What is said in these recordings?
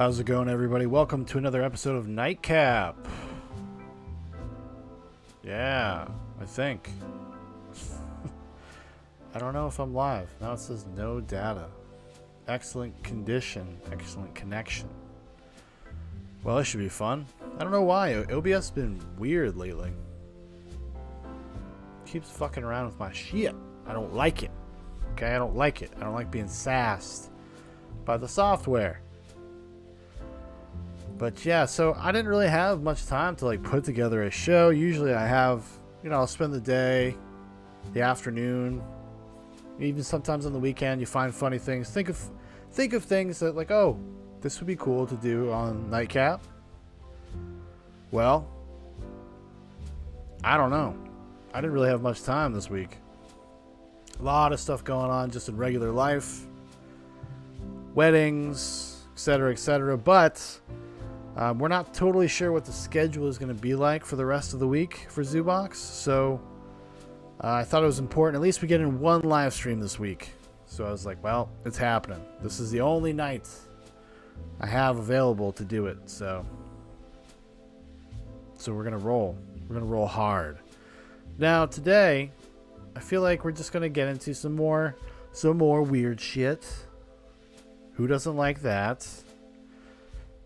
How's it going, everybody? Welcome to another episode of NIGHTCAP. Yeah, I think. I don't know if I'm live. Now it says no data. Excellent condition. Excellent connection. Well, this should be fun. I don't know why. OBS has been weird lately. Keeps fucking around with my shit. I don't like it. Okay, I don't like it. I don't like being sassed by the software. But yeah, so I didn't really have much time to like put together a show. Usually I have, I'll spend the day, the afternoon, even sometimes on the weekend. You find funny things. Think of things that like, oh, this would be cool to do on NIGHTCAP. Well, I don't know. I didn't really have much time this week. A lot of stuff going on just in regular life, weddings, etc., but we're not totally sure what the schedule is going to be like for the rest of the week for Zoobox, so I thought it was important. At least we get in one live stream this week. So I was like, well, it's happening. This is the only night I have available to do it, so we're going to roll. We're going to roll hard. Now, today, I feel like we're just going to get into some more weird shit. Who doesn't like that?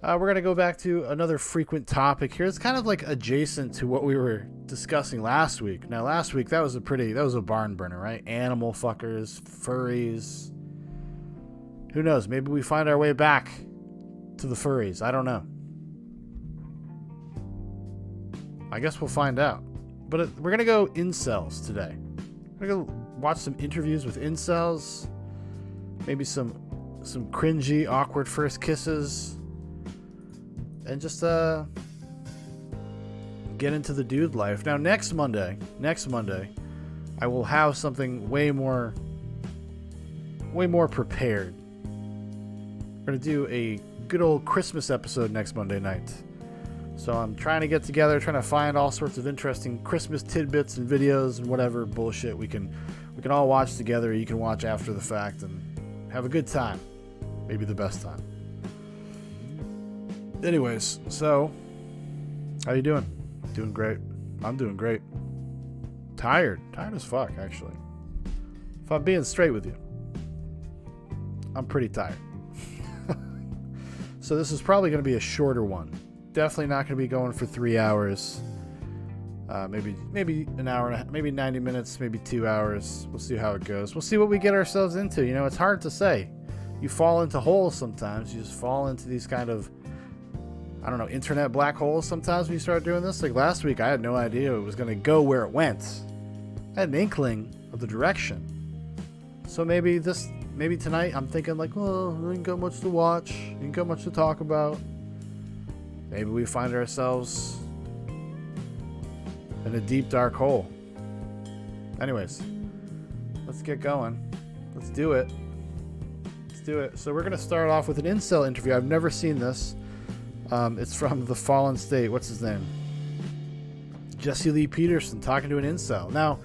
We're going to go back to another frequent topic here. It's kind of like adjacent to what we were discussing last week. Now, last week, that was a barn burner, right? Animal fuckers, furries. Who knows? Maybe we find our way back to the furries. I don't know. I guess we'll find out. But we're going to go incels today. We're going to go watch some interviews with incels. Maybe some cringy, awkward first kisses. And just get into the dude life. Now, next Monday, I will have something way more prepared. We're going to do a good old Christmas episode next Monday night. So I'm trying to get together, trying to find all sorts of interesting Christmas tidbits and videos and whatever bullshit we can all watch together. You can watch after the fact and have a good time. Maybe the best time. Anyways, so how you doing? Doing great. I'm doing great. Tired as fuck, actually. If I'm being straight with you, I'm pretty tired. So this is probably going to be a shorter one. Definitely not going to be going for 3 hours. Maybe an hour and a half, maybe 90 minutes, maybe 2 hours. We'll see how it goes. We'll see what we get ourselves into. It's hard to say. You fall into holes sometimes. You just fall into these kind of, I don't know, internet black holes sometimes when you start doing this. Like last week, I had no idea it was going to go where it went. I had an inkling of the direction. So maybe tonight I'm thinking like, well, there ain't got much to watch. Ain't got much to talk about. Maybe we find ourselves in a deep, dark hole. Anyways, let's get going. Let's do it. So we're going to start off with an incel interview. I've never seen this. It's from The Fallen State. What's his name? Jesse Lee Peterson talking to an incel. Now,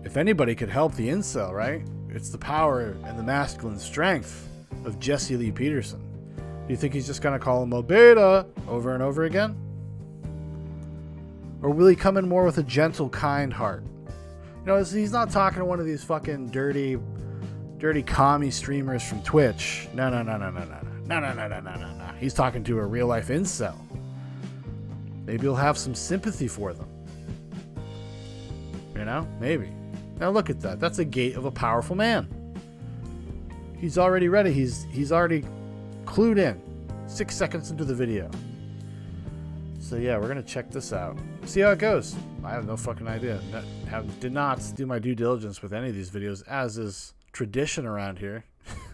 if anybody could help the incel, right? It's the power and the masculine strength of Jesse Lee Peterson. Do you think he's just going to call him a beta over and over again? Or will he come in more with a gentle, kind heart? He's not talking to one of these fucking dirty commie streamers from Twitch. No. He's talking to a real life incel. Maybe he'll have some sympathy for them. Maybe. Now look at that. That's a gate of a powerful man. He's already ready. He's already clued in 6 seconds into the video. So yeah, we're gonna check this out. See how it goes. I have no fucking idea. Did not do my due diligence with any of these videos, as is tradition around here.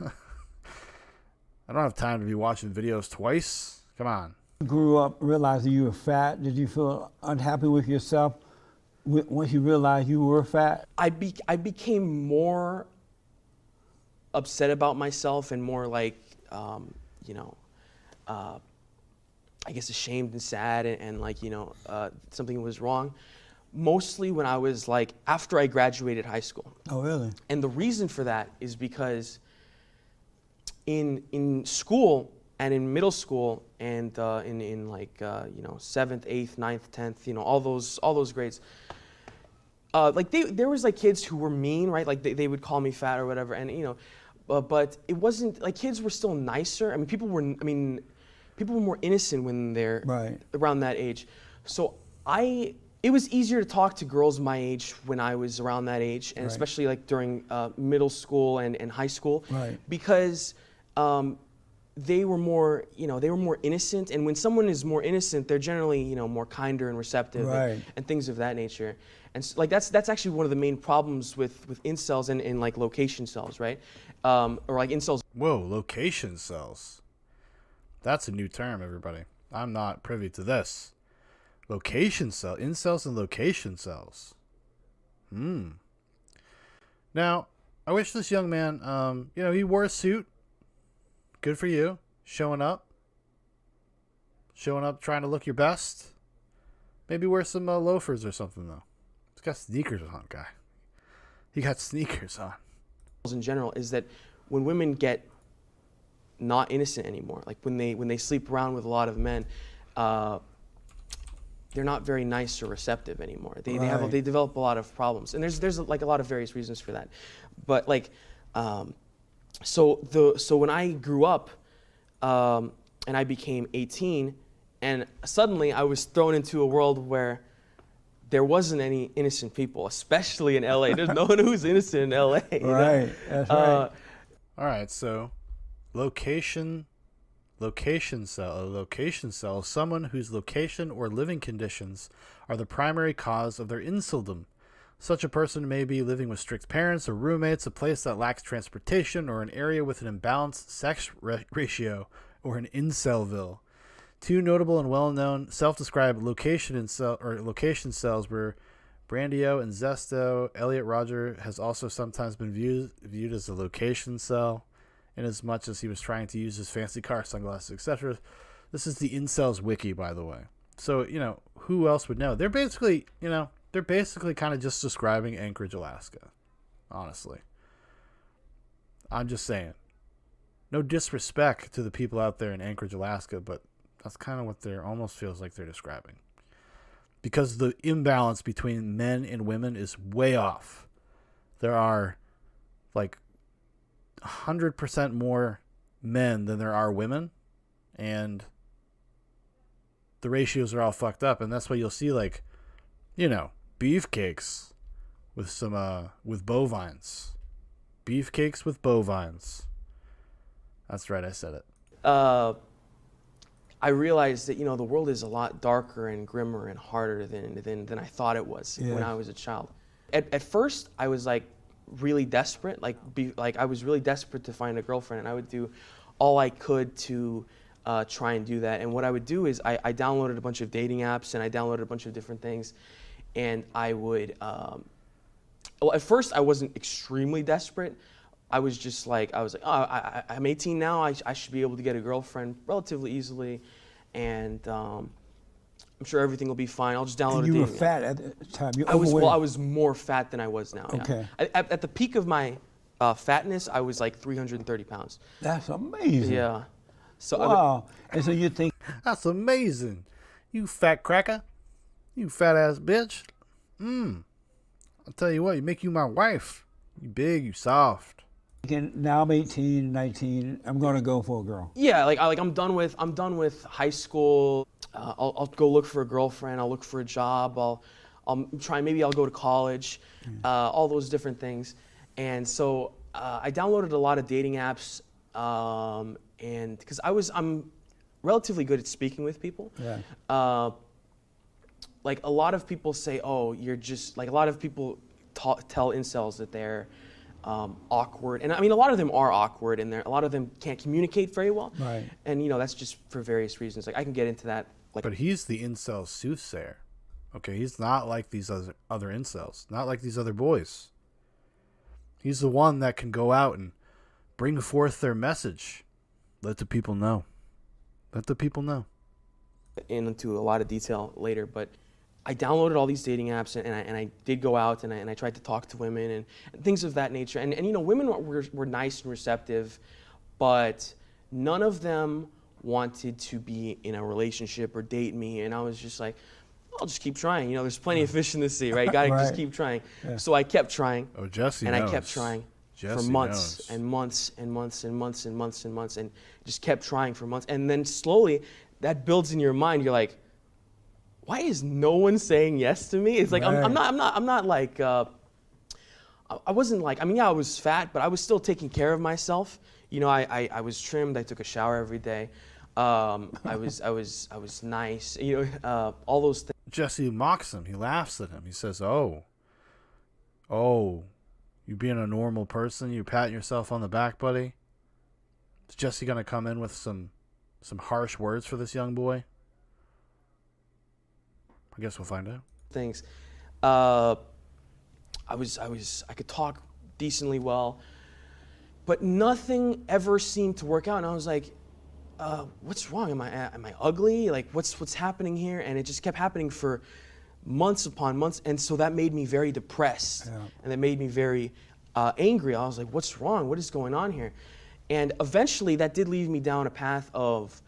I don't have time to be watching videos twice. Come on. You grew up realizing you were fat. Did you feel unhappy with yourself once you realized you were fat? I became more upset about myself and more like, I guess ashamed and sad and like, something was wrong. Mostly when I was like, after I graduated high school. Oh, really? And the reason for that is because in school, And in middle school and in like 7th, 8th, 9th, 10th, all those grades, like there was like kids who were mean, right? Like they would call me fat or whatever, and but it wasn't like kids were still nicer. People were more innocent when they're around that age. So it was easier to talk to girls my age when I was around that age, and especially like during middle school and high school, because they were more innocent, and when someone is more innocent, they're generally more kinder and receptive and things of that nature. And so, like that's actually one of the main problems with incels and like location cells, right? Or like incels. Whoa, location cells. That's a new term, everybody. I'm not privy to this. Location cell, incels and location cells. Now, I wish this young man, he wore a suit. Good for you. Showing up, trying to look your best. Maybe wear some loafers or something, though. He's got sneakers on, guy. He got sneakers on. In general, is that when women get not innocent anymore, like when they sleep around with a lot of men, they're not very nice or receptive anymore. They develop a lot of problems, and there's like a lot of various reasons for that. But like, so when I grew up, and I became 18, and suddenly I was thrown into a world where there wasn't any innocent people, especially in LA. There's no one who's innocent in LA. That's right. All right, so location cell. A location cell is someone whose location or living conditions are the primary cause of their inceldom. Such a person may be living with strict parents or roommates, a place that lacks transportation, or an area with an imbalanced sex ratio, or an incelville. Two notable and well-known self-described location cells were Brandio and Zesto. Elliot Rodger has also sometimes been viewed as a location cell, inasmuch as he was trying to use his fancy car, sunglasses, etc. This is the Incels wiki, by the way. So, who else would know? They're basically kind of just describing Anchorage, Alaska. Honestly. I'm just saying. No disrespect to the people out there in Anchorage, Alaska, but that's kind of what almost feels like they're describing. Because the imbalance between men and women is way off. There are like 100% more men than there are women, and the ratios are all fucked up, and that's why you'll see like, beefcakes with some with bovines. Beefcakes with bovines. That's right, I said it. I realized that the world is a lot darker and grimmer and harder than I thought it was when I was a child. At first, I was like really desperate, I was really desperate to find a girlfriend, and I would do all I could to try and do that. And what I would do is I downloaded a bunch of dating apps, and I downloaded a bunch of different things, and I would. Well, at first, I wasn't extremely desperate. I was like, I'm 18 now. I should be able to get a girlfriend relatively easily, and I'm sure everything will be fine. I'll just download a dating app. You were fat at the time. I was more fat than I was now. Okay. Yeah. At the peak of my fatness, I was like 330 pounds. That's amazing. Yeah. So wow. And so you think that's amazing, you fat cracker, you fat ass bitch. I'll tell you what, you make you my wife. You big, you soft. Now I'm 18, 19. I'm gonna go for a girl. Yeah, I'm done with high school. I'll go look for a girlfriend. I'll look for a job. I'll try. Maybe I'll go to college. All those different things. And so I downloaded a lot of dating apps, and because I'm relatively good at speaking with people. Yeah. Like a lot of people say, oh, you're just like a lot of people tell incels that they're awkward, and I mean a lot of them are awkward, and a lot of them can't communicate very well. Right. And that's just for various reasons. Like I can get into that. But he's the incel soothsayer. Okay, he's not like these other incels, not like these other boys. He's the one that can go out and bring forth their message. Let the people know. Let the people know. Into a lot of detail later, but I downloaded all these dating apps, and I did go out, and I tried to talk to women and things of that nature. And women were nice and receptive, but none of them wanted to be in a relationship or date me, and I was just like, I'll just keep trying. You know, there's plenty of fish in the sea, right? You gotta just keep trying. Yeah. So I kept trying. Oh, Jesse and knows. I kept trying for Jesse months knows. and months and months and months and months and months, and just kept trying for months. And then slowly, that builds in your mind. You're like, why is no one saying yes to me? It's like I'm not like. I wasn't like, I mean, yeah, I was fat, but I was still taking care of myself. You know, I was trimmed. I took a shower every day. I was nice. You know, all those things. Jesse mocks him. He laughs at him. He says, "Oh, you being a normal person, you patting yourself on the back, buddy." Is Jesse gonna come in with some harsh words for this young boy? I guess we'll find out. Things. I could talk decently well, but nothing ever seemed to work out. And I was like, what's wrong? Am I ugly? Like, what's happening here? And it just kept happening for months upon months. And so that made me very depressed. Yeah. And that made me very angry. I was like, what's wrong? What is going on here? And eventually that did lead me down a path of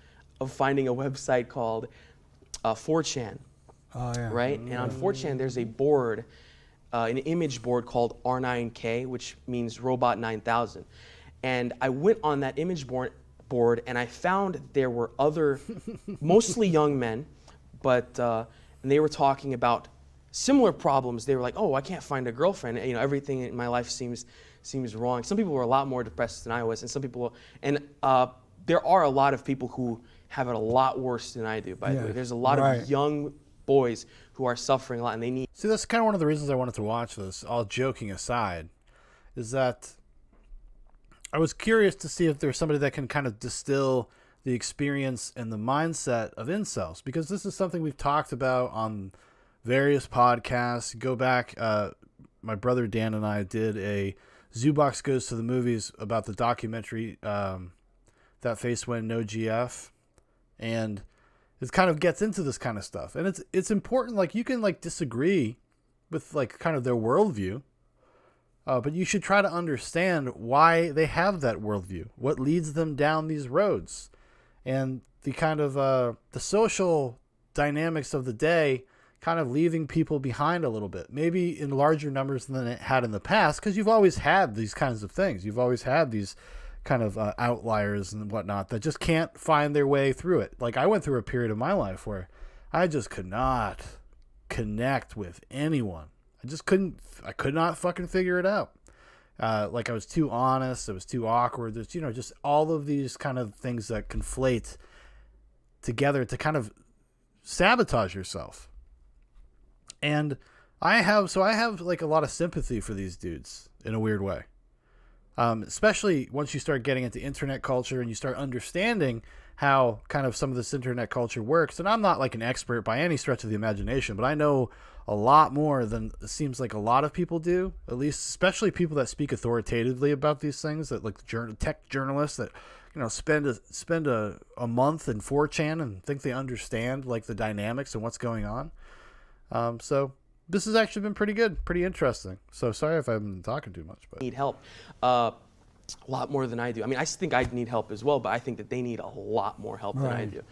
finding a website called 4chan. Oh, yeah. Right? And on 4chan, there's a board, an image board called R9K, which means Robot 9000. And I went on that image board and I found there were other, mostly young men, but and they were talking about similar problems. They were like, oh, I can't find a girlfriend. You know, everything in my life seems wrong. Some people were a lot more depressed than I was, and some people, and there are a lot of people who have it a lot worse than I do, by the way. There's a lot of young boys who are suffering a lot, and they need. See, that's kind of one of the reasons I wanted to watch this, all joking aside, is that I was curious to see if there's somebody that can kind of distill the experience and the mindset of incels, because this is something we've talked about on various podcasts. Go back, my brother Dan and I did a Zoobox Goes to the Movies about the documentary That Face When No GF, and it kind of gets into this kind of stuff. And it's important, like, you can like disagree with like kind of their worldview, but you should try to understand why they have that worldview, what leads them down these roads, and the kind of the social dynamics of the day kind of leaving people behind a little bit, maybe in larger numbers than it had in the past, because you've always had these kinds of things. You've always had these kind of outliers and whatnot that just can't find their way through it. Like, I went through a period of my life where I just could not connect with anyone. I could not fucking figure it out. Like, I was too honest. It was too awkward. There's, you know, just all of these kind of things that conflate together to kind of sabotage yourself. And I have like a lot of sympathy for these dudes in a weird way. Especially once you start getting into internet culture and you start understanding how kind of some of this internet culture works. And I'm not like an expert by any stretch of the imagination, but I know a lot more than it seems like a lot of people do, at least, especially people that speak authoritatively about these things, that like tech journalists that, you know, spend a month in 4chan and think they understand like the dynamics and what's going on. So this has actually been pretty good, pretty interesting. So sorry if I've been talking too much, but need help a lot more than I do. I mean, I think I need help as well, but I think that they need a lot more help than I do.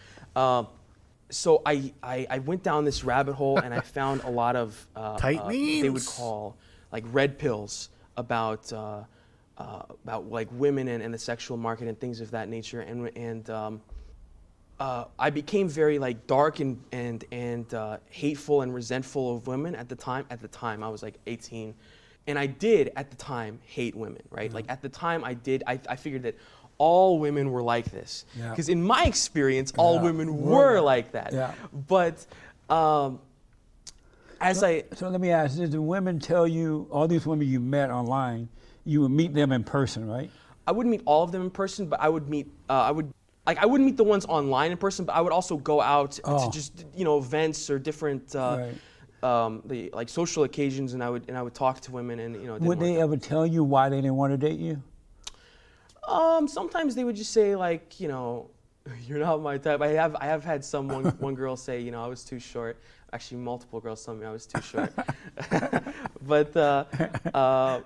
So I went down this rabbit hole and I found a lot of tight memes. They would call like red pills about like women and the sexual market and things of that nature. And I became very like dark and hateful and resentful of women at the time. At the time, I was like 18, and I did at the time hate women, right? Mm-hmm. Like at the time, I figured that all women were like this, because in my experience, all women were like that. Yeah. But so let me ask: did the women tell you, all these women you met online, you would meet them in person, right? I wouldn't meet all of them in person, but I would meet. I wouldn't meet the ones online in person, but I would also go out to just, you know, events or different the like social occasions, and I would talk to women, and, you know. Would they ever tell you why they didn't want to date you? Sometimes they would just say, like, you know, you're not my type. I have had one girl say, you know, I was too short. Actually, multiple girls told me I was too short. But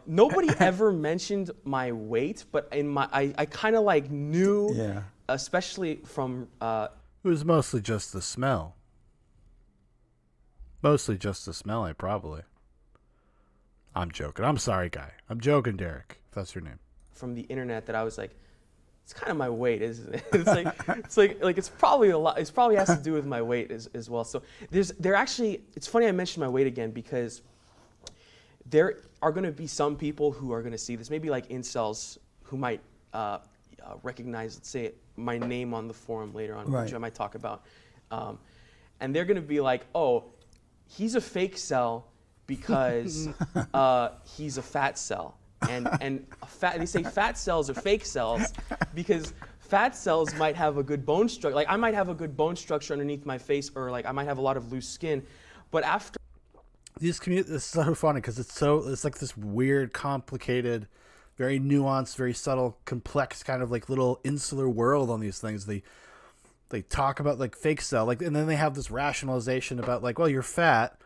nobody ever mentioned my weight. But I kind of like knew especially from It was mostly just the smell. Mostly just the smell, probably. I'm joking. I'm sorry, guy. I'm joking, Derek, if that's your name. from the internet that I was like, it's kind of my weight, isn't it? It's probably a lot. It's probably has to do with my weight as well. So it's funny I mentioned my weight again because there are going to be some people who are going to see this, maybe like incels who might recognize, let's say, my name on the forum later on, right. which I might talk about. And they're going to be like, oh, he's a fake cell because he's a fat cell. And they say fat cells are fake cells because fat cells might have a good bone structure. Like I might have a good bone structure underneath my face, or like I might have a lot of loose skin, but after It's so funny because it's like this weird, complicated, very nuanced, very subtle, complex kind of like little insular world on these things. They talk about like fake cell, like, and then they have this rationalization about like, well, you're fat.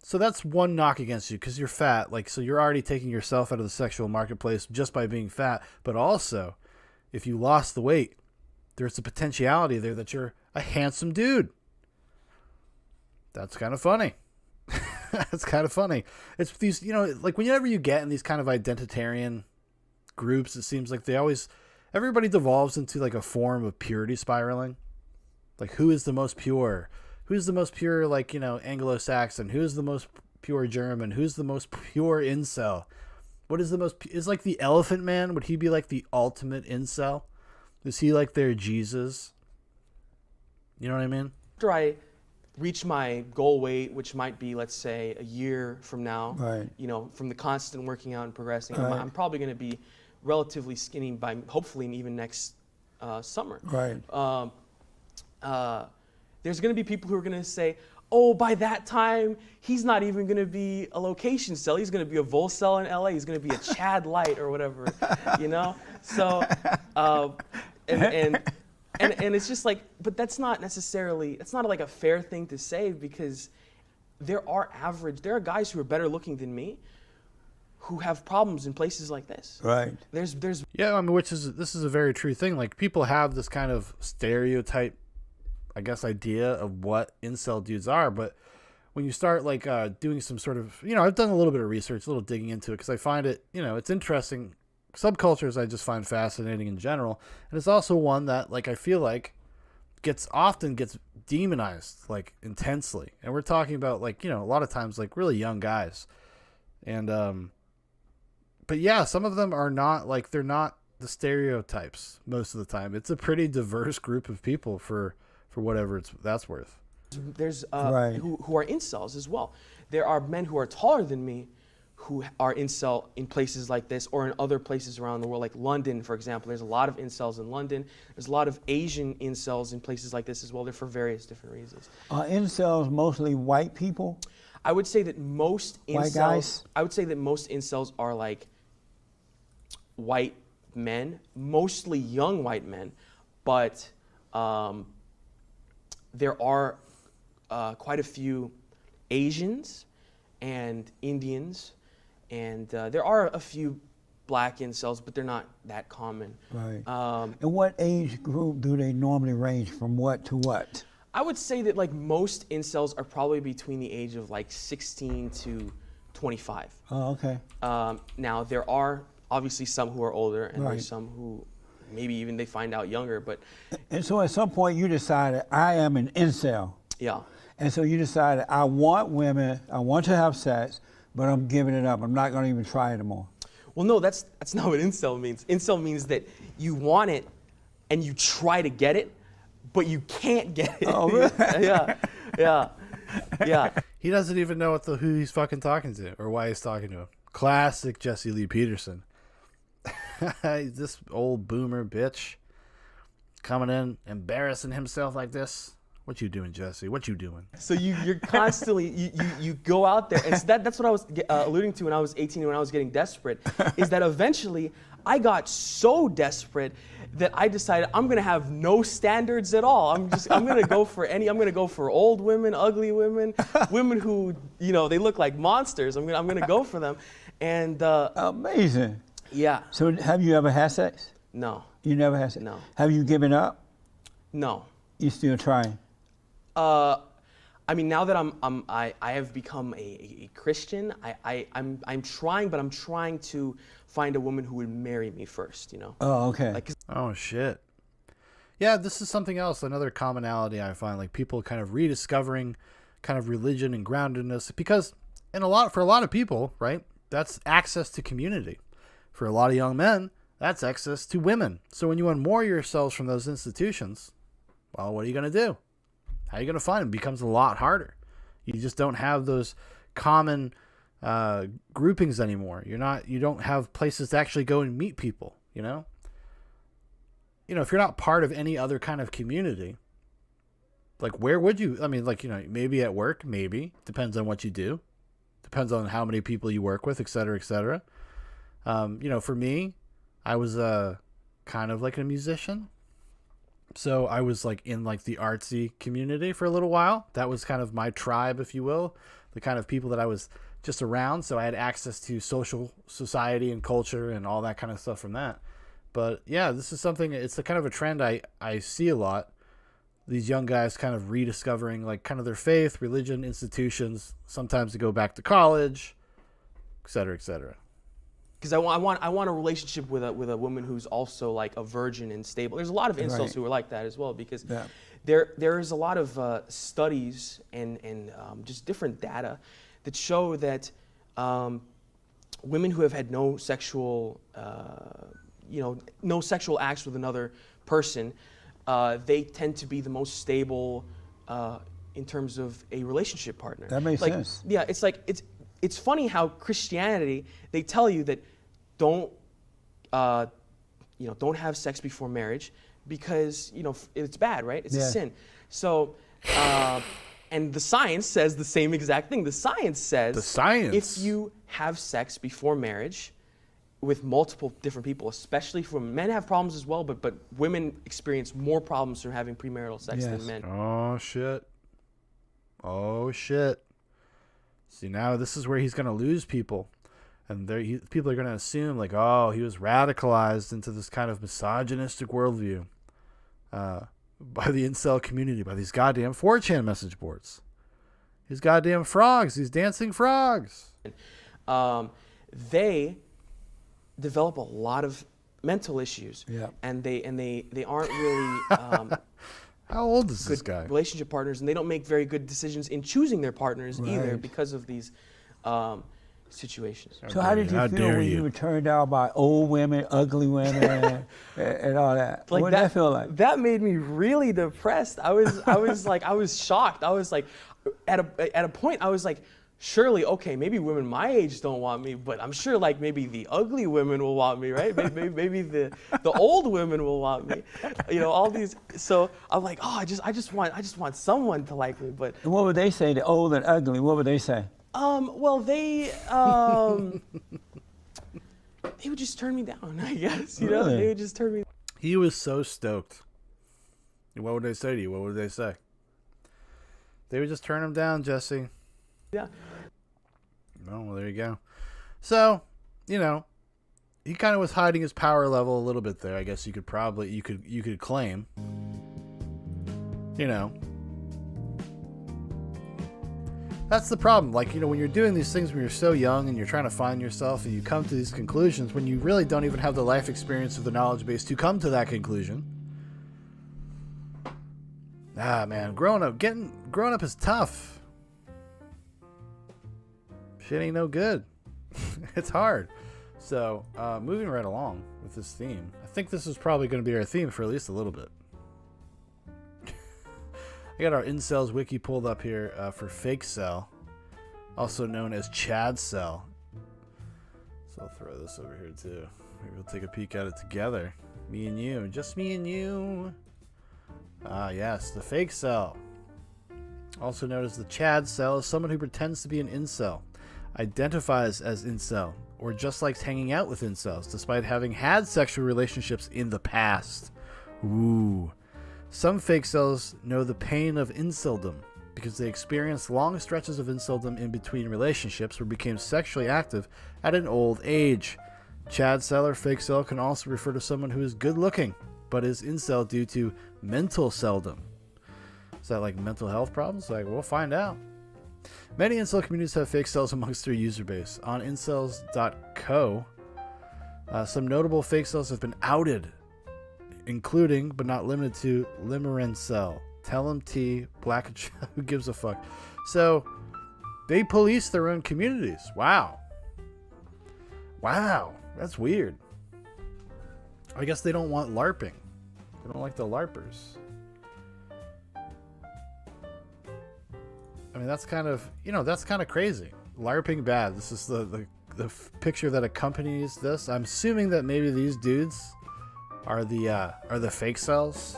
So that's one knock against you because you're fat. Like, so you're already taking yourself out of the sexual marketplace just by being fat. But also, if you lost the weight, there's a potentiality there that you're a handsome dude. That's kind of funny. That's kind of funny. It's these, like whenever you get in these kind of identitarian groups, it seems like everybody devolves into like a form of purity spiraling. Like, who is the most pure? Who's the most pure, like, Anglo-Saxon? Who's the most pure German? Who's the most pure incel? What is the most... Is like the Elephant Man? Would he be like the ultimate incel? Is he like their Jesus? You know what I mean? after I reach my goal weight, which might be, let's say, a year from now, Right. From the constant working out and progressing, Right. I'm probably going to be relatively skinny by hopefully even next summer. Right. There's going to be people who are going to say, oh, by that time, he's not even going to be a location cell. He's going to be a vol cell in LA. He's going to be a Chad Light or whatever, So, and it's just like, but that's not like a fair thing to say because there are guys who are better looking than me who have problems in places like this. Right. There's Yeah, I mean, this is a very true thing. Like, people have this kind of stereotype, I guess, idea of what incel dudes are, but when you start like doing some sort of, I've done a little bit of research, a little digging into it because I find it, it's interesting. Subcultures I just find fascinating in general, and it's also one that, like, I feel like often gets demonized, like, intensely. And we're talking about, like, a lot of times, like, really young guys, and but yeah, some of them are not, like, they're not the stereotypes most of the time. It's a pretty diverse group of people for whatever that's worth. There's Right. who are incels as well. There are men who are taller than me who are incel in places like this or in other places around the world, like London, for example. There's a lot of incels in London. There's a lot of Asian incels in places like this as well. They're for various different reasons. Are incels mostly white people? I would say that most White guys? incels are like white men, mostly young white men, but there are quite a few Asians and Indians, and there are a few black incels, but they're not that common. Right. And what age group do they normally range from what to what? I would say that like most incels are probably between the age of like 16 to 25. Oh, okay. Now there are obviously some who are older, and Right. there's some who maybe even they find out younger, but And so at some point you decided, I am an incel. yeah. And so you decided, I want women, I want to have sex, but I'm giving it up. I'm not going to even try anymore. Well, no, that's not what incel means. Incel means that you want it and you try to get it, but you can't get it. Oh, really? Yeah. He doesn't even know who he's fucking talking to or why he's talking to him. Classic Jesse Lee Peterson. This old boomer bitch coming in, embarrassing himself like this. What you doing, Jesse? What you doing? So you're constantly, you go out there, and so that's what I was alluding to when I was 18 and when I was getting desperate, is that eventually I got so desperate that I decided I'm gonna have no standards at all. I'm gonna go for old women, ugly women, women who, they look like monsters. I'm gonna go for them. And Amazing. yeah, So have you ever had sex? no. You never had sex? No. Have you given up? No. You still trying? I mean, now that I have become a Christian, I'm trying, but I'm trying to find a woman who would marry me first, you know? Oh, okay. Like, 'cause Oh shit. Yeah, this is something else. Another commonality I find, like people kind of rediscovering kind of religion and groundedness, because for a lot of people, right? That's access to community. For a lot of young men, that's access to women. So when you unmoor yourselves from those institutions, well, what are you going to do? How are you going to find them? It becomes a lot harder. You just don't have those common groupings anymore. You don't have places to actually go and meet people, you know? If you're not part of any other kind of community, like where would you? I mean, like, maybe at work, maybe. Depends on what you do. Depends on how many people you work with, et cetera, et cetera. For me, I was kind of like a musician. So I was like in like the artsy community for a little while. That was kind of my tribe, if you will, the kind of people that I was just around. So I had access to society and culture and all that kind of stuff from that. But yeah, this is something, it's a kind of a trend I see a lot. These young guys kind of rediscovering like kind of their faith, religion, institutions. Sometimes they go back to college, et cetera, et cetera. Because I want a relationship with a woman who's also like a virgin and stable. There's a lot of incels Right. who are like that as well, because Yeah. there is a lot of studies and just different data that show that women who have had no sexual acts with another person, they tend to be the most stable in terms of a relationship partner. That makes like, sense. Yeah, it's funny how Christianity, they tell you that don't have sex before marriage because it's bad, right? It's a sin. So and the science says the same exact thing. The science says if you have sex before marriage with multiple different people, especially for men have problems as well, but women experience more problems from having premarital sex than men. Oh shit. See, now this is where he's going to lose people. And people are going to assume, like, oh, he was radicalized into this kind of misogynistic worldview by the incel community, by these goddamn 4chan message boards. These goddamn frogs, these dancing frogs. They develop a lot of mental issues. Yeah. And they aren't really How old is this good guy? relationship partners, and they don't make very good decisions in choosing their partners either Right. because of these situations. So how did you feel when you were turned out by old women, ugly women, and all that? Like What did that feel like? That made me really depressed. I was shocked. I was like, at a point, I was like, surely, okay, maybe women my age don't want me, but I'm sure like maybe the ugly women will want me, right? Maybe the old women will want me. All these. So I'm like, oh, I just want someone to like me. But And what would they say, the old and ugly? What would they say? well, they would just turn me down, I guess. Really? They would just turn me. He was so stoked. What would they say to you? What would they say? They would just turn him down, Jesse. Yeah. Oh, well, there you go. So, he kind of was hiding his power level a little bit there. I guess you could claim. That's the problem. Like, when you're doing these things when you're so young and you're trying to find yourself and you come to these conclusions when you really don't even have the life experience or the knowledge base to come to that conclusion. Ah, man, growing up is tough. Shit ain't no good. It's hard. So, moving right along with this theme. I think this is probably going to be our theme for at least a little bit. I got our Incels wiki pulled up here for fake cell, also known as Chad cell. So I'll throw this over here too. Maybe we'll take a peek at it together. Me and you. Just me and you. Ah, yes, the fake cell. Also known as the Chad cell is someone who pretends to be an incel, identifies as incel, or just likes hanging out with incels despite having had sexual relationships in the past. Ooh. Some fake cells know the pain of inceldom because they experienced long stretches of inceldom in between relationships or became sexually active at an old age. Chad cell or fake cell can also refer to someone who is good looking but is incel due to Mental celdom. Is that like mental health problems? Like, we'll find out. Many incel communities have fake cells amongst their user base. On incels.co, some notable fake cells have been outed, including, but not limited to, Limerence Cell, Tellum T, Black, who gives a fuck. So, they police their own communities. Wow. Wow, that's weird. I guess they don't want LARPing. They don't like the LARPers. I mean, that's kind of, that's kind of crazy. LARPing bad. This is the picture that accompanies this. I'm assuming that maybe these dudes are the fake cells.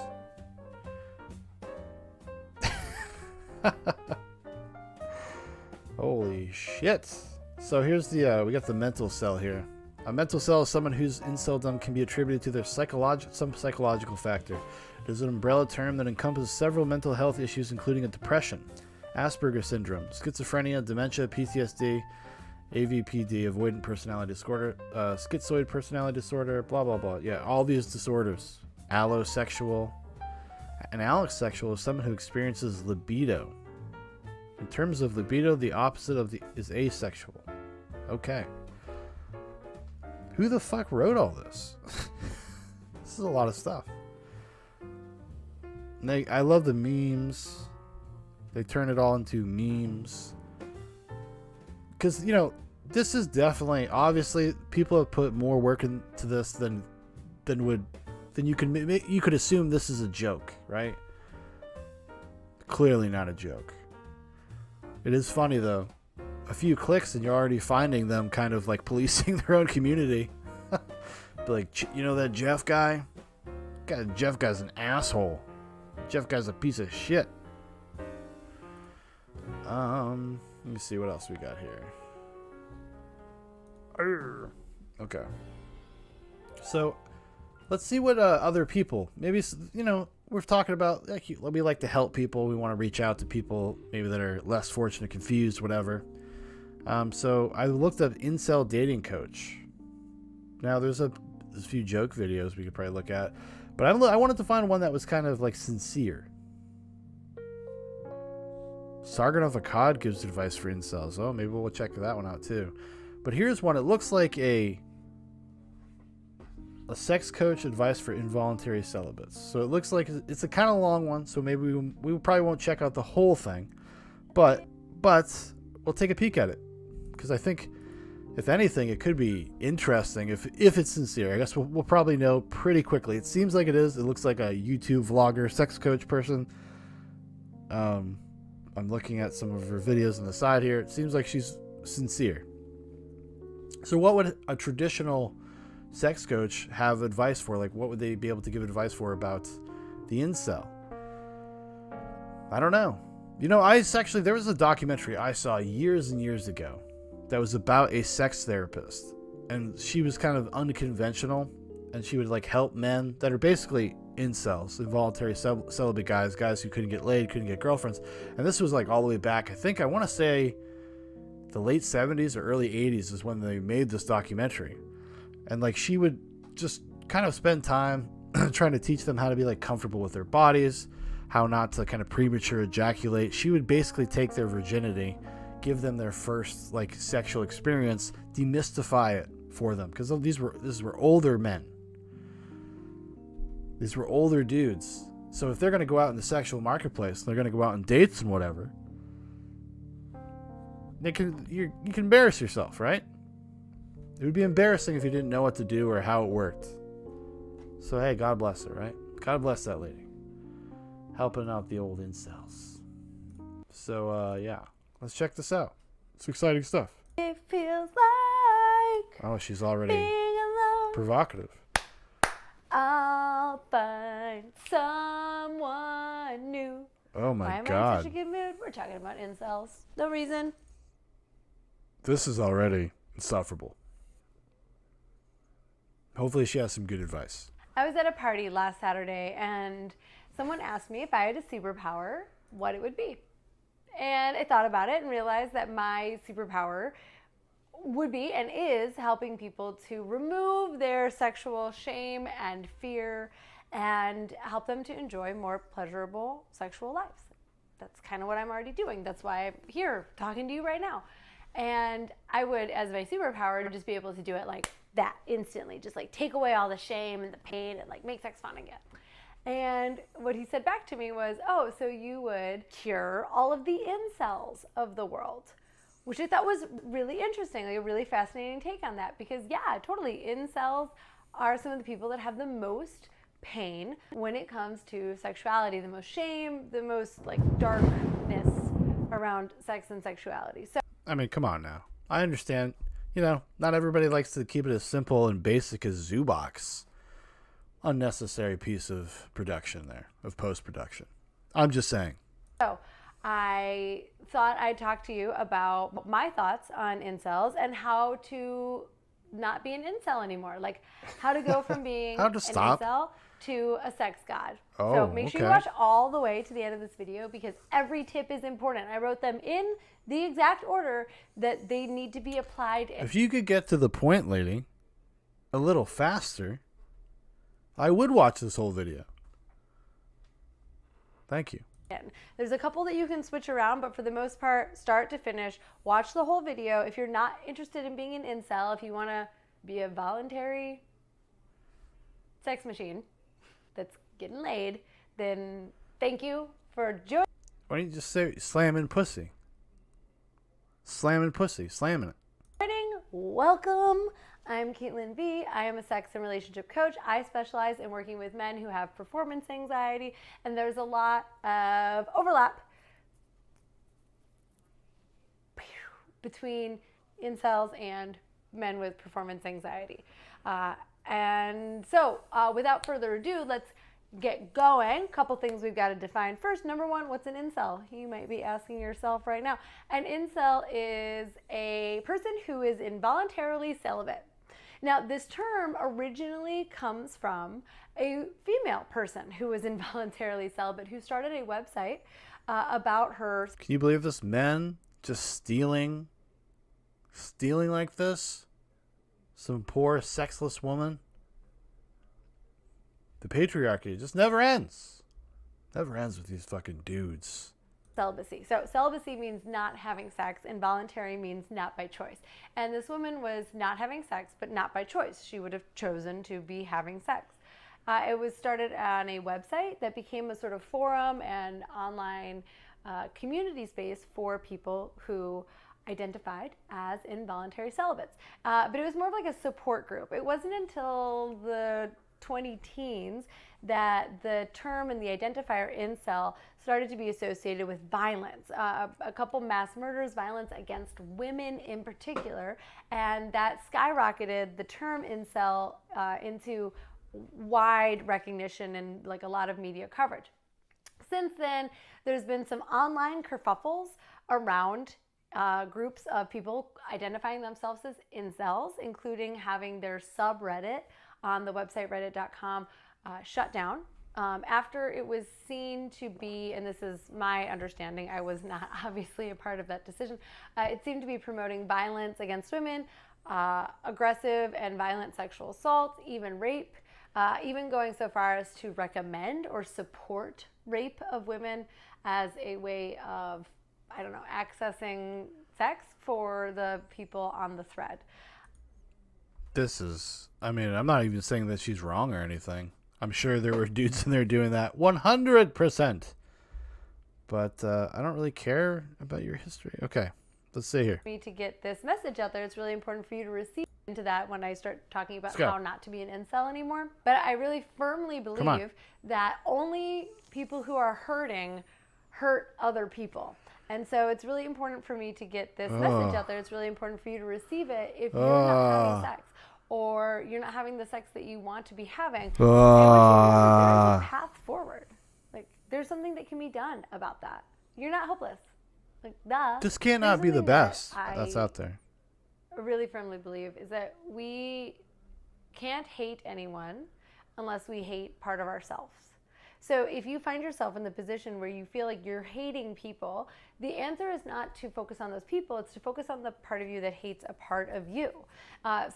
Holy shit. So here's we got the mental cell here. A mental cell is someone whose inceldom can be attributed to their some psychological factor. It is an umbrella term that encompasses several mental health issues, including a depression, Asperger's syndrome, schizophrenia, dementia, PTSD, AVPD, avoidant personality disorder, schizoid personality disorder, blah, blah, blah. Yeah, all these disorders. Allosexual. An allosexual is someone who experiences libido. In terms of libido, the opposite of is asexual. Okay. Who the fuck wrote all this? This is a lot of stuff. I love the memes. They turn it all into memes. Because, this is definitely, obviously, people have put more work into this than you could assume this is a joke, right? Clearly not a joke. It is funny, though. A few clicks and you're already finding them kind of like policing their own community. Be like, that Jeff guy? Jeff guy's an asshole. Jeff guy's a piece of shit. Let me see what else we got here. Okay. So, let's see what other people, maybe, we're talking about, we like to help people. We want to reach out to people maybe that are less fortunate, confused, whatever. So I looked up incel dating coach. Now there's a few joke videos we could probably look at, but I wanted to find one that was kind of like sincere. Sargon of Akkad gives advice for incels. Oh, maybe we'll check that one out too. But here's one. It looks like a sex coach advice for involuntary celibates. So it looks like it's a kind of long one. So maybe we probably won't check out the whole thing, but we'll take a peek at it. Because I think, if anything, it could be interesting if it's sincere. I guess we'll probably know pretty quickly. It seems like it is. It looks like a YouTube vlogger, sex coach person. I'm looking at some of her videos on the side here. It seems like she's sincere. So what would a traditional sex coach have advice for? Like, what would they be able to give advice for about the incel? I don't know. There was a documentary I saw years and years ago that was about a sex therapist, and she was kind of unconventional, and she would like help men that are basically incels, involuntary celibate guys who couldn't get laid, couldn't get girlfriends. And this was like all the way back, I want to say the late 70s or early 80s is when they made this documentary. And like she would just kind of spend time trying to teach them how to be like comfortable with their bodies, how not to kind of premature ejaculate. She would basically take their virginity, give them their first like sexual experience, demystify it for them, because these were older men. These were older dudes. So if they're going to go out in the sexual marketplace, they're going to go out on dates and whatever, you can embarrass yourself, right? It would be embarrassing if you didn't know what to do or how it worked. So hey, God bless her, right? God bless that lady. Helping out the old incels. So yeah, let's check this out. It's exciting stuff. It feels like Oh, she's already being alone. provocative. I'll find someone new. Oh Why my am I in God. such a good mood? We're talking about incels. No reason. This is already insufferable. Hopefully she has some good advice. I was at a party last Saturday and someone asked me if I had a superpower, what it would be. And I thought about it and realized that my superpower would be and is helping people to remove their sexual shame and fear and help them to enjoy more pleasurable sexual lives. That's kind of what I'm already doing. That's why I'm here talking to you right now. And I would, as my superpower, just be able to do it like that instantly, just like take away all the shame and the pain and like make sex fun again. And what he said back to me was, oh, so you would cure all of the incels of the world, which I thought was really interesting, like a really fascinating take on that. Because yeah, totally, incels are some of the people that have the most pain when it comes to sexuality, the most shame, the most like darkness around sex and sexuality. So I mean, come on now. I understand, not everybody likes to keep it as simple and basic as Zoobox. Unnecessary piece of production there, of post-production. I'm just saying. So I thought I'd talk to you about my thoughts on incels and how to not be an incel anymore. Like how to go from being How to stop. an incel to a sex god. Oh, so make sure you okay. watch all the way to the end of this video because every tip is important. I wrote them in the exact order that they need to be applied. If you could get to the point, lady, a little faster, I would watch this whole video. Thank you. There's a couple that you can switch around, but for the most part, start to finish, watch the whole video. If you're not interested in being an incel, if you want to be a voluntary sex machine that's getting laid, then thank you for joining. Why don't you just say slamming pussy? Slamming pussy. Slamming it. Welcome. I'm Caitlin V. I am a sex and relationship coach. I specialize in working with men who have performance anxiety, and there's a lot of overlap between incels and men with performance anxiety. And so without further ado, let's get going. Couple things we've got to define. First, number one, what's an incel? You might be asking yourself right now. An incel is a person who is involuntarily celibate. Now, this term originally comes from a female person who was involuntarily celibate who started a website about her. Can you believe this? Men just stealing like this? Some poor sexless woman? The patriarchy just never ends. Never ends with these fucking dudes. Celibacy. So celibacy means not having sex. Involuntary means not by choice. And this woman was not having sex, but not by choice. She would have chosen to be having sex. It was started on a website that became a sort of forum and online community space for people who identified as involuntary celibates. But it was more of like a support group. It wasn't until the 20-teens that the term and the identifier incel started to be associated with violence, a couple mass murders, violence against women in particular, and that skyrocketed the term incel into wide recognition and like a lot of media coverage. Since then, there's been some online kerfuffles around groups of people identifying themselves as incels, including having their subreddit on the website reddit.com shut down after it was seen to be, and this is my understanding, I was not obviously a part of that decision, it seemed to be promoting violence against women, aggressive and violent sexual assault, even rape, even going so far as to recommend or support rape of women as a way of, I don't know, accessing sex for the people on the thread. I'm not even saying that she's wrong or anything. I'm sure there were dudes in there doing that 100%. But I don't really care about your history. Okay, let's see here. For me to get this message out there, it's really important for you to receive into that when I start talking about how not to be an incel anymore. But I really firmly believe that only people who are hurting hurt other people. And so it's really important for me to get this message out there. It's really important for you to receive it if you're not having sex or you're not having the sex that you want to be having. There's a path forward. Like, there's something that can be done about that. You're not hopeless. Like, duh. This cannot be the best that's out there. I really firmly believe is that we can't hate anyone unless we hate part of ourselves. So if you find yourself in the position where you feel like you're hating people, the answer is not to focus on those people, it's to focus on the part of you that hates a part of you.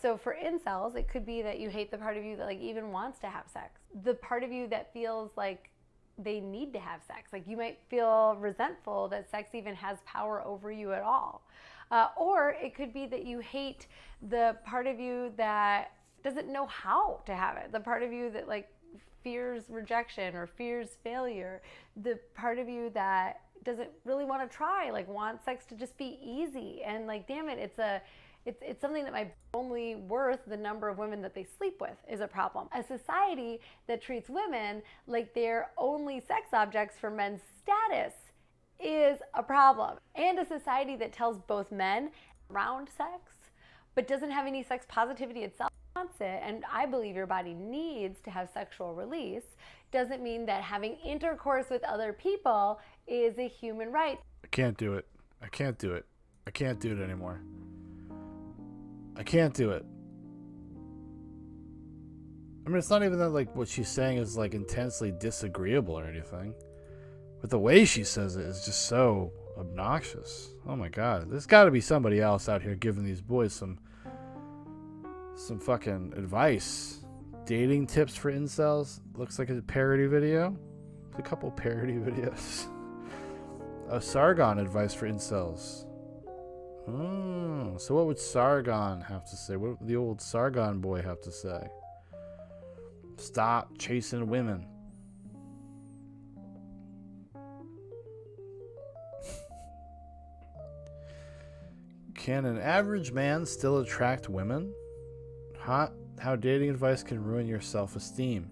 So for incels, it could be that you hate the part of you that like even wants to have sex. The part of you that feels like they need to have sex. Like you might feel resentful that sex even has power over you at all. Or it could be that you hate the part of you that doesn't know how to have it. The part of you that like fears rejection or fears failure. The part of you that doesn't really want to try, like wants sex to just be easy. And like, damn it, it's something that might only worth the number of women that they sleep with is a problem. A society that treats women like they're only sex objects for men's status is a problem. And a society that tells both men around sex, but doesn't have any sex positivity itself, wants it, and I believe your body needs to have sexual release, doesn't mean that having intercourse with other people is a human right. I can't do it. I can't do it. I can't do it anymore. I can't do it. I mean, it's not even that like what she's saying is like intensely disagreeable or anything, but the way she says it is just so obnoxious. Oh my god, there's got to be somebody else out here giving these boys some fucking advice. Dating tips for incels. Looks like a parody video. There's a couple parody videos. Sargon advice for incels. So what would Sargon have to say? What would the old Sargon boy have to say? Stop chasing women. Can an average man still attract women? How dating advice can ruin your self-esteem.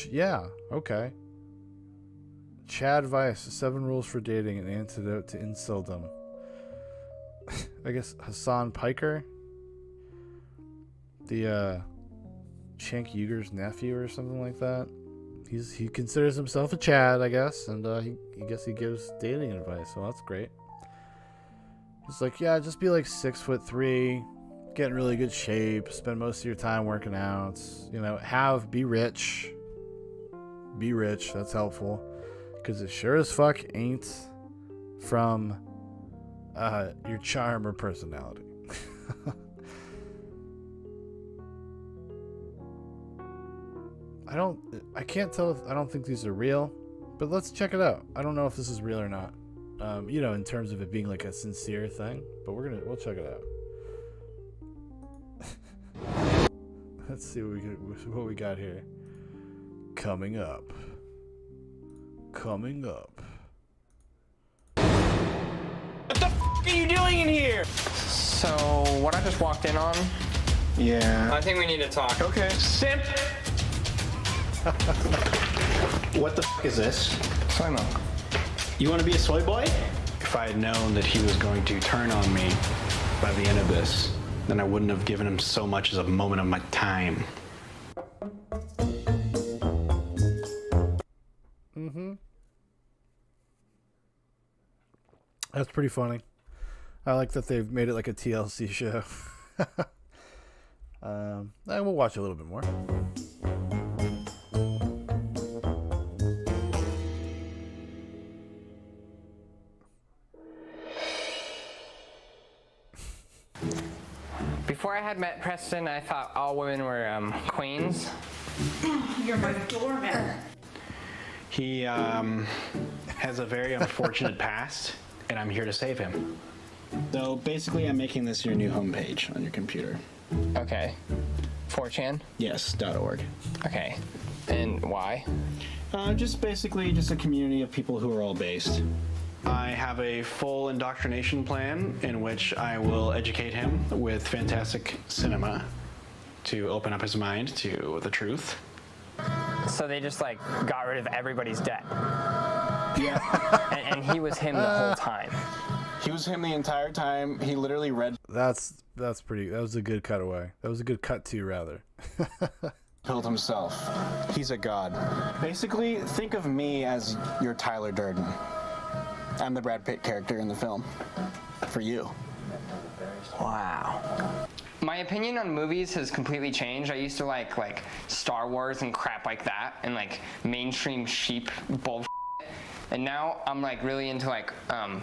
Yeah, okay. Chad Weiss, 7 rules for dating, an antidote to inceldom. I guess Hassan Piker, the Cenk Uyghur's nephew or something like that. He considers himself a Chad, I guess, and he gives dating advice. So that's great. It's like, yeah, just be like 6'3", get in really good shape, spend most of your time working out, you know, be rich. Be rich, that's helpful. Because it sure as fuck ain't from your charm or personality. I can't tell if, I don't think these are real, but let's check it out. I don't know if this is real or not. You know, in terms of it being like a sincere thing, but we'll check it out. Let's see what we got here. Coming up. What the f*** are you doing in here? So, what I just walked in on, Yeah. I think we need to talk. Okay. Simp. What the f*** is this? Soy milk. You want to be a soy boy? If I had known that he was going to turn on me by the end of this, then I wouldn't have given him so much as a moment of my time. That's pretty funny. I like that they've made it like a TLC show. And we'll watch a little bit more. Before I had met Preston, I thought all women were queens. You're my doormat. He has a very unfortunate past, and I'm here to save him. So basically, I'm making this your new homepage on your computer. Okay. 4chan? Yes, .org. Okay. And why? Just a community of people who are all based. I have a full indoctrination plan in which I will educate him with fantastic cinema to open up his mind to the truth. So they just like got rid of everybody's debt. Yeah. and he was him the whole time. He was him the entire time. He literally read. That was a good cutaway. That was a good cut to, rather. Killed himself. He's a god. Basically, think of me as your Tyler Durden. I'm the Brad Pitt character in the film. For you. Wow. My opinion on movies has completely changed. I used to like Star Wars and crap like that, and like mainstream sheep bullshit. And now I'm like really into like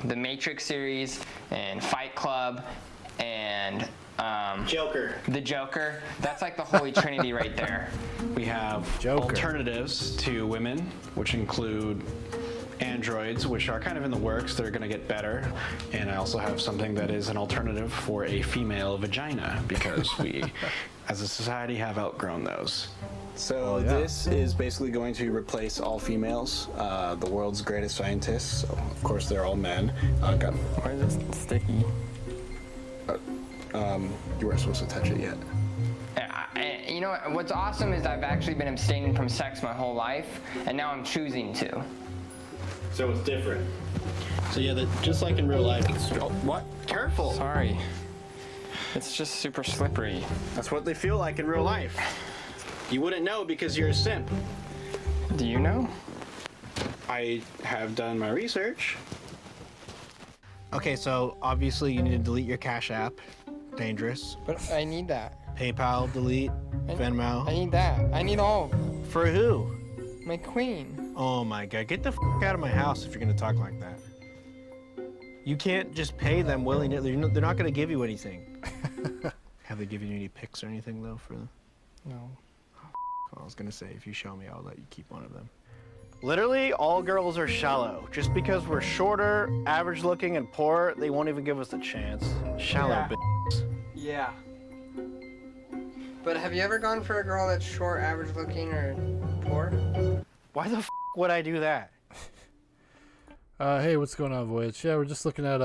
the Matrix series and Fight Club and Joker. the Joker. That's like the holy trinity right there. We have Joker. alternatives to women, which include androids, which are kind of in the works. They're going to get better. And I also have something that is an alternative for a female vagina, because we, as a society, have outgrown those. So this is basically going to replace all females, the world's greatest scientists. So of course, they're all men. Why is this sticky? You weren't supposed to touch it yet. You know what's awesome is I've actually been abstaining from sex my whole life, and now I'm choosing to. So it's different. So yeah, just like in real life. What? Careful. Sorry. It's just super slippery. That's what they feel like in real life. You wouldn't know because you're a simp. Do you know? I have done my research. Okay, so obviously you need to delete your Cash App. Dangerous. But I need that. PayPal, delete. Venmo. I need that. I need all. For who? My queen. Oh my god, get the out of my house if you're gonna talk like that. You can't just pay them willy-nilly. They're not gonna give you anything. Have they given you any pics or anything though for them? No. I was gonna say, if you show me, I'll let you keep one of them. Literally, all girls are shallow. Just because we're shorter, average looking, and poor, they won't even give us a chance. Shallow bitches. Yeah. But have you ever gone for a girl that's short, average looking, or poor? Why the would I do that? Hey, what's going on, Voyage? Yeah, we're just looking at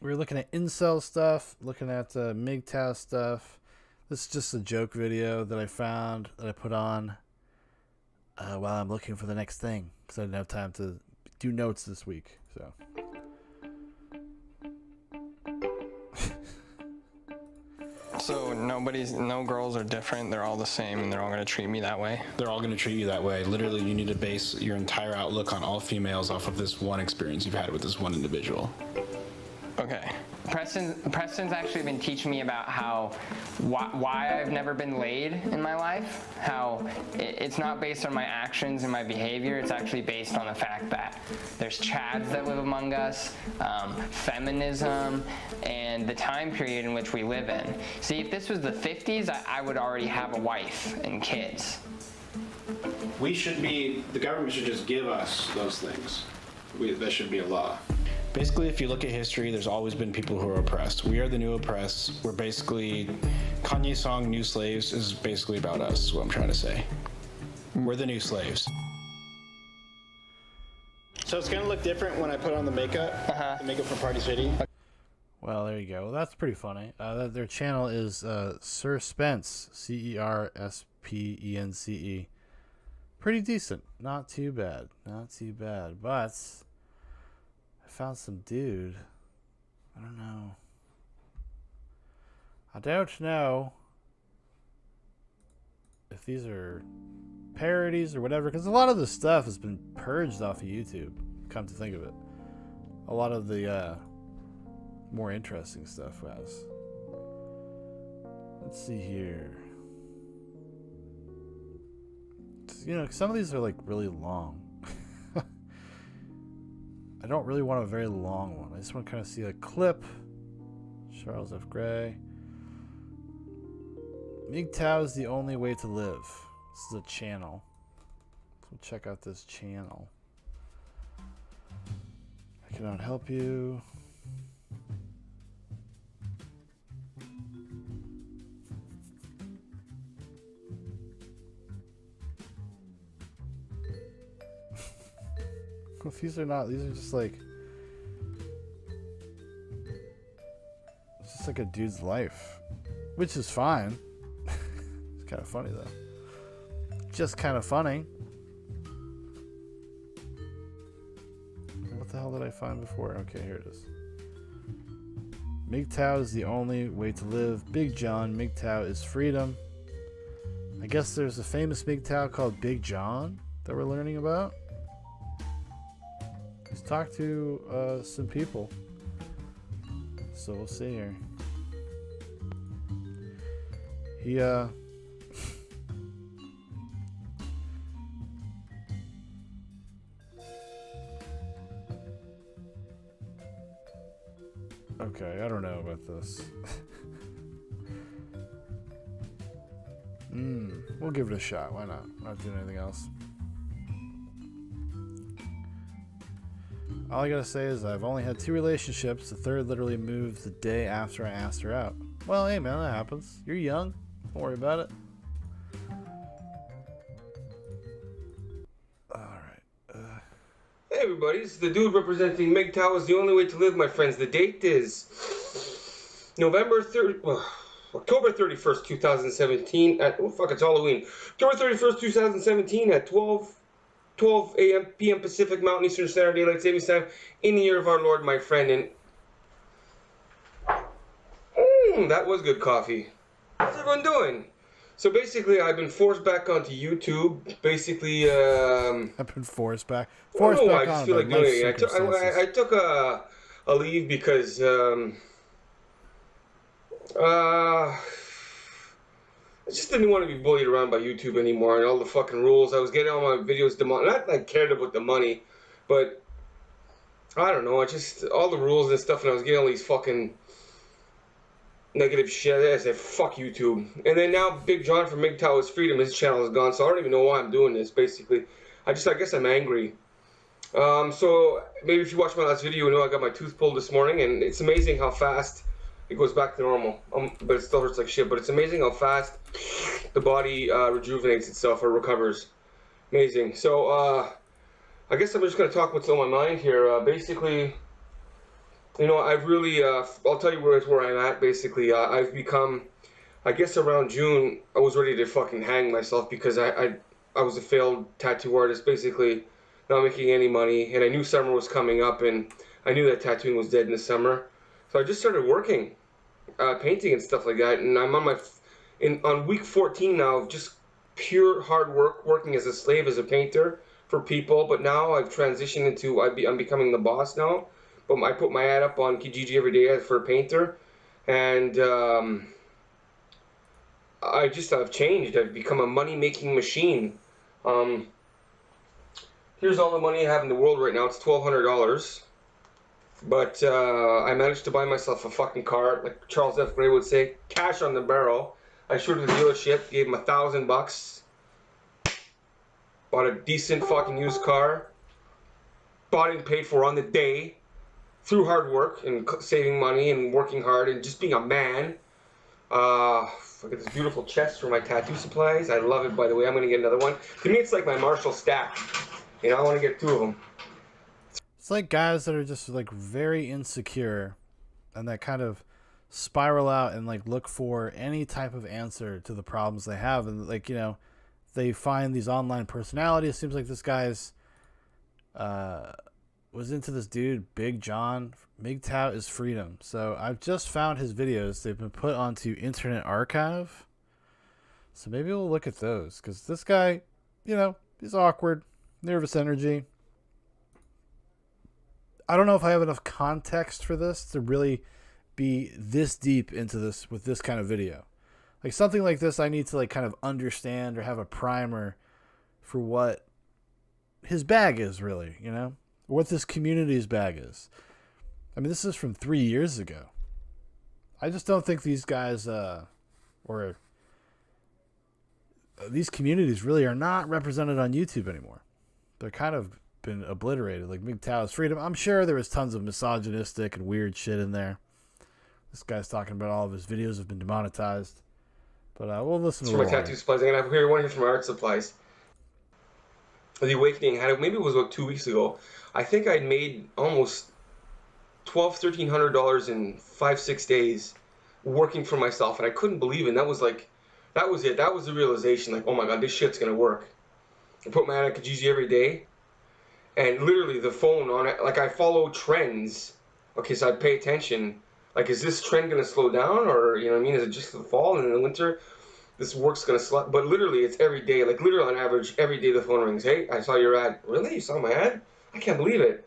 we're looking at incel stuff, looking at MGTOW stuff. This is just a joke video that I found that I put on while I'm looking for the next thing, because I didn't have time to do notes this week. So So no girls are different. They're all the same, and they're all gonna treat me that way. They're all gonna treat you that way. Literally, you need to base your entire outlook on all females off of this one experience you've had with this one individual. Okay. Preston's actually been teaching me about why I've never been laid in my life. How it's not based on my actions and my behavior. It's actually based on the fact that there's chads that live among us, feminism, and the time period in which we live in. See, if this was the 50s, I would already have a wife and kids. The government should just give us those things. That should be a law. Basically, if you look at history, there's always been people who are oppressed. We are the new oppressed. We're basically, Kanye's song, New Slaves, is basically about us, is what I'm trying to say. We're the new slaves. So it's gonna look different when I put on the makeup, the makeup for Party City. well, there you go. Well, that's pretty funny. Their channel is Sir Spence, CERSPENCE. Pretty decent. Not too bad. Not too bad. But I found some dude. I don't know. I don't know if these are parodies or whatever, because a lot of the stuff has been purged off of YouTube, come to think of it. A lot of the more interesting stuff has. Let's see here. You know, some of these are like really long. I don't really want a very long one. I just want to kind of see a clip. Charles F. Gray. MGTOW is the only way to live. This is a channel. So check out this channel. I cannot help you. These are not, these are just like, it's just like a dude's life, which is fine. It's kind of funny though. Just kind of funny. What the hell did I find before? Okay, here it is. MGTOW is the only way to live. Big John, MGTOW is freedom. I guess there's a famous MGTOW called Big John that we're learning about. Let's talk to some people. So we'll see here. He Okay, I don't know about this. We'll give it a shot. Why not? Not doing anything else. All I gotta say is I've only had 2 relationships. The third literally moved the day after I asked her out. Well, hey man, that happens. You're young. Don't worry about it. Alright. Hey everybody, this is the dude representing MGTOWs. The only way to live, my friends. The date is October 31st, 2017 at, oh fuck, it's Halloween. October 31st, 2017 at 12 a.m. p.m. Pacific Mountain Eastern Standard Daylight Savings Time in the year of our Lord, my friend. And that was good coffee. How's everyone doing? So basically, I've been forced back onto YouTube. Basically, I've been forced back. I just feel like doing it. I took a leave because I just didn't want to be bullied around by YouTube anymore and all the fucking rules. I was getting all my videos demolished. Not that I cared about the money, but I don't know. I just all the rules and stuff, and I was getting all these fucking negative shit. I said, fuck YouTube. And then now Big John from MGTOWs Freedom, his channel is gone, so I don't even know why I'm doing this, basically. I guess I'm angry. So maybe if you watched my last video, you know I got my tooth pulled this morning, and it's amazing how fast it goes back to normal. But it still hurts like shit, but it's amazing how fast the body rejuvenates itself or recovers. Amazing. So I guess I'm just going to talk what's on my mind here. Basically, you know, I've really, I'll tell you where I'm at, basically. I've become, I guess around June, I was ready to fucking hang myself because I was a failed tattoo artist, basically not making any money, and I knew summer was coming up, and I knew that tattooing was dead in the summer. So I just started working, painting and stuff like that, and I'm on week 14 now of just pure hard work, working as a slave, as a painter for people, but now I've transitioned into, I'm becoming the boss now. But I put my ad up on Kijiji every day for a painter, and I've changed. I've become a money-making machine. Here's all the money I have in the world right now. It's $1,200. But I managed to buy myself a fucking car, like Charles F. Gray would say, cash on the barrel. I showed it to the dealership, gave him $1,000. Bought a decent fucking used car. Bought it and paid for on the day. Through hard work and saving money and working hard and just being a man. Look at this beautiful chest for my tattoo supplies. I love it, by the way. I'm going to get another one. To me, it's like my Marshall stack. You know, I want to get 2 of them. It's like guys that are just like very insecure and that kind of spiral out and like look for any type of answer to the problems they have. And like, you know, they find these online personalities. It seems like this guy's was into this dude, Big John. MGTOW is freedom. So I've just found his videos. They've been put onto Internet Archive. So maybe we'll look at those. Because this guy, you know, he's awkward. Nervous energy. I don't know if I have enough context for this to really be this deep into this with this kind of video. Like something like this, I need to like kind of understand or have a primer for what his bag is really, you know? What this community's bag is. I mean, this is from 3 years ago. I just don't think these guys, or these communities really are not represented on YouTube anymore. They're kind of been obliterated. Like MGTOWs Freedom. I'm sure there was tons of misogynistic and weird shit in there. This guy's talking about all of his videos have been demonetized. But we'll listen to my tattoo supplies. I'm going to have one here from my art supplies. The Awakening had it, maybe it was about 2 weeks ago. I think I'd made almost $1,300 in 5-6 days working for myself, and I couldn't believe it. And that was it. That was the realization. Like, oh my god, this shit's gonna work. I put my ad on Kijiji every day, and literally the phone on it. Like I follow trends. Okay, so I pay attention. Like, is this trend gonna slow down, or you know what I mean? Is it just the fall and in the winter? This work's gonna slow, but literally it's every day. Like literally on average, every day the phone rings. Hey, I saw your ad. Really? You saw my ad? I can't believe it.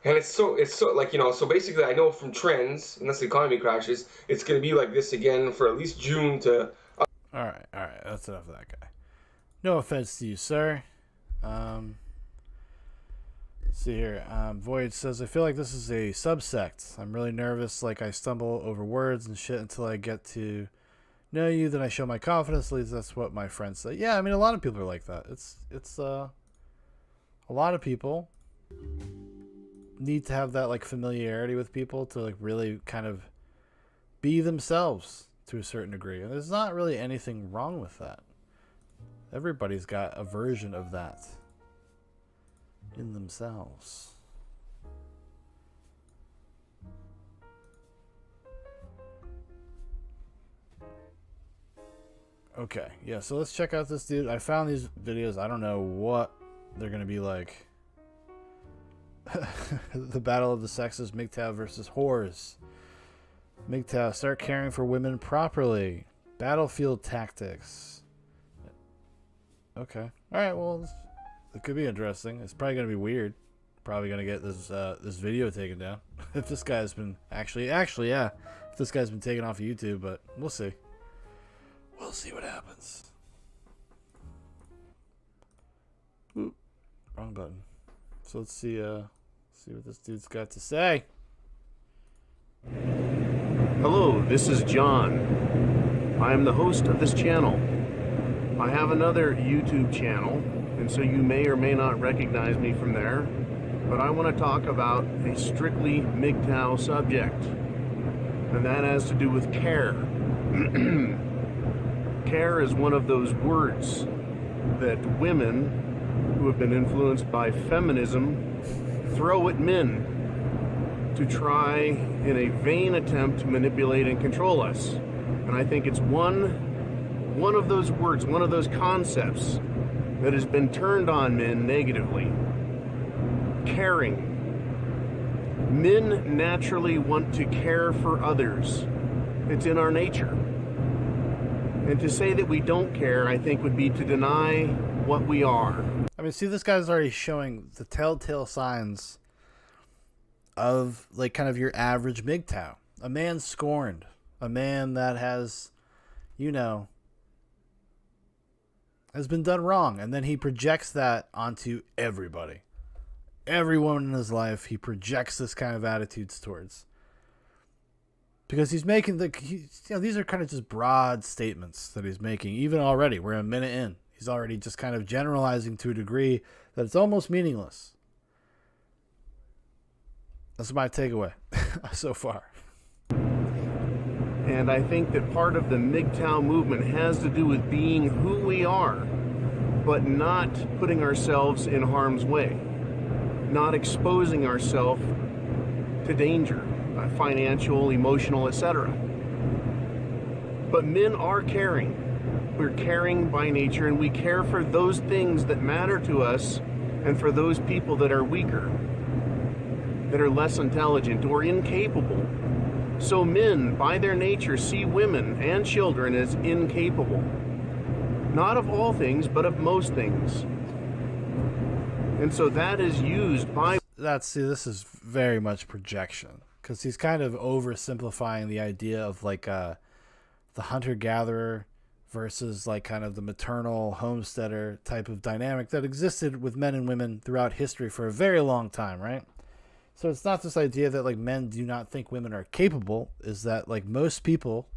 And it's so like, you know, so basically I know from trends, unless the economy crashes, it's gonna be like this again for at least June to. All right. That's enough of that guy. No offense to you, sir. Let's see here. Void says, I feel like this is a subsect. I'm really nervous, like I stumble over words and shit until I get to know you, then I show my confidence. At least that's what my friends say. Yeah, I mean, a lot of people are like that. It's a lot of people need to have that like familiarity with people to like really kind of be themselves to a certain degree. And there's not really anything wrong with that. Everybody's got a version of that in themselves. Okay, yeah, so let's check out this dude. I found these videos. I don't know what they're going to be like. The battle of the sexes, MGTOW versus whores. MGTOW, start caring for women properly. Battlefield tactics. Okay. Alright, well, it could be interesting. It's probably going to be weird. Probably going to get this video taken down. If this guy's been... Actually, yeah. If this guy's been taken off of YouTube, but we'll see. We'll see what happens. Oop, wrong button. So let's see what this dude's got to say. Hello, this is John. I am the host of this channel. I have another YouTube channel, and so you may or may not recognize me from there, but I want to talk about a strictly MGTOW subject, and that has to do with care. Care is one of those words that women who have been influenced by feminism throw at men to try in a vain attempt to manipulate and control us. And I think it's one of those words, one of those concepts that has been turned on men negatively. Caring. Men naturally want to care for others. It's in our nature. And to say that we don't care, I think, would be to deny what we are. I mean, see, this guy's already showing the telltale signs of, like, kind of your average MGTOW. A man scorned. A man that has, you know, has been done wrong. And then he projects that onto everybody. Everyone in his life, he projects this kind of attitudes towards. Because he's making these are kind of just broad statements that he's making. Even already, we're a minute in. He's already just kind of generalizing to a degree that it's almost meaningless. That's my takeaway so far. And I think that part of the MGTOW movement has to do with being who we are, but not putting ourselves in harm's way, not exposing ourselves to danger. Financial, emotional, etc. But men are caring. We're caring by nature, and we care for those things that matter to us and for those people that are weaker, that are less intelligent or incapable. So men, by their nature, see women and children as incapable. Not of all things, but of most things. And so that is used by... This is very much projection. Because he's kind of oversimplifying the idea of like the hunter-gatherer versus like kind of the maternal homesteader type of dynamic that existed with men and women throughout history for a very long time, right? So it's not this idea that like men do not think women are capable, is that like most people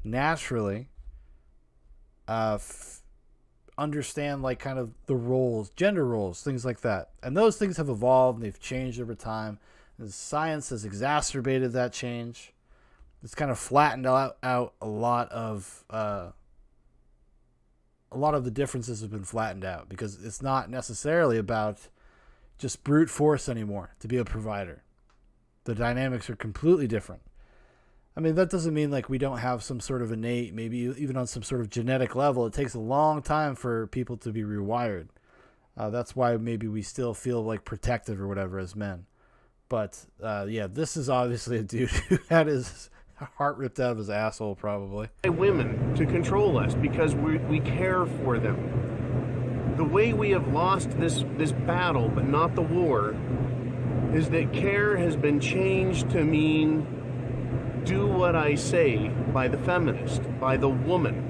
naturally understand like kind of the roles, gender roles, things like that. And those things have evolved and they've changed over time. The science has exacerbated that change. It's kind of flattened out a lot of the differences have been flattened out because it's not necessarily about just brute force anymore to be a provider. The dynamics are completely different. I mean, that doesn't mean like we don't have some sort of innate, maybe even on some sort of genetic level. It takes a long time for people to be rewired. That's why maybe we still feel like protective or whatever as men. But, yeah, this is obviously a dude who had his heart ripped out of his asshole, probably. Women to control us because we care for them. The way we have lost this battle, but not the war, is that care has been changed to mean do what I say by the feminist, by the woman.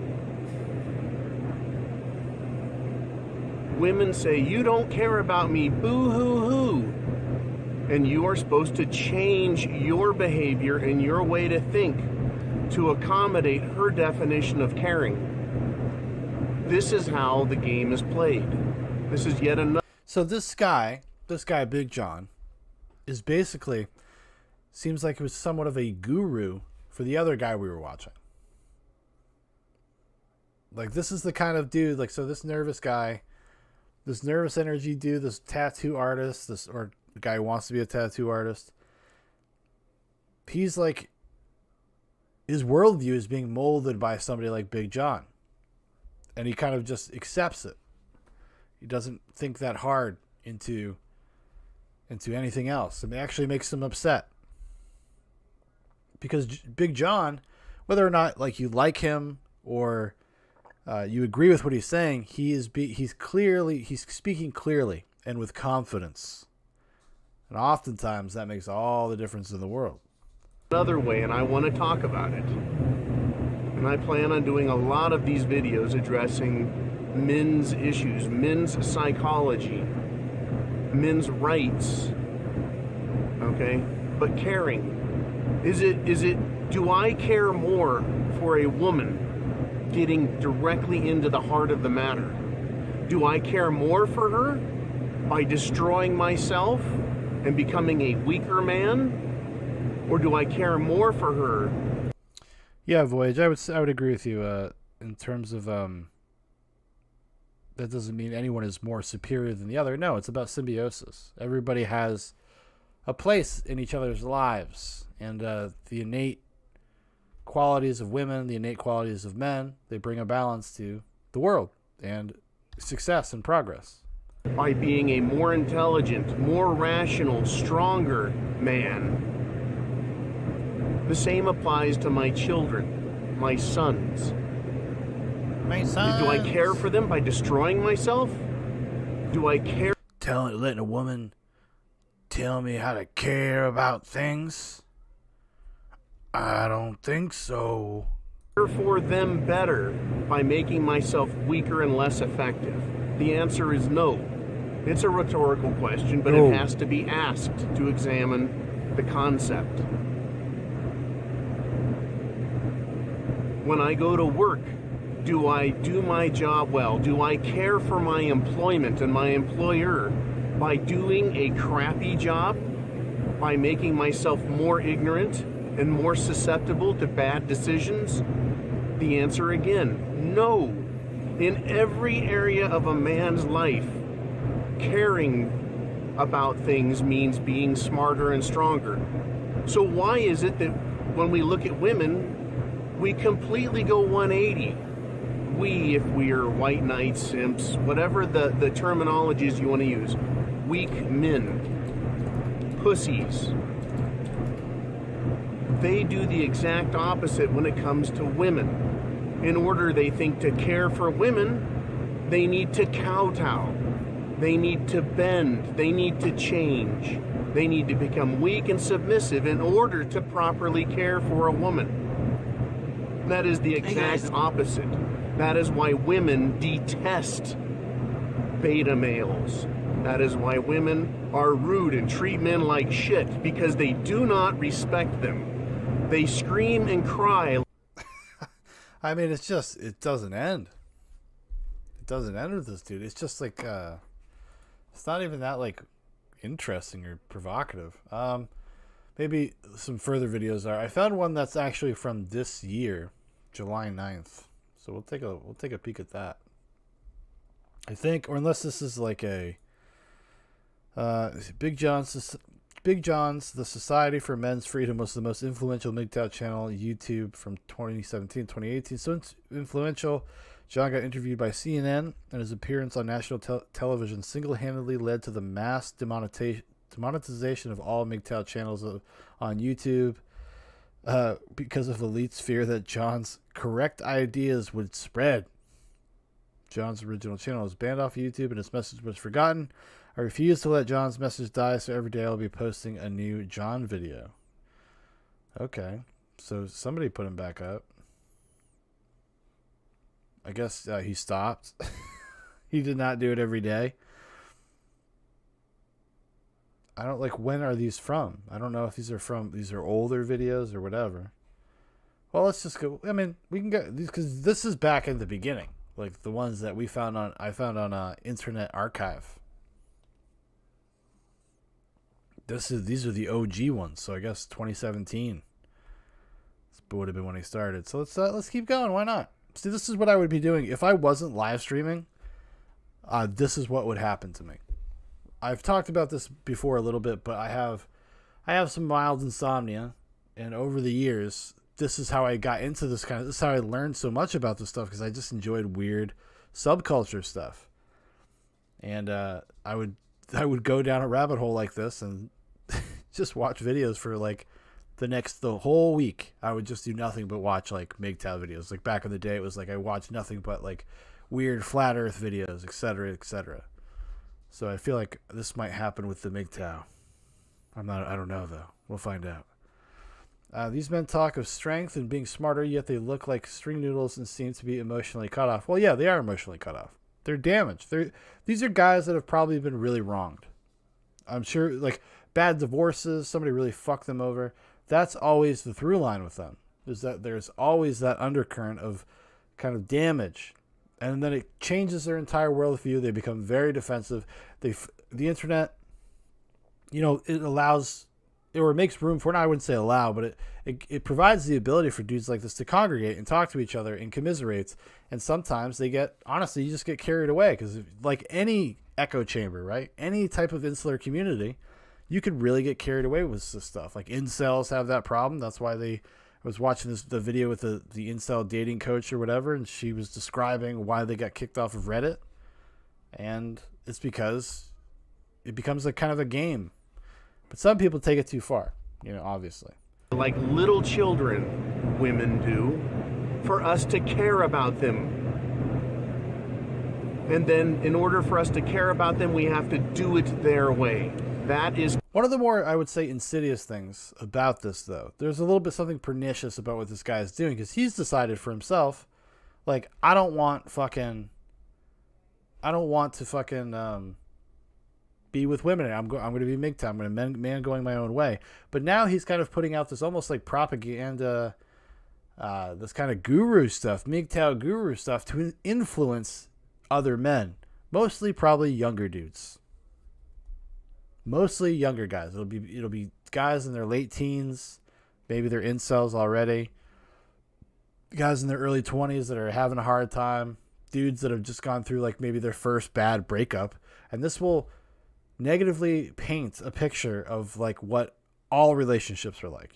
Women say, you don't care about me, boo-hoo-hoo. And you are supposed to change your behavior and your way to think to accommodate her definition of caring. This is how the game is played. This is yet another. So this guy, Big John, is basically, seems like he was somewhat of a guru for the other guy we were watching. Like, this is the kind of dude, like, so this nervous guy, this nervous energy dude, this tattoo artist, or the guy who wants to be a tattoo artist, he's like, his worldview is being molded by somebody like Big John. And he kind of just accepts it. He doesn't think that hard into anything else. And it actually makes him upset. Because Big John, whether or not like you like him or you agree with what he's saying, he's speaking clearly and with confidence. And oftentimes that makes all the difference in the world. Another way, and I want to talk about it. And I plan on doing a lot of these videos addressing men's issues, men's psychology, men's rights. Okay? But caring. Do I care more for a woman getting directly into the heart of the matter? Do I care more for her by destroying myself and becoming a weaker man? Or do I care more for her? Yeah, Voyage, I would agree with you in terms of that doesn't mean anyone is more superior than the other. No, it's about symbiosis. Everybody has a place in each other's lives, and the innate qualities of women, the innate qualities of men, they bring a balance to the world and success and progress. By being a more intelligent, more rational, stronger man. The same applies to my children, my sons. My sons. Do I care for them by destroying myself? Do I care? Letting a woman tell me how to care about things? I don't think so. For them better by making myself weaker and less effective? The answer is no. It's a rhetorical question, but No. It has to be asked to examine the concept. When I go to work, do I do my job well? Do I care for my employment and my employer by doing a crappy job? By making myself more ignorant and more susceptible to bad decisions? The answer again, no. In every area of a man's life, caring about things means being smarter and stronger. So why is it that when we look at women, we completely go 180? We, if we are white knights, simps, whatever the terminologies you want to use, weak men, pussies, they do the exact opposite when it comes to women. In order, they think, to care for women, they need to kowtow. They need to bend. They need to change. They need to become weak and submissive in order to properly care for a woman. That is the exact opposite. That is why women detest beta males. That is why women are rude and treat men like shit, because they do not respect them. They scream and cry. I mean, it doesn't end. It doesn't end with this dude. It's just like, it's not even that like interesting or provocative. Maybe some further videos are. I found one that's actually from this year, July 9th. So we'll take a peek at that. I think, or unless this is like a Big John's The Society for Men's Freedom was the most influential MGTOW channel on YouTube from 2017-2018. So influential, John got interviewed by CNN, and his appearance on national television single-handedly led to the mass demonetization of all MGTOW channels on YouTube because of elites' fear that John's correct ideas would spread. John's original channel was banned off YouTube, and his message was forgotten. I refuse to let John's message die, so every day I'll be posting a new John video. Okay, so somebody put him back up. I guess he stopped. he did not do it every day. I don't like, when are these from? I don't know if these are older videos or whatever. Well, let's just go. I mean, we can go these because this is back in the beginning, like the ones that I found on Internet Archive. These are the OG ones, so I guess 2017 would have been when he started. So let's keep going. Why not? See, this is what I would be doing if I wasn't live streaming. This is what would happen to me. I've talked about this before a little bit, but I have some mild insomnia, and over the years, this is how I got into this is how I learned so much about this stuff, because I just enjoyed weird subculture stuff. And I would go down a rabbit hole like this and just watch videos for like the whole week. I would just do nothing but watch like MGTOW videos. Like back in the day, it was like I watched nothing but like weird flat earth videos, etc., etc. So I feel like this might happen with the MGTOW. I don't know though. We'll find out. These men talk of strength and being smarter, yet they look like string noodles and seem to be emotionally cut off. Well, yeah, they are emotionally cut off. They're damaged. These are guys that have probably been really wronged. I'm sure, like, bad divorces, somebody really fucked them over. That's always the through line with them, is that there's always that undercurrent of kind of damage. And then it changes their entire worldview. They become very defensive. The internet, it allows, or it makes room for, and I wouldn't say allow, but it provides the ability for dudes like this to congregate and talk to each other and commiserate. And sometimes you just get carried away, because like any echo chamber, right? Any type of insular community, you could really get carried away with this stuff. Like incels have that problem. That's why I was watching the video with the incel dating coach or whatever, and she was describing why they got kicked off of Reddit. And it's because it becomes a kind of a game. But some people take it too far, obviously. Like little children, women do, for us to care about them. And then in order for us to care about them, we have to do it their way. That is one of the more, I would say, insidious things about this, though. There's a little bit something pernicious about what this guy is doing, because he's decided for himself, like, I don't want to fucking be with women. I'm going to be MGTOW. I'm going to man going my own way. But now he's kind of putting out this almost like propaganda, this kind of guru stuff, MGTOW guru stuff, to influence other men, mostly probably younger dudes. Mostly younger guys. It'll be guys in their late teens, maybe they're incels already. Guys in their early 20s that are having a hard time. Dudes that have just gone through like maybe their first bad breakup. And this will negatively paint a picture of like what all relationships are like,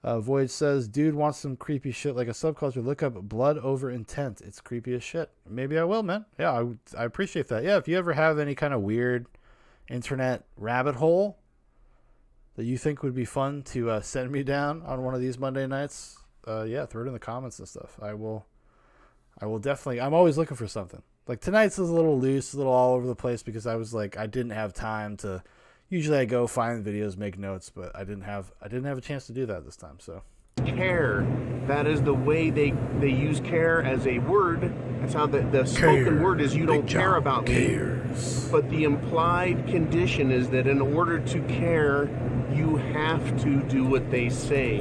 Void says, dude wants some creepy shit like a subculture. Look up blood over intent. It's creepy as shit. Maybe I will, man. Yeah, I appreciate that. Yeah, if you ever have any kind of weird internet rabbit hole that you think would be fun to send me down on one of these Monday nights, throw it in the comments and stuff. I will definitely. I'm always looking for something. Like tonight's is a little loose, a little all over the place, because I was like, I didn't have time to. Usually I go find videos, make notes, but I didn't have a chance to do that this time. So care. That is the way they use care as a word. That's how the spoken word is. You don't care about me. But the implied condition is that in order to care, you have to do what they say.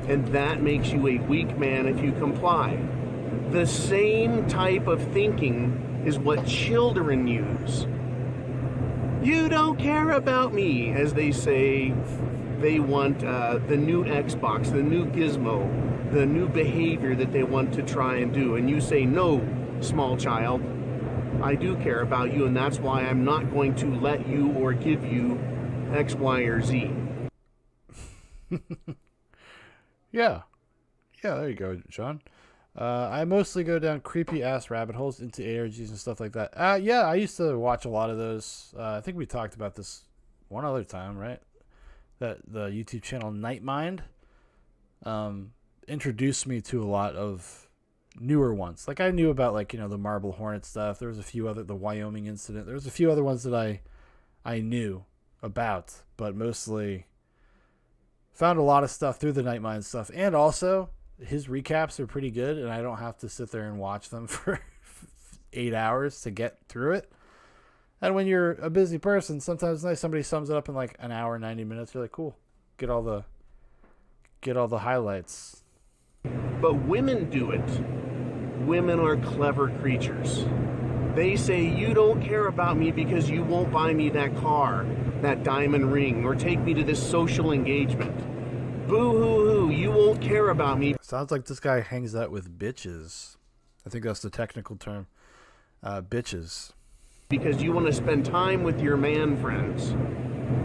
And that makes you a weak man if you comply. The same type of thinking is what children use. You don't care about me, as they say. They want the new Xbox, the new gizmo, the new behavior that they want to try and do. And you say, no, small child, I do care about you, and that's why I'm not going to let you or give you X, Y, or Z. Yeah, there you go, Shaun. I mostly go down creepy ass rabbit holes into ARGs and stuff like that. I used to watch a lot of those. I think we talked about this one other time, right? That the YouTube channel Nightmind introduced me to a lot of newer ones. Like I knew about the Marble Hornet stuff. There was a few other, the Wyoming incident. There was a few other ones that I knew about, but mostly found a lot of stuff through the Nightmind stuff. And also his recaps are pretty good, and I don't have to sit there and watch them for 8 hours to get through it. And when you're a busy person, sometimes it's nice somebody sums it up in like an hour, 90 minutes. You're like, cool, get all the highlights. But women do it. Women are clever creatures. They say, you don't care about me because you won't buy me that car, that diamond ring, or take me to this social engagement. Boo-hoo-hoo, you won't care about me. Sounds like this guy hangs out with bitches. I think that's the technical term. Bitches. Because you want to spend time with your man friends.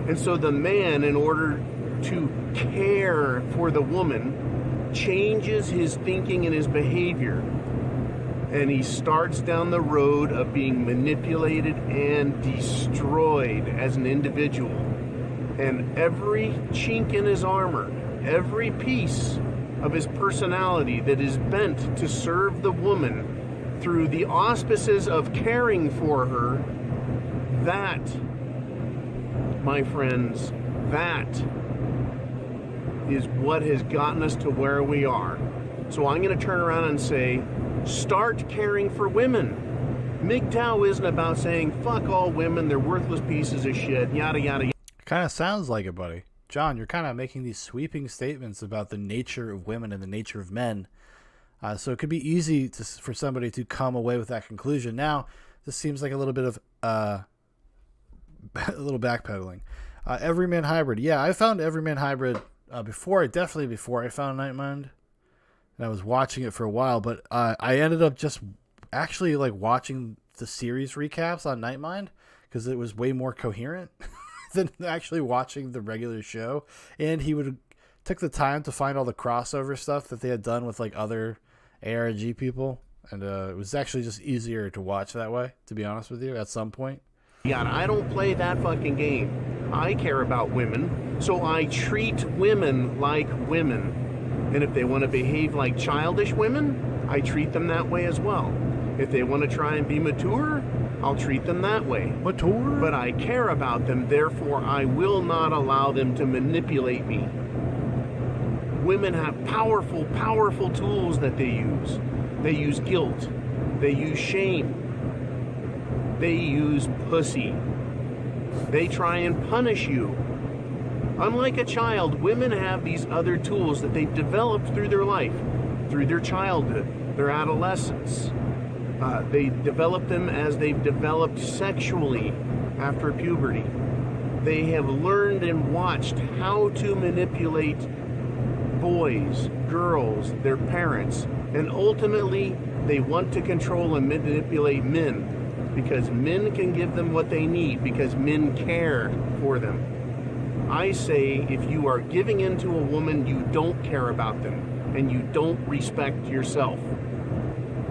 And so the man, in order to care for the woman, changes his thinking and his behavior. And he starts down the road of being manipulated and destroyed as an individual. And every chink in his armor, every piece of his personality that is bent to serve the woman through the auspices of caring for her, that, my friends, that is what has gotten us to where we are. So I'm going to turn around and say, start caring for women. MGTOW isn't about saying, fuck all women, they're worthless pieces of shit, yada, yada, yada. Kind of sounds like it, buddy. John, you're kind of making these sweeping statements about the nature of women and the nature of men. So it could be easy for somebody to come away with that conclusion. Now, this seems like a little bit of a little backpedaling. Everyman Hybrid. Yeah, I found Everyman Hybrid before I found Nightmind. And I was watching it for a while, but I ended up just actually like watching the series recaps on Nightmind because it was way more coherent than actually watching the regular show. And he took the time to find all the crossover stuff that they had done with like other ARG people, and it was actually just easier to watch that way, to be honest with you, at some point. Yeah, I don't play that fucking game. I care about women, so I treat women like women. And if they want to behave like childish women, I treat them that way as well. If they want to try and be mature, I'll treat them that way. Mature? But I care about them, therefore I will not allow them to manipulate me. Women have powerful, powerful tools that they use. They use guilt. They use shame. They use pussy. They try and punish you. Unlike a child, women have these other tools that they've developed through their life, through their childhood, their adolescence. They develop them as they've developed sexually after puberty. They have learned and watched how to manipulate boys, girls, their parents, and ultimately they want to control and manipulate men because men can give them what they need because men care for them. I say if you are giving in to a woman, you don't care about them and you don't respect yourself.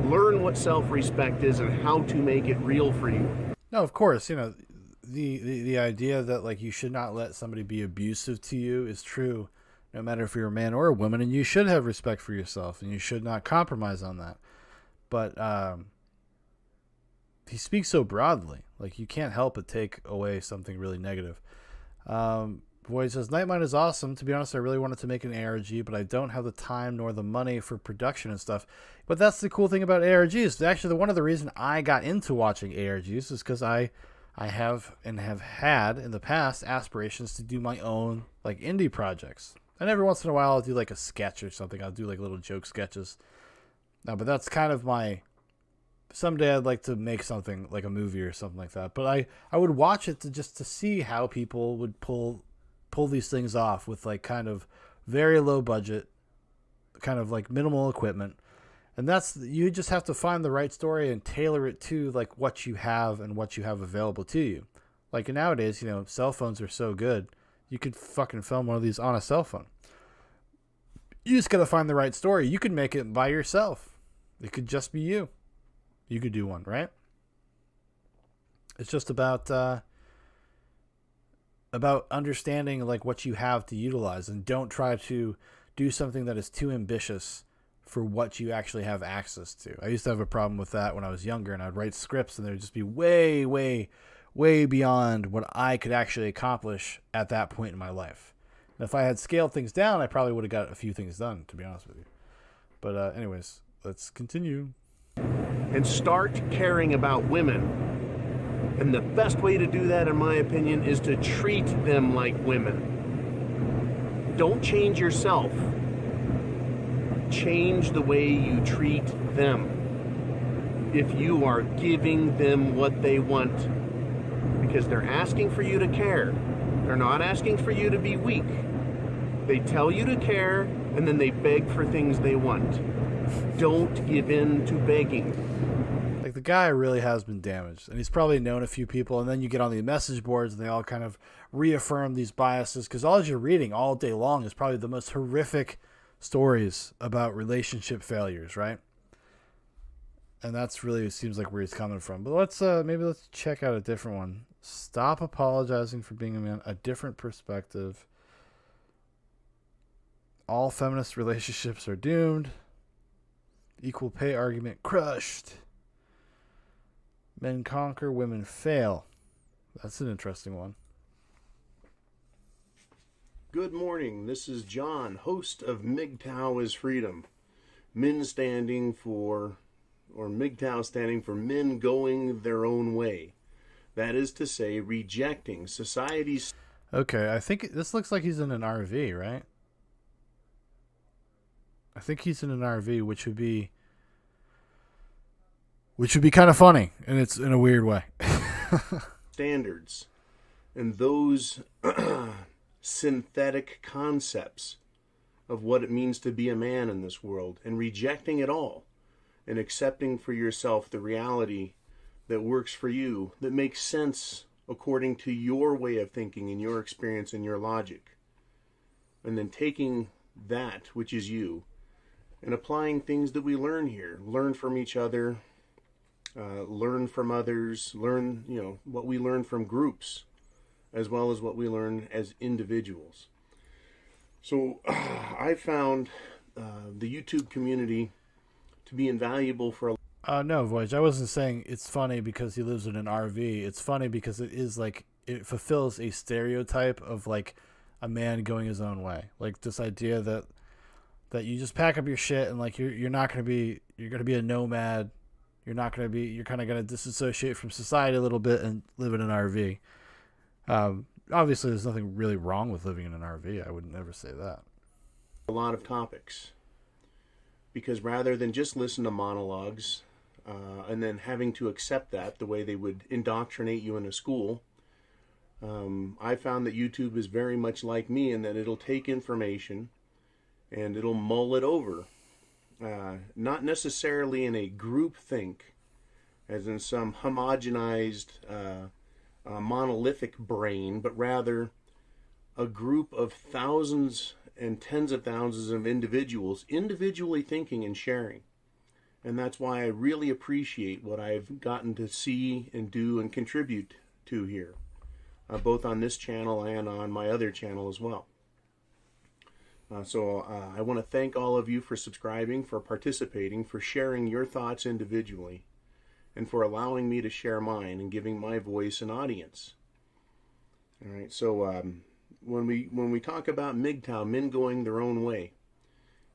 Learn what self-respect is and how to make it real for you. No, of course, you know, the idea that like you should not let somebody be abusive to you is true. No matter if you're a man or a woman, and you should have respect for yourself, and you should not compromise on that. But he speaks so broadly, like you can't help but take away something really negative. Boy says, Nightmind is awesome. To be honest, I really wanted to make an ARG, but I don't have the time nor the money for production and stuff. But that's the cool thing about ARGs. Actually, one of the reasons I got into watching ARGs is because I have had in the past aspirations to do my own like indie projects. And every once in a while, I'll do like a sketch or something. I'll do like little joke sketches. No, but that's kind of someday I'd like to make something like a movie or something like that. But I would watch it to see how people would pull these things off with like kind of very low budget, kind of like minimal equipment. And you just have to find the right story and tailor it to like what you have and what you have available to you. Like nowadays, you know, cell phones are so good. You could fucking film one of these on a cell phone. You just got to find the right story. You could make it by yourself. It could just be you. You could do one, right? It's just about understanding like what you have to utilize, and don't try to do something that is too ambitious for what you actually have access to. I used to have a problem with that when I was younger, and I'd write scripts and they'd just be way, way, way beyond what I could actually accomplish at that point in my life. And if I had scaled things down, I probably would have got a few things done, to be honest with you. But anyways, let's continue. and start caring about women. And the best way to do that, in my opinion, is to treat them like women. Don't change yourself. Change the way you treat them. If you are giving them what they want, because they're asking for you to care. They're not asking for you to be weak. They tell you to care, and then they beg for things they want. Don't give in to begging. Like, the guy really has been damaged, and he's probably known a few people, and then you get on the message boards and they all kind of reaffirm these biases, because all you're reading all day long is probably the most horrific stories about relationship failures, right? And that's really, it seems like, where he's coming from. But let's check out a different one. Stop apologizing for being a man. A different perspective. All feminist relationships are doomed. Equal pay argument crushed. Men conquer, women fail. That's an interesting one. Good morning. This is John, host of MGTOW is Freedom. Men standing for, or MGTOW standing for men going their own way. That is to say, rejecting society's... Okay, I think this looks like he's in an RV, right? I think he's in an RV, which would be kind of funny, and it's in a weird way. standards and those synthetic concepts of what it means to be a man in this world, and rejecting it all and accepting for yourself the reality that works for you, that makes sense according to your way of thinking and your experience and your logic. And then taking that, which is you, and applying things that we learn here. Learn from each other, learn from others, learn, what we learn from groups, as well as what we learn as individuals. So I found the YouTube community to be invaluable for a no, Voyage, I wasn't saying it's funny because he lives in an RV. It's funny because it is like, it fulfills a stereotype of like a man going his own way. Like this idea that you just pack up your shit and like you're not going to be, you're going to be a nomad. You're not going to be, you're kind of going to disassociate from society a little bit and live in an RV. Obviously there's nothing really wrong with living in an RV. I would never say that. A lot of topics, because rather than just listen to monologues, and then having to accept that the way they would indoctrinate you in a school, I found that YouTube is very much like me in that it'll take information and it'll mull it over. Not necessarily in a group think, as in some homogenized, monolithic brain, but rather a group of thousands and tens of thousands of individuals individually thinking and sharing. And that's why I really appreciate what I've gotten to see and do and contribute to here, both on this channel and on my other channel as well. So I want to thank all of you for subscribing, for participating, for sharing your thoughts individually, and for allowing me to share mine and giving my voice an audience. All right, so when we talk about MGTOW, men going their own way,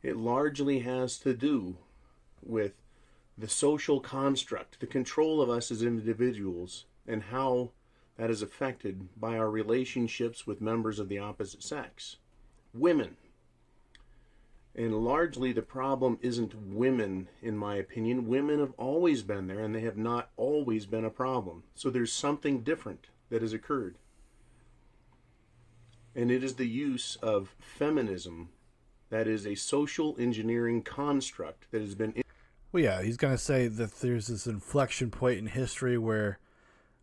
it largely has to do with the social construct, the control of us as individuals, and how that is affected by our relationships with members of the opposite sex, women. And largely the problem isn't women, in my opinion. Women have always been there, and they have not always been a problem. So there's something different that has occurred. And it is the use of feminism that is a social engineering construct that has been... Well, yeah, he's going to say that there's this inflection point in history where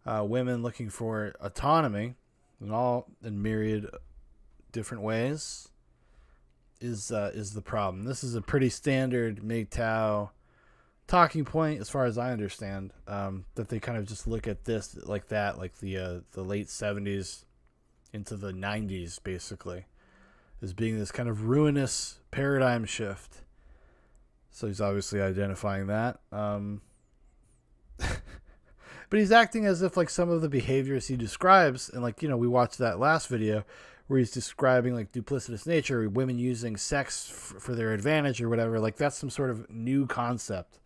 women looking for autonomy in myriad different ways is the problem. This is a pretty standard MGTOW talking point, as far as I understand, that they kind of just look at this like that, like the late 70s into the 90s, basically, as being this kind of ruinous paradigm shift. So he's obviously identifying that. But he's acting as if like some of the behaviors he describes, and like, we watched that last video where he's describing like duplicitous nature, women using sex for their advantage or whatever, like that's some sort of new concept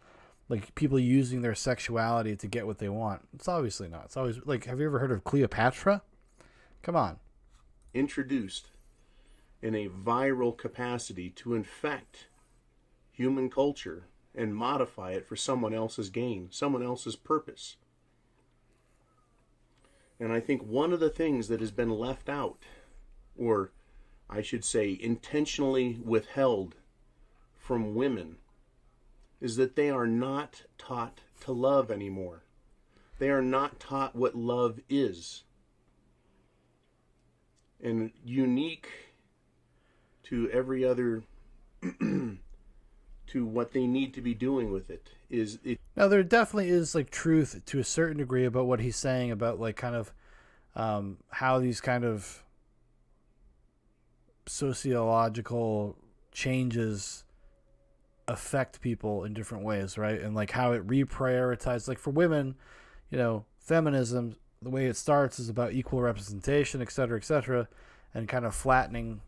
like people using their sexuality to get what they want. It's obviously not. It's always like, have you ever heard of Cleopatra? Come on. Introduced in a viral capacity to infect human culture and modify it for someone else's gain, someone else's purpose. And I think one of the things that has been left out, or I should say intentionally withheld from women, is that they are not taught to love anymore. They are not taught what love is. And unique to every other, to what they need to be doing with it, is it. Now, there definitely is like truth to a certain degree about what he's saying about like kind of how these kind of sociological changes affect people in different ways, right? And like how it reprioritizes, like for women, you know, feminism, the way it starts is about equal representation, et cetera, and kind of flattening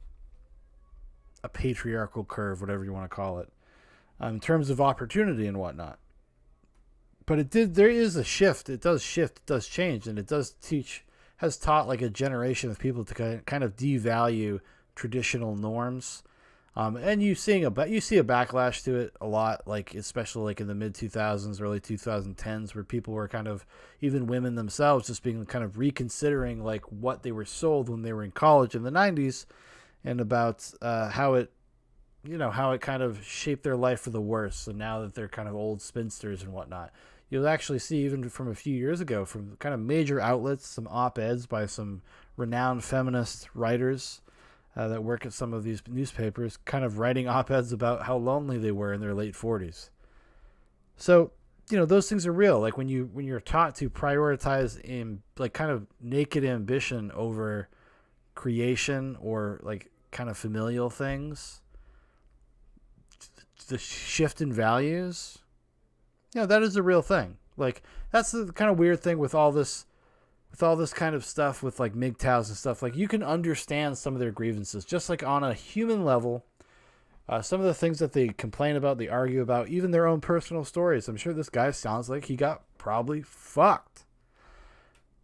a patriarchal curve, whatever you want to call it, in terms of opportunity and whatnot. But there is a shift. It does shift, it does change, and it does has taught like a generation of people to kind of devalue traditional norms. And you see a backlash to it a lot, like especially like in the mid 2000s, early 2010s, where people were kind of, even women themselves, just being kind of reconsidering like what they were sold when they were in college in the 90s, and about how it kind of shaped their life for the worse. And now that they're kind of old spinsters and whatnot, you'll actually see even from a few years ago, from kind of major outlets, some op-eds by some renowned feminist writers that work at some of these newspapers, kind of writing op-eds about how lonely they were in their late 40s. So, you know, those things are real. Like when you're taught to prioritize in like kind of naked ambition over creation or like kind of familial things, the shift in values, you know, that is a real thing. Like that's the kind of weird thing with all this kind of stuff with like MGTOWs and stuff. Like you can understand some of their grievances, just like on a human level. Some of the things that they complain about, they argue about, even their own personal stories. I'm sure this guy sounds like he got probably fucked.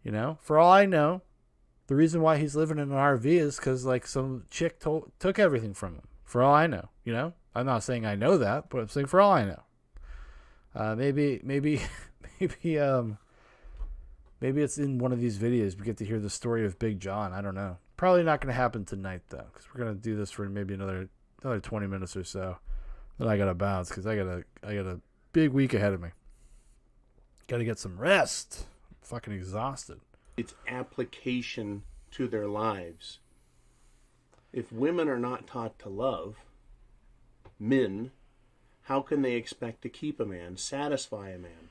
You know, for all I know, the reason why he's living in an RV is because like some chick took everything from him. For all I know, you know, I'm not saying I know that, but I'm saying for all I know. Maybe it's in one of these videos. We get to hear the story of Big John. I don't know. Probably not going to happen tonight though, because we're going to do this for maybe another 20 minutes or so. Then I got to bounce because I got a big week ahead of me. Got to get some rest. I'm fucking exhausted. Its application to their lives. If women are not taught to love men, how can they expect to keep a man, satisfy a man,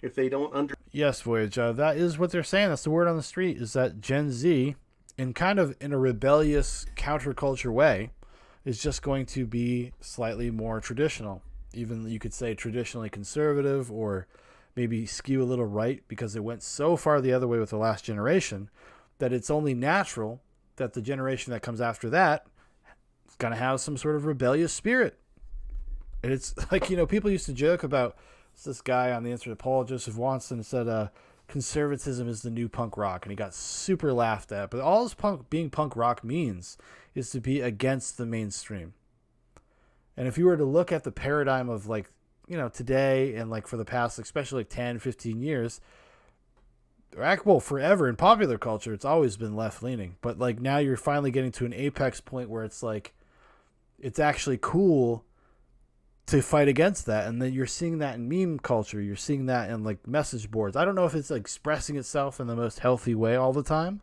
if they don't Yes, Voyage. That is what they're saying. That's the word on the street, is that Gen Z, in a rebellious counterculture way, is just going to be slightly more traditional. Even you could say traditionally conservative, or maybe skew a little right, because it went so far the other way with the last generation that it's only natural that the generation that comes after that is going to have some sort of rebellious spirit. And it's like, you know, people used to joke about this guy on the internet, Paul Joseph Watson, said conservatism is the new punk rock, and he got super laughed at. But all this being punk rock means is to be against the mainstream. And if you were to look at the paradigm of like, you know, today and like for the past, especially like 10, 15 years, well, forever in popular culture, it's always been left leaning. But like now you're finally getting to an apex point where it's like, it's actually cool to fight against that. And then you're seeing that in meme culture. You're seeing that in like message boards. I don't know if it's like expressing itself in the most healthy way all the time,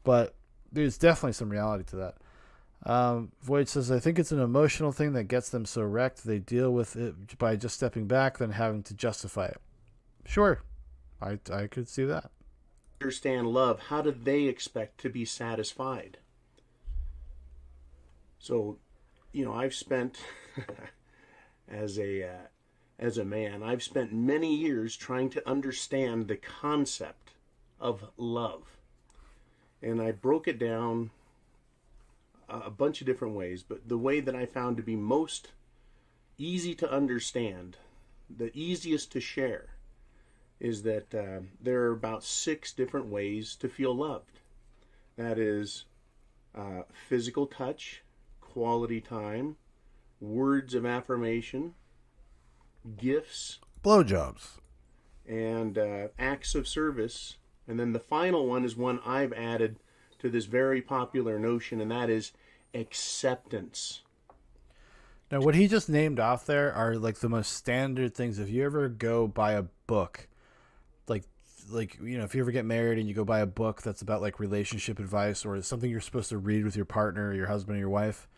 but there's definitely some reality to that. Void says, I think it's an emotional thing that gets them so wrecked. They deal with it by just stepping back, then having to justify it. Sure. I could see that. Understand love. How do they expect to be satisfied? So, you know, I've spent as a man, I've spent many years trying to understand the concept of love. And I broke it down a bunch of different ways, but the way that I found to be most easy to understand the easiest to share is that there are about 6 different ways to feel loved. That is physical touch, quality time, words of affirmation, gifts, Blowjobs. and acts of service. And then the final one is one I've added to this very popular notion, and that is acceptance. Now, what he just named off there are like the most standard things. If you ever go buy a book, like you know, if you ever get married and you go buy a book that's about like relationship advice or something you're supposed to read with your partner or your husband or your wife,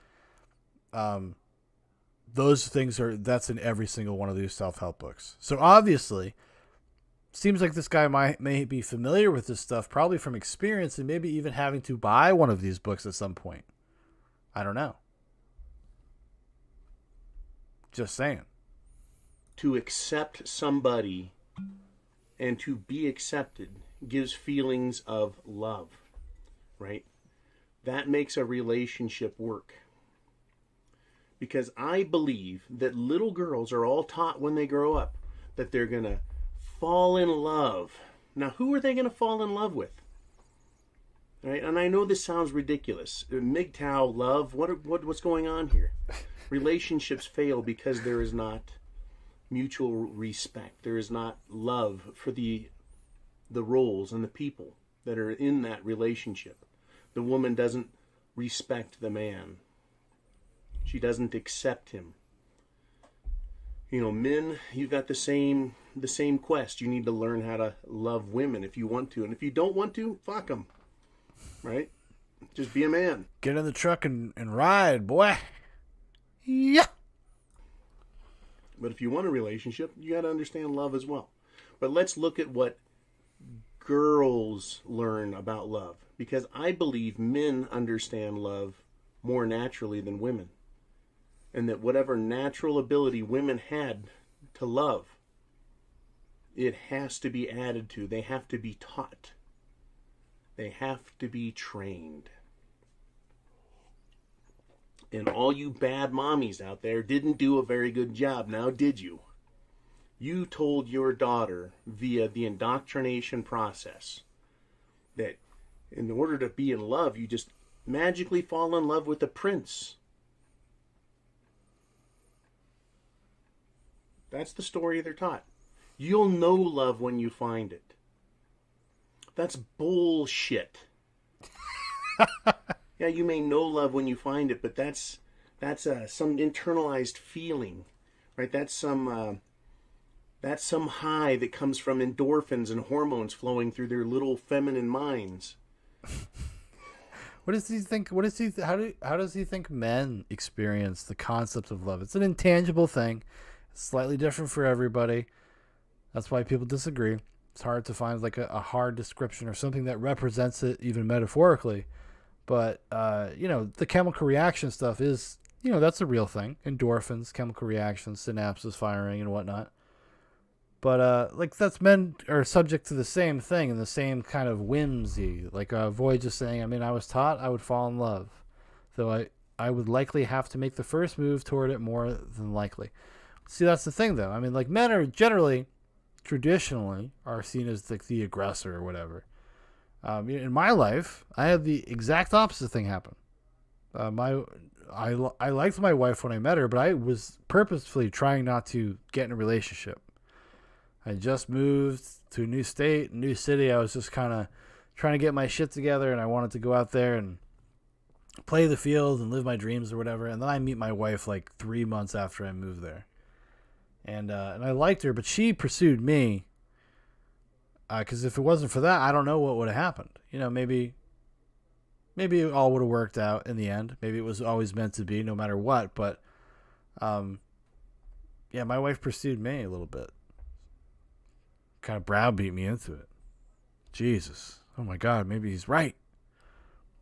those things that's in every single one of these self-help books. So obviously, seems like this guy may be familiar with this stuff, probably from experience, and maybe even having to buy one of these books at some point. I don't know. Just saying. To accept somebody and to be accepted gives feelings of love, right? That makes a relationship work. Because I believe that little girls are all taught when they grow up that they're going to fall in love. Now, who are they going to fall in love with? Right? And I know this sounds ridiculous. MGTOW love, what's going on here? Relationships fail because there is not mutual respect. There is not love for the roles and the people that are in that relationship. The woman doesn't respect the man. She doesn't accept him. You know, men, you've got the same quest. You need to learn how to love women if you want to. And if you don't want to, fuck them. Right? Just be a man. Get in the truck and ride, boy. Yeah. But if you want a relationship, you got to understand love as well. But let's look at what girls learn about love. Because I believe men understand love more naturally than women. And that whatever natural ability women had to love, it has to be added to. They have to be taught. They have to be trained. And all you bad mommies out there didn't do a very good job, now did you? You told your daughter via the indoctrination process that in order to be in love, you just magically fall in love with a prince. That's the story they're taught. You'll know love when you find it. That's bullshit. Yeah, you may know love when you find it, but that's some internalized feeling, right? That's some high that comes from endorphins and hormones flowing through their little feminine minds. What does he think? How does he think men experience the concept of love? It's an intangible thing. It's slightly different for everybody. That's why people disagree. It's hard to find like a hard description or something that represents it even metaphorically. But, the chemical reaction stuff is, that's a real thing. Endorphins, chemical reactions, synapses firing and whatnot. But, that's men are subject to the same thing and the same kind of whimsy. Like Void just saying, I was taught I would fall in love. Though I would likely have to make the first move toward it more than likely. See, that's the thing, though. Men are generally, traditionally, are seen as the aggressor or whatever. In my life, I had the exact opposite thing happen. I liked my wife when I met her, but I was purposefully trying not to get in a relationship. I just moved to a new state, new city. I was just kind of trying to get my shit together, and I wanted to go out there and play the field and live my dreams or whatever. And then I meet my wife like 3 months after I moved there. And I liked her, but she pursued me. Because if it wasn't for that, I don't know what would have happened. Maybe it all would have worked out in the end. Maybe it was always meant to be, no matter what. But, my wife pursued me a little bit. Kind of browbeat me into it. Jesus. Oh, my God. Maybe he's right.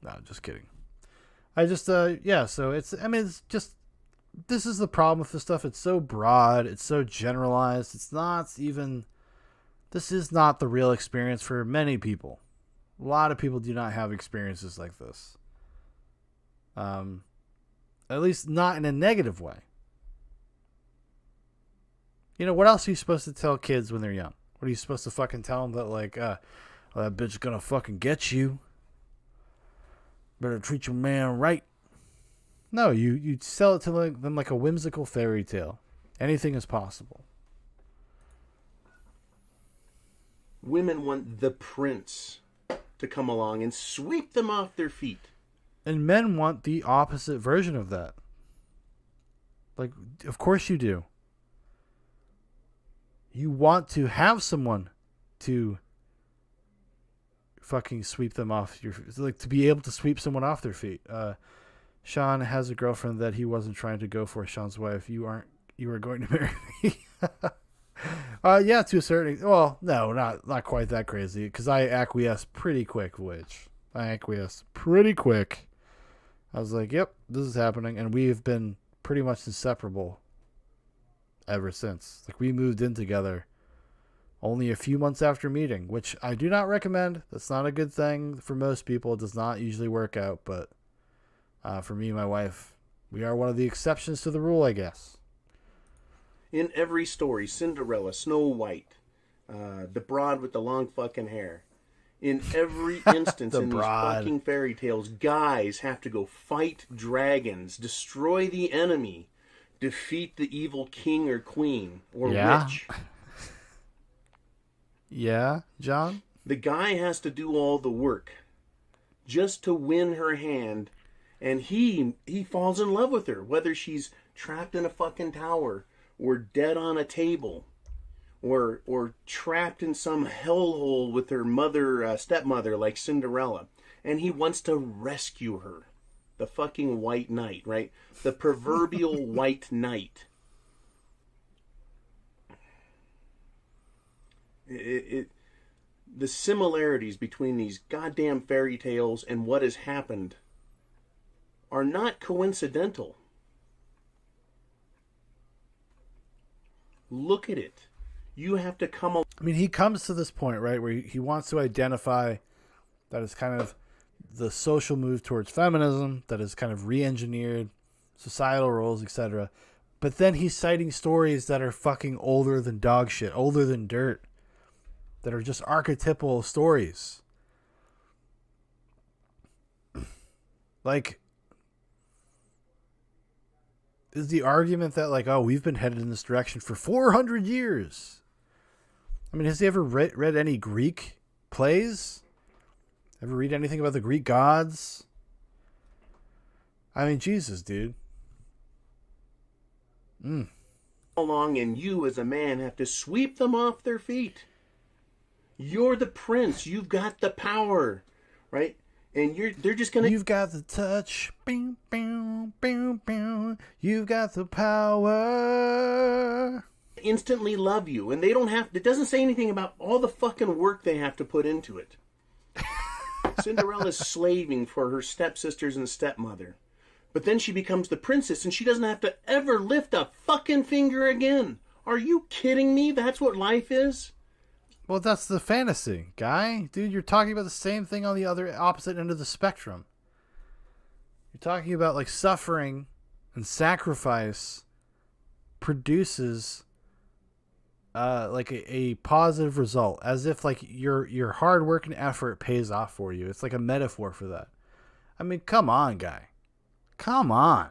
No, just kidding. So it's just, this is the problem with this stuff. It's so broad. It's so generalized. This is not the real experience for many people. A lot of people do not have experiences like this. At least not in a negative way. You know, what else are you supposed to tell kids when they're young? What are you supposed to fucking tell them that, like, oh, that bitch is gonna fucking get you? Better treat your man right. No, you sell it to them like a whimsical fairy tale. Anything is possible. Women want the prince to come along and sweep them off their feet. And men want the opposite version of that. Like, of course you do. You want to have someone to fucking sweep them off your, like, to be able to sweep someone off their feet. Shaun has a girlfriend that he wasn't trying to go for. Shaun's wife. You are going to marry me. Yeah, to a certain, well, no, not quite that crazy, because I acquiesced pretty quick, I was like, yep, this is happening, and we've been pretty much inseparable ever since. Like, we moved in together only a few months after meeting, which I do not recommend. That's not a good thing for most people. It does not usually work out, but for me and my wife, we are one of the exceptions to the rule, I guess. In every story, Cinderella, Snow White, the broad with the long fucking hair. In every instance in these fucking fairy tales, guys have to go fight dragons, destroy the enemy, defeat the evil king or queen or witch. Yeah, John? The guy has to do all the work just to win her hand, and he falls in love with her, whether she's trapped in a fucking tower or dead on a table, or trapped in some hellhole with her stepmother like Cinderella, and he wants to rescue her. The fucking white knight, right? The proverbial white knight. The similarities between these goddamn fairy tales and what has happened are not coincidental. Look at it. You have to come. I mean, he comes to this point, right, where he wants to identify that is kind of the social move towards feminism, that is kind of re-engineered societal roles, etc. But then he's citing stories that are fucking older than dog shit, older than dirt, that are just archetypal stories. Like, is the argument that, like, oh, we've been headed in this direction for 400 years. I mean, has he ever read any Greek plays? Ever read anything about the Greek gods? I mean, Jesus, dude. Along, and you as a man have to sweep them off their feet. You're the prince. You've got the power, right? And they're just gonna. You've got the touch. Bing, bing, bing, bing. You've got the power. Instantly love you, and they don't have. It doesn't say anything about all the fucking work they have to put into it. Cinderella's slaving for her stepsisters and stepmother, but then she becomes the princess, and she doesn't have to ever lift a fucking finger again. Are you kidding me? That's what life is. Well, that's the fantasy, guy. Dude, you're talking about the same thing on the opposite end of the spectrum. You're talking about, like, suffering and sacrifice produces like a positive result, as if, like, your hard work and effort pays off for you. It's like a metaphor for that. I mean, come on, guy. Come on.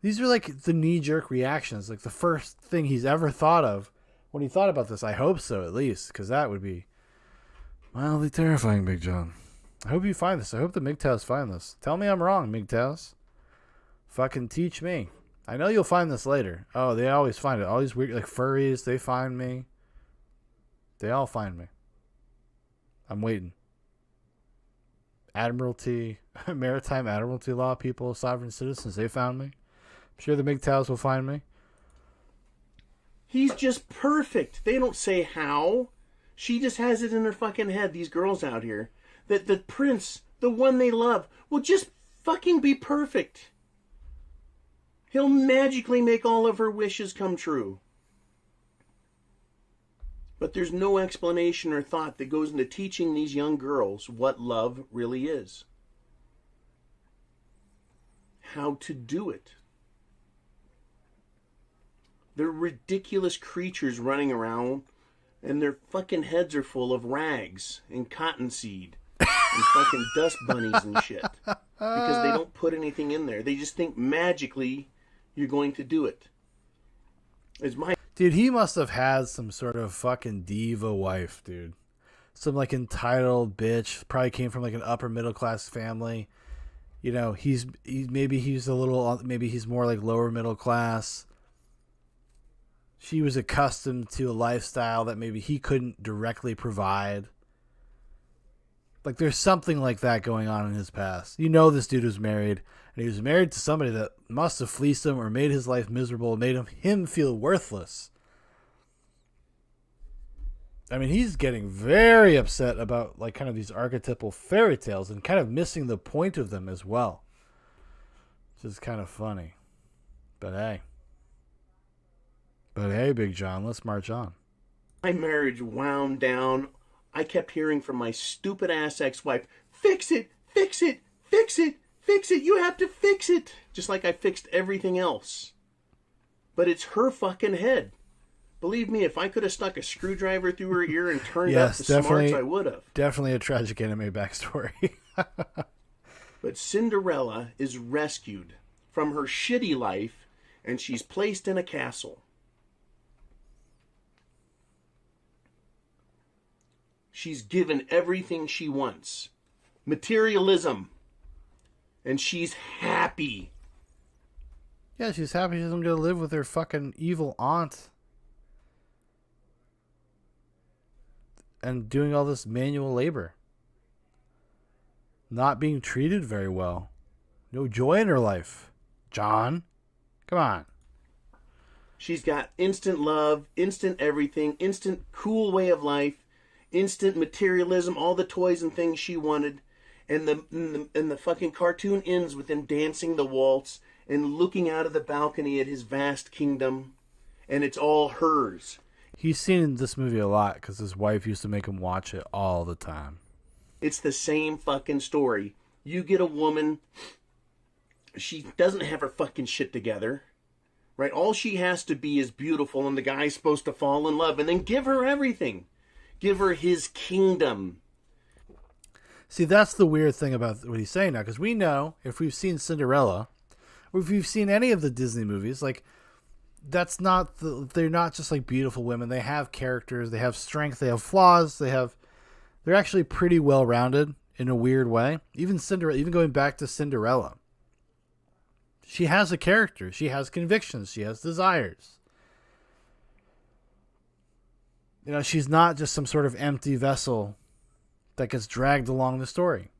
These are like the knee-jerk reactions, like the first thing he's ever thought of when he thought about this. I hope so, at least, because that would be mildly terrifying, Big John. I hope you find this. I hope the MGTOWs find this. Tell me I'm wrong, MGTOWs. Fucking teach me. I know you'll find this later. Oh, they always find it. All these weird, like, furries, they find me. They all find me. I'm waiting. Admiralty, Maritime Admiralty Law people, sovereign citizens, they found me. I'm sure the MGTOWs will find me. He's just perfect. They don't say how. She just has it in her fucking head, these girls out here, that the prince, the one they love, will just fucking be perfect. He'll magically make all of her wishes come true. But there's no explanation or thought that goes into teaching these young girls what love really is. How to do it. They're ridiculous creatures running around, and their fucking heads are full of rags and cottonseed and fucking dust bunnies and shit. Because they don't put anything in there. They just think magically you're going to do it. Dude, he must have had some sort of fucking diva wife, dude. Some like entitled bitch. Probably came from like an upper middle class family. You know, maybe he's more like lower middle class. She was accustomed to a lifestyle that maybe he couldn't directly provide. Like there's something like that going on in his past. You know, this dude was married, and he was married to somebody that must have fleeced him or made his life miserable, made him feel worthless. I mean, he's getting very upset about like kind of these archetypal fairy tales and kind of missing the point of them as well. Which is kind of funny. But hey, Big John, let's march on. My marriage wound down. I kept hearing from my stupid ass ex-wife, fix it, fix it, fix it, fix it. You have to fix it. Just like I fixed everything else. But it's her fucking head. Believe me, if I could have stuck a screwdriver through her ear and turned up the smarts, I would have. Definitely a tragic anime backstory. But Cinderella is rescued from her shitty life, and she's placed in a castle. She's given everything she wants. Materialism. And she's happy. Yeah, she's happy she doesn't get to live with her fucking evil aunt. And doing all this manual labor. Not being treated very well. No joy in her life. John, come on. She's got instant love, instant everything, instant cool way of life, instant materialism, all the toys and things she wanted. And the fucking cartoon ends with him dancing the waltz and looking out of the balcony at his vast kingdom. And it's all hers. He's seen this movie a lot because his wife used to make him watch it all the time. It's the same fucking story. You get a woman, she doesn't have her fucking shit together, right? All she has to be is beautiful, and the guy's supposed to fall in love, and then give her everything. Give her his kingdom. See, that's the weird thing about what he's saying now, because we know, if we've seen Cinderella, or if we've seen any of the Disney movies, like, they're not just like beautiful women. They have characters, they have strength, they have flaws, they're actually pretty well rounded in a weird way. Even going back to Cinderella, she has a character, she has convictions, she has desires. You know, she's not just some sort of empty vessel that gets dragged along the story.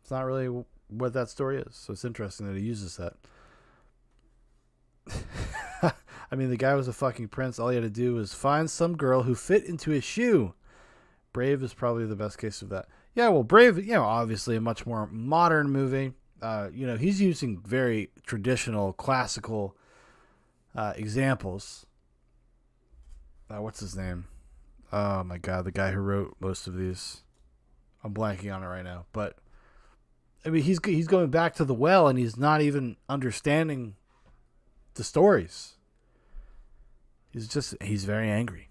It's not really what that story is. So it's interesting that he uses that. I mean, the guy was a fucking prince. All he had to do was find some girl who fit into his shoe. Brave is probably the best case of that. Yeah, well, Brave, obviously a much more modern movie. He's using very traditional, classical examples. What's his name? Oh, my God, the guy who wrote most of these. I'm blanking on it right now. But, I mean, he's going back to the well, and he's not even understanding the stories. He's very angry.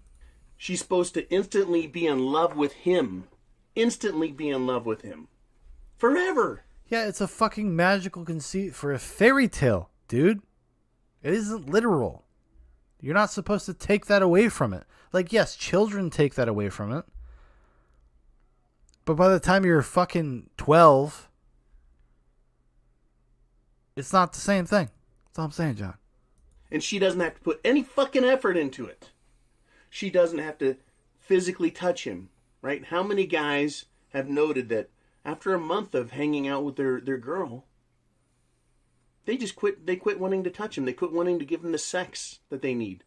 She's supposed to instantly be in love with him. Instantly be in love with him. Forever. Yeah, it's a fucking magical conceit for a fairy tale, dude. It isn't literal. You're not supposed to take that away from it. Like, yes, children take that away from it. But by the time you're fucking 12, it's not the same thing. That's all I'm saying, John. And she doesn't have to put any fucking effort into it. She doesn't have to physically touch him, right? How many guys have noted that after a month of hanging out with their girl, they quit wanting to touch him. They quit wanting to give him the sex that they need.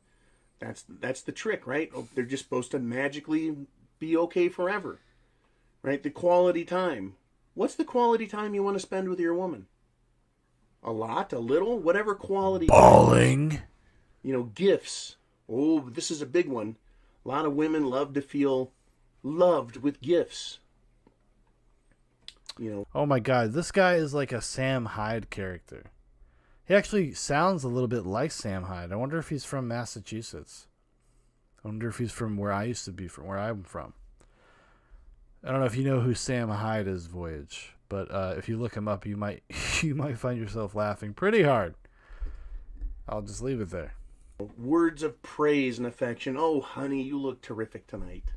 That's the trick, right? They're just supposed to magically be okay forever, right? The quality time. What's the quality time you want to spend with your woman? A lot, a little, whatever quality. Balling. Gifts. Oh, this is a big one. A lot of women love to feel loved with gifts. Oh my God, this guy is like a Sam Hyde character. He actually sounds a little bit like Sam Hyde. I wonder if he's from Massachusetts. I wonder if he's from where I used to be from, where I'm from. I don't know if you know who Sam Hyde is, Voyage, but if you look him up, you might find yourself laughing pretty hard. I'll just leave it there. Words of praise and affection. Oh, honey, you look terrific tonight.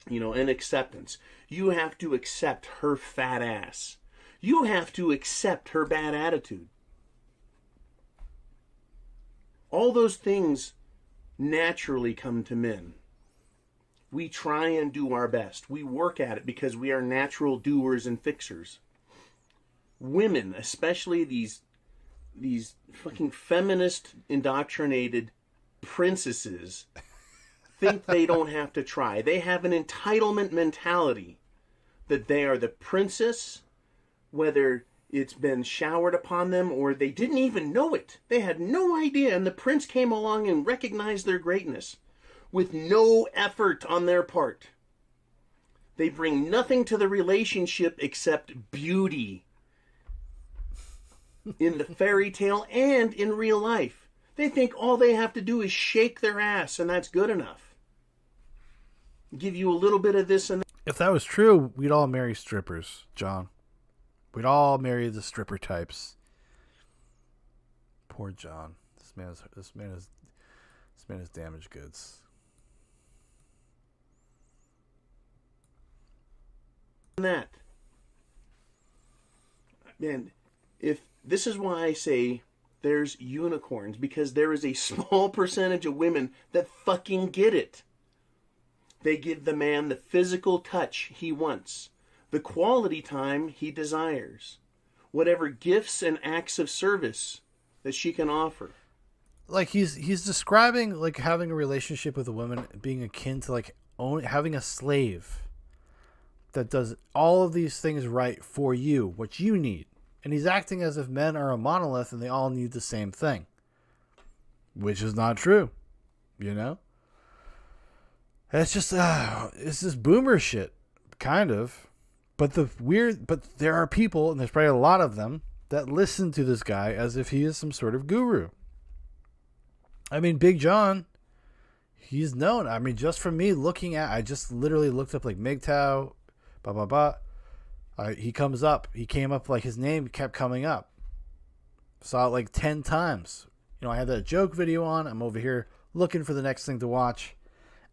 You know, and acceptance. You have to accept her fat ass. You have to accept her bad attitude. All those things naturally come to men. We try and do our best. We work at it because we are natural doers and fixers. Women, especially these fucking feminist indoctrinated princesses, think they don't have to try. They have an entitlement mentality that they are the princess, whether it's been showered upon them or they didn't even know it. They had no idea, and the prince came along and recognized their greatness with no effort on their part. They bring nothing to the relationship except beauty in the fairy tale and in real life. They think all they have to do is shake their ass and that's good enough. Give you a little bit of this and that. If that was true, we'd all marry strippers, John. We'd all marry the stripper types. Poor John. This man is damaged goods. That. And if this is why I say there's unicorns, because there is a small percentage of women that fucking get it. They give the man the physical touch he wants, the quality time he desires, whatever gifts and acts of service that she can offer. Like he's describing like having a relationship with a woman being akin to like having a slave that does all of these things right for you, what you need. And he's acting as if men are a monolith and they all need the same thing, which is not true, you know? It's just it's this boomer shit, kind of. But there are people, and there's probably a lot of them, that listen to this guy as if he is some sort of guru. I mean, Big John, he's known. I mean, just from me looking at, I just literally looked up like MGTOW, blah, blah, blah. He comes up. He came up like his name kept coming up. Saw it like 10 times. You know, I had that joke video on. I'm over here looking for the next thing to watch.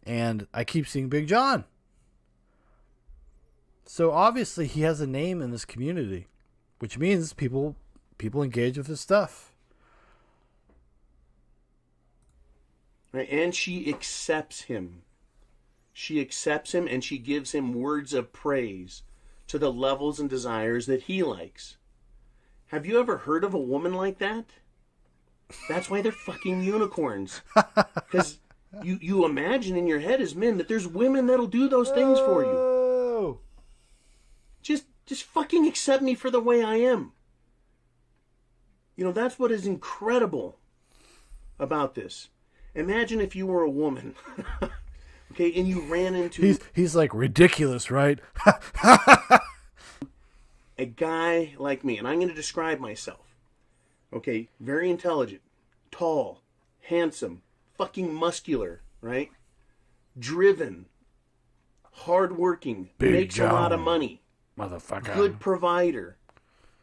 And I keep seeing Big John. So obviously he has a name in this community, which means people engage with his stuff. Right? And she accepts him. She accepts him and she gives him words of praise to the levels and desires that he likes. Have you ever heard of a woman like that? That's why they're fucking unicorns. Because you imagine in your head as men that there's women that'll do those things for you. Just fucking accept me for the way I am. You know, that's what is incredible about this. Imagine if you were a woman, okay, and you ran into... He's like, ridiculous, right? A guy like me, and I'm going to describe myself. Okay, very intelligent, tall, handsome, fucking muscular, right? Driven, hardworking, makes John. a lot of money. Motherfucker. Good provider,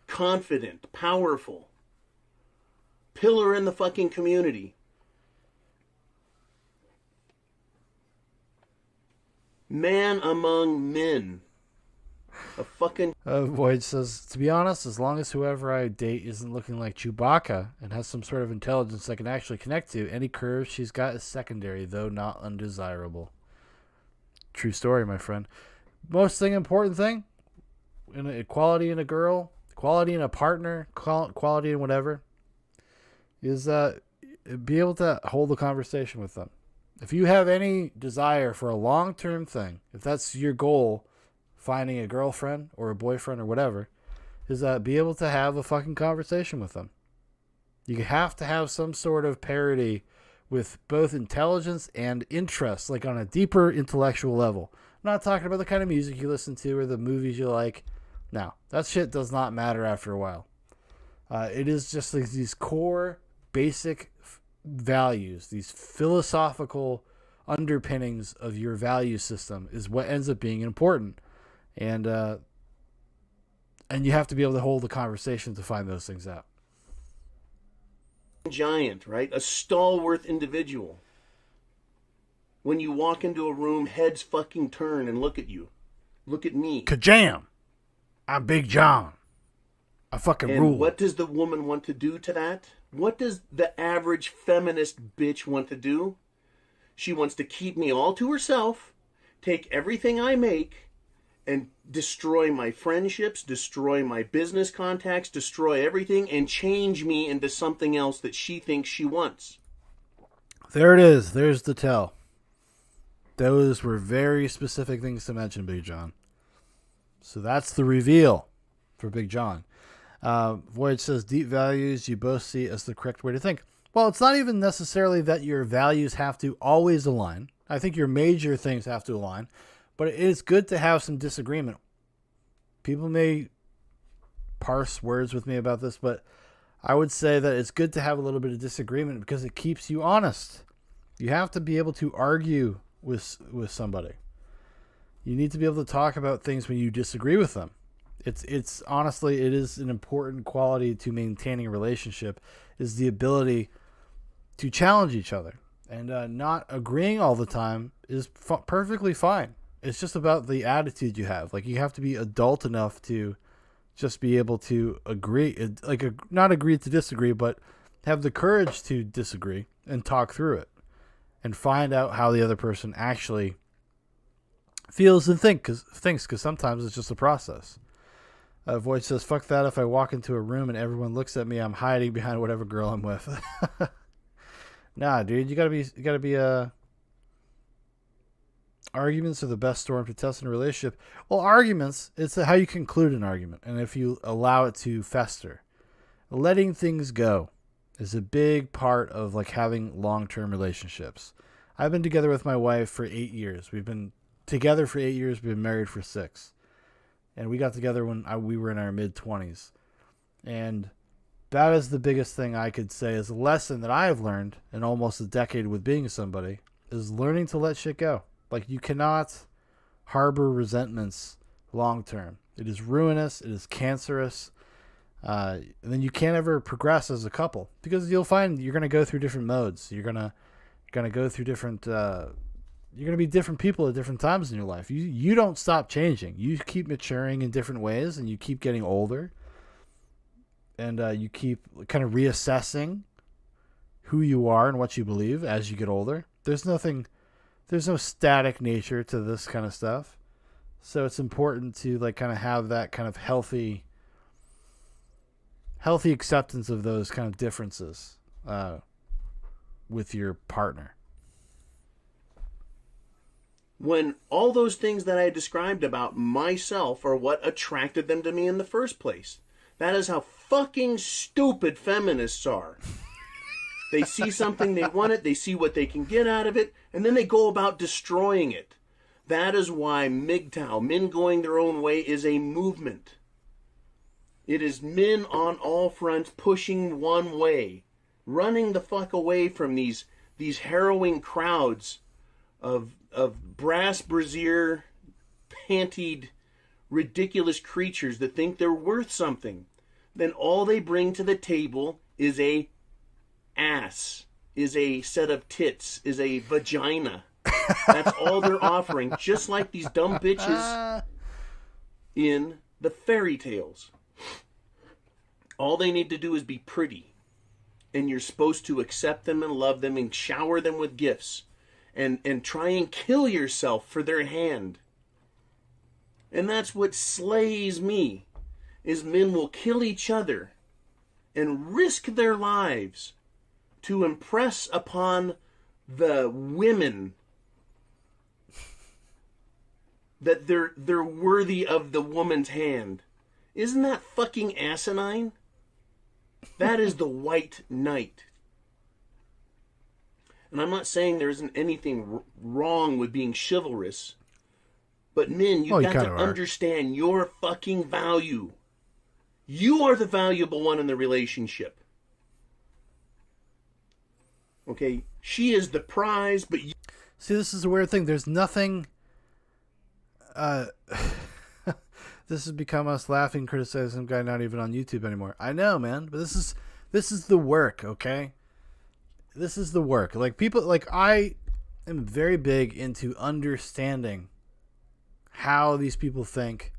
confident, powerful, pillar in the fucking community. Man among men. A fucking... Void says, to be honest, as long as whoever I date isn't looking like Chewbacca and has some sort of intelligence I can actually connect to, any curve she's got is secondary, though not undesirable. True story, my friend. Most important thing, equality in a girl, equality in a partner, quality in whatever, is be able to hold a conversation with them. If you have any desire for a long-term thing, if that's your goal, finding a girlfriend or a boyfriend or whatever, is be able to have a fucking conversation with them. You have to have some sort of parity with both intelligence and interest, like on a deeper intellectual level. I'm not talking about the kind of music you listen to or the movies you like. No, that shit does not matter after a while. It is just like these core, basic values, these philosophical underpinnings of your value system is what ends up being important. And you have to be able to hold the conversation to find those things out. Giant, right? A stalwart individual. When you walk into a room, heads fucking turn and look at you. Look at me. Kajam! I'm Big John. I fucking And rule. what does the woman want to do to that? What does the average feminist bitch want to do? She wants to keep me all to herself, take everything I make, and destroy my friendships, destroy my business contacts, destroy everything, and change me into something else that she thinks she wants. There it is. There's the tell. Those were very specific things to mention, Big John. So that's the reveal for Big John. Void says, deep values you both see as the correct way to think. Well, it's not even necessarily that your values have to always align. I think your major things have to align. But it is good to have some disagreement. People may parse words with me about this, but I would say that it's good to have a little bit of disagreement because it keeps you honest. You have to be able to argue with somebody. You need to be able to talk about things when you disagree with them. It's honestly, it is an important quality to maintaining a relationship, is the ability to challenge each other. And not agreeing all the time is perfectly fine. It's just about the attitude you have. Like, you have to be adult enough to just be able to agree, not agree to disagree, but have the courage to disagree and talk through it and find out how the other person actually feels and thinks, because sometimes it's just a process. Void says, fuck that. If I walk into a room and everyone looks at me, I'm hiding behind whatever girl I'm with. Nah, dude, you gotta be arguments are the best storm to test in a relationship. Well, arguments, it's how you conclude an argument, and if you allow it to fester. Letting things go is a big part of like having long-term relationships. I've been together with my wife for 8 years. We've been together for 8 years. We've been married for 6. And we got together when we were in our mid-20s. And that is the biggest thing I could say is a lesson that I have learned in almost a decade with being somebody, is learning to let shit go. Like, you cannot harbor resentments long-term. It is ruinous. It is cancerous. And then you can't ever progress as a couple, because you'll find you're going to go through different modes. You're going to go through different, you're going to be different people at different times in your life. You don't stop changing. You keep maturing in different ways, and you keep getting older. And you keep kind of reassessing who you are and what you believe as you get older. There's no static nature to this kind of stuff. So it's important to like kind of have that kind of healthy acceptance of those kind of differences with your partner. When all those things that I described about myself are what attracted them to me in the first place. That is how fucking stupid feminists are. They see something, they want it, they see what they can get out of it, and then they go about destroying it. That is why MGTOW, men going their own way, is a movement. It is men on all fronts pushing one way, running the fuck away from these harrowing crowds of brass brassiere, pantied, ridiculous creatures that think they're worth something. Then all they bring to the table is a ass, is a set of tits, is a vagina. That's all they're offering, just like these dumb bitches in the fairy tales. All they need to do is be pretty, and you're supposed to accept them and love them and shower them with gifts and try and kill yourself for their hand. And that's what slays me, is men will kill each other and risk their lives to impress upon the women that they're worthy of the woman's hand. Isn't that fucking asinine? That is the white knight. And I'm not saying there isn't anything wrong with being chivalrous, but men, you've got to understand your fucking value. You are the valuable one in the relationship. Okay? She is the prize, but you... See, this is a weird thing. There's nothing... This has become us laughing, criticizing some guy not even on YouTube anymore. I know, man, but this is the work, okay? This is the work. Like, people, like, I am very big into understanding how these people think.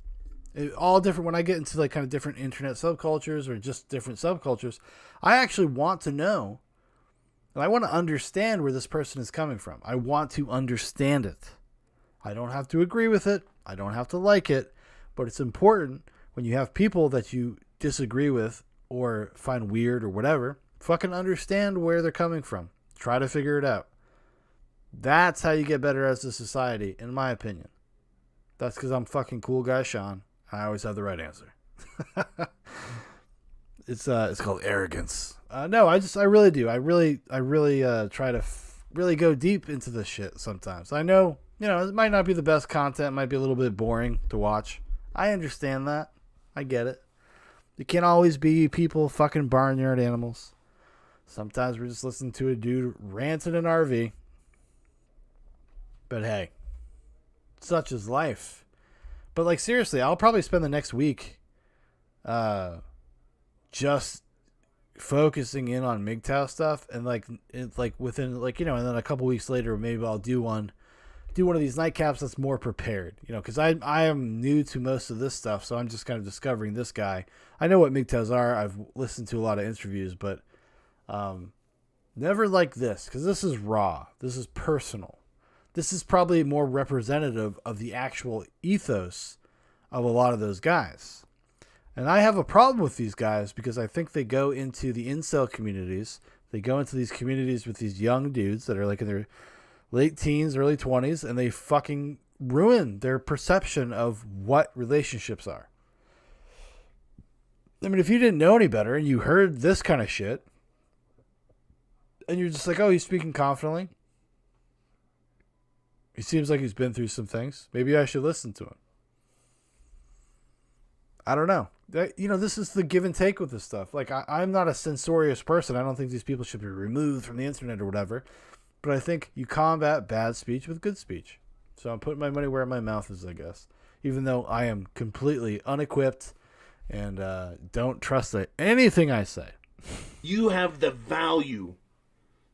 All different. When I get into like kind of different internet subcultures or just different subcultures, I actually want to know, and I want to understand where this person is coming from. I want to understand it. I don't have to agree with it. I don't have to like it, but it's important when you have people that you disagree with or find weird or whatever, fucking understand where they're coming from. Try to figure it out. That's how you get better as a society, in my opinion. That's because I'm fucking cool guy Shaun. I always have the right answer. It's called arrogance. No, I really do. I really try to really go deep into this shit sometimes. I know, it might not be the best content. It might be a little bit boring to watch. I understand that. I get it. It can't always be people fucking barnyard animals. Sometimes we're just listening to a dude rant in an RV. But hey, such is life. But like, seriously, I'll probably spend the next week just focusing in on MGTOW stuff, and like within and then a couple weeks later maybe I'll do one of these nightcaps that's more prepared, because I am new to most of this stuff, so I'm just kind of discovering this guy. I know what MGTOWs are. I've listened to a lot of interviews, but never like this, because this is raw. This is personal. This is probably more representative of the actual ethos of a lot of those guys. And I have a problem with these guys because I think they go into the incel communities. They go into these communities with these young dudes that are like in their late teens, early 20s, and they fucking ruin their perception of what relationships are. I mean, if you didn't know any better and you heard this kind of shit, and you're just like, oh, he's speaking confidently. He seems like he's been through some things. Maybe I should listen to him. I don't know. This is the give and take with this stuff. Like, I'm not a censorious person. I don't think these people should be removed from the internet or whatever. But I think you combat bad speech with good speech. So I'm putting my money where my mouth is, I guess. Even though I am completely unequipped and don't trust anything I say. You have the value.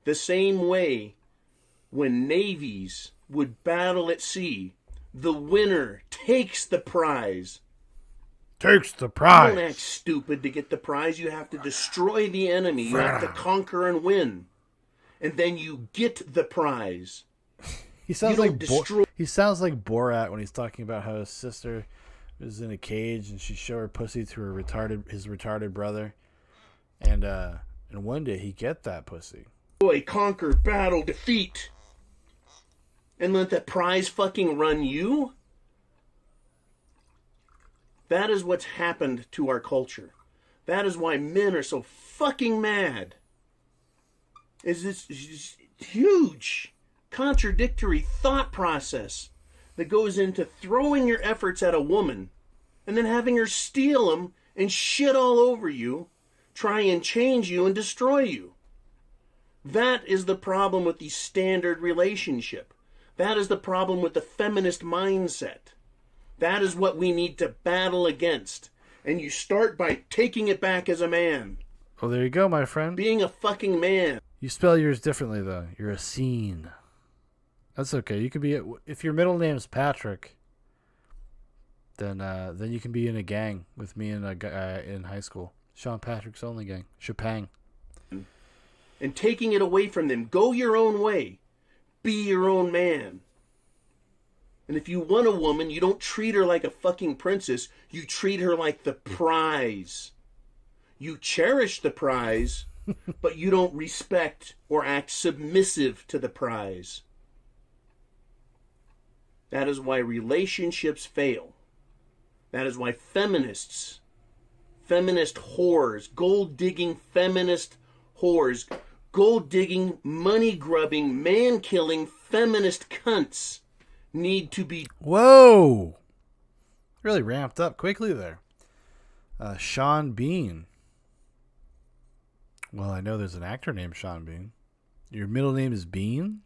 The same way when navies would battle at sea, the winner takes the prize. Takes the prize. You don't act stupid to get the prize. You have to destroy the enemy. You have to conquer and win. And then you get the prize. He sounds he sounds like Borat when he's talking about how his sister was in a cage and she showed her pussy to his retarded brother. And one day he get that pussy. Boy, conquer, battle, defeat. And let that prize fucking run you? That is what's happened to our culture. That is why men are so fucking mad. Is this huge, contradictory thought process that goes into throwing your efforts at a woman and then having her steal them and shit all over you, try and change you and destroy you. That is the problem with the standard relationship. That is the problem with the feminist mindset. That is what we need to battle against. And you start by taking it back as a man. Well, there you go, my friend. Being a fucking man. You spell yours differently, though. You're a scene. That's okay. You could be... If your middle name's Patrick, then you can be in a gang with me and a guy in high school. Sean Patrick's only gang. Chapang. And taking it away from them. Go your own way. Be your own man. And if you want a woman, you don't treat her like a fucking princess. You treat her like the prize. You cherish the prize, but you don't respect or act submissive to the prize. That is why relationships fail. That is why feminist whores, gold-digging feminist whores, gold-digging, money-grubbing, man-killing feminist cunts need to be... Whoa! Really ramped up quickly there. Sean Bean. Well, I know there's an actor named Sean Bean. Your middle name is Bean?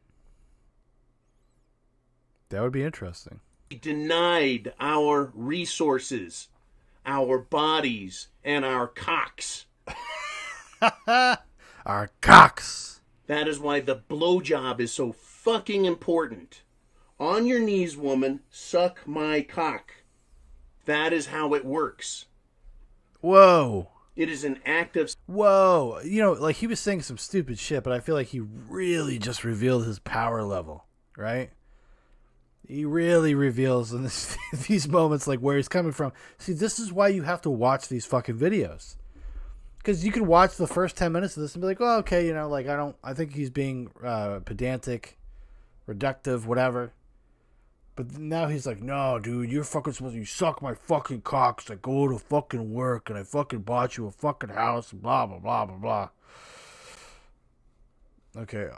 That would be interesting. Denied our resources, our bodies, and our cocks. Our cocks. That is why the blowjob is so fucking important. On your knees, woman, suck my cock. That is how it works. Whoa. It is an act of... Whoa. You know, like he was saying some stupid shit, but I feel like he really just revealed his power level, right? He really reveals in these moments like where he's coming from. See, this is why you have to watch these fucking videos. Because you can watch the first 10 minutes of this and be like, oh, okay, you know, like I think he's being pedantic, reductive, whatever. But now he's like, no, dude, you're fucking supposed to, you suck my fucking cocks. I go to fucking work and I fucking bought you a fucking house and blah, blah, blah, blah, blah. Okay.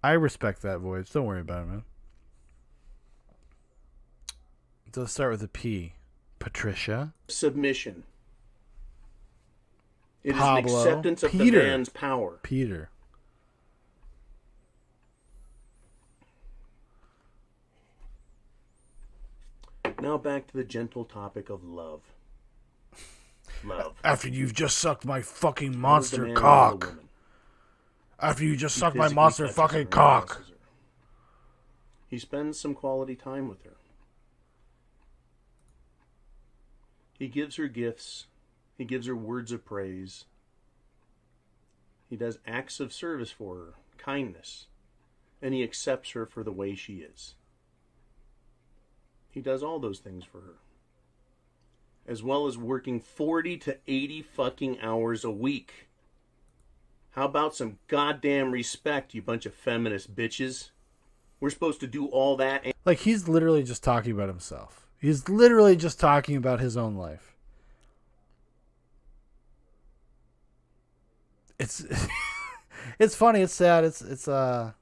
I respect that voice. Don't worry about it, man. Let's start with a P. Patricia. Submission. It Pablo. is an acceptance of Peter. the man's power. Peter. Now back to the gentle topic of love. Love. After you've just sucked my fucking How does the monster man love cock. the woman? After you just He sucked my physically monster touches her fucking and cock. caresses her. He spends some quality time with her. He gives her gifts. He gives her words of praise. He does acts of service for her, kindness, and he accepts her for the way she is. He does all those things for her, as well as working 40 to 80 fucking hours a week. How about some goddamn respect, you bunch of feminist bitches? We're supposed to do all that. Like, he's literally just talking about himself. He's literally just talking about his own life. It's it's funny, it's sad, it's you know,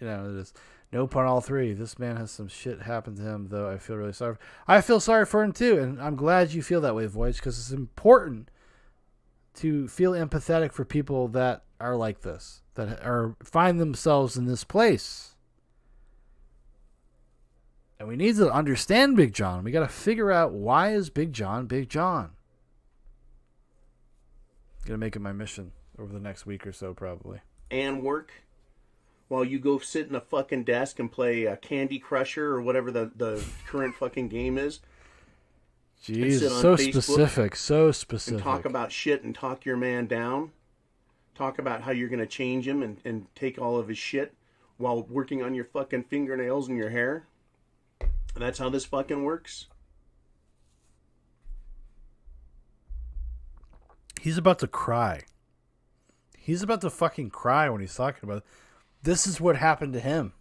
it is no pun all three. This man has some shit happen to him, though. I feel really sorry. I feel sorry for him too, and I'm glad you feel that way, Voice, because it's important to feel empathetic for people that are like this, that are find themselves in this place. And we need to understand Big John. We got to figure out, why is Big John Big John? Gonna make it my mission over the next week or so, probably. And work while you go sit in a fucking desk and play Candy Crusher or whatever the current fucking game is. Jeez, sit on so Facebook specific, so specific. and talk about shit and talk your man down. Talk about how you're going to change him and take all of his shit while working on your fucking fingernails and your hair. That's how this fucking works. He's about to cry. He's about to fucking cry when he's talking about it. This is what happened to him.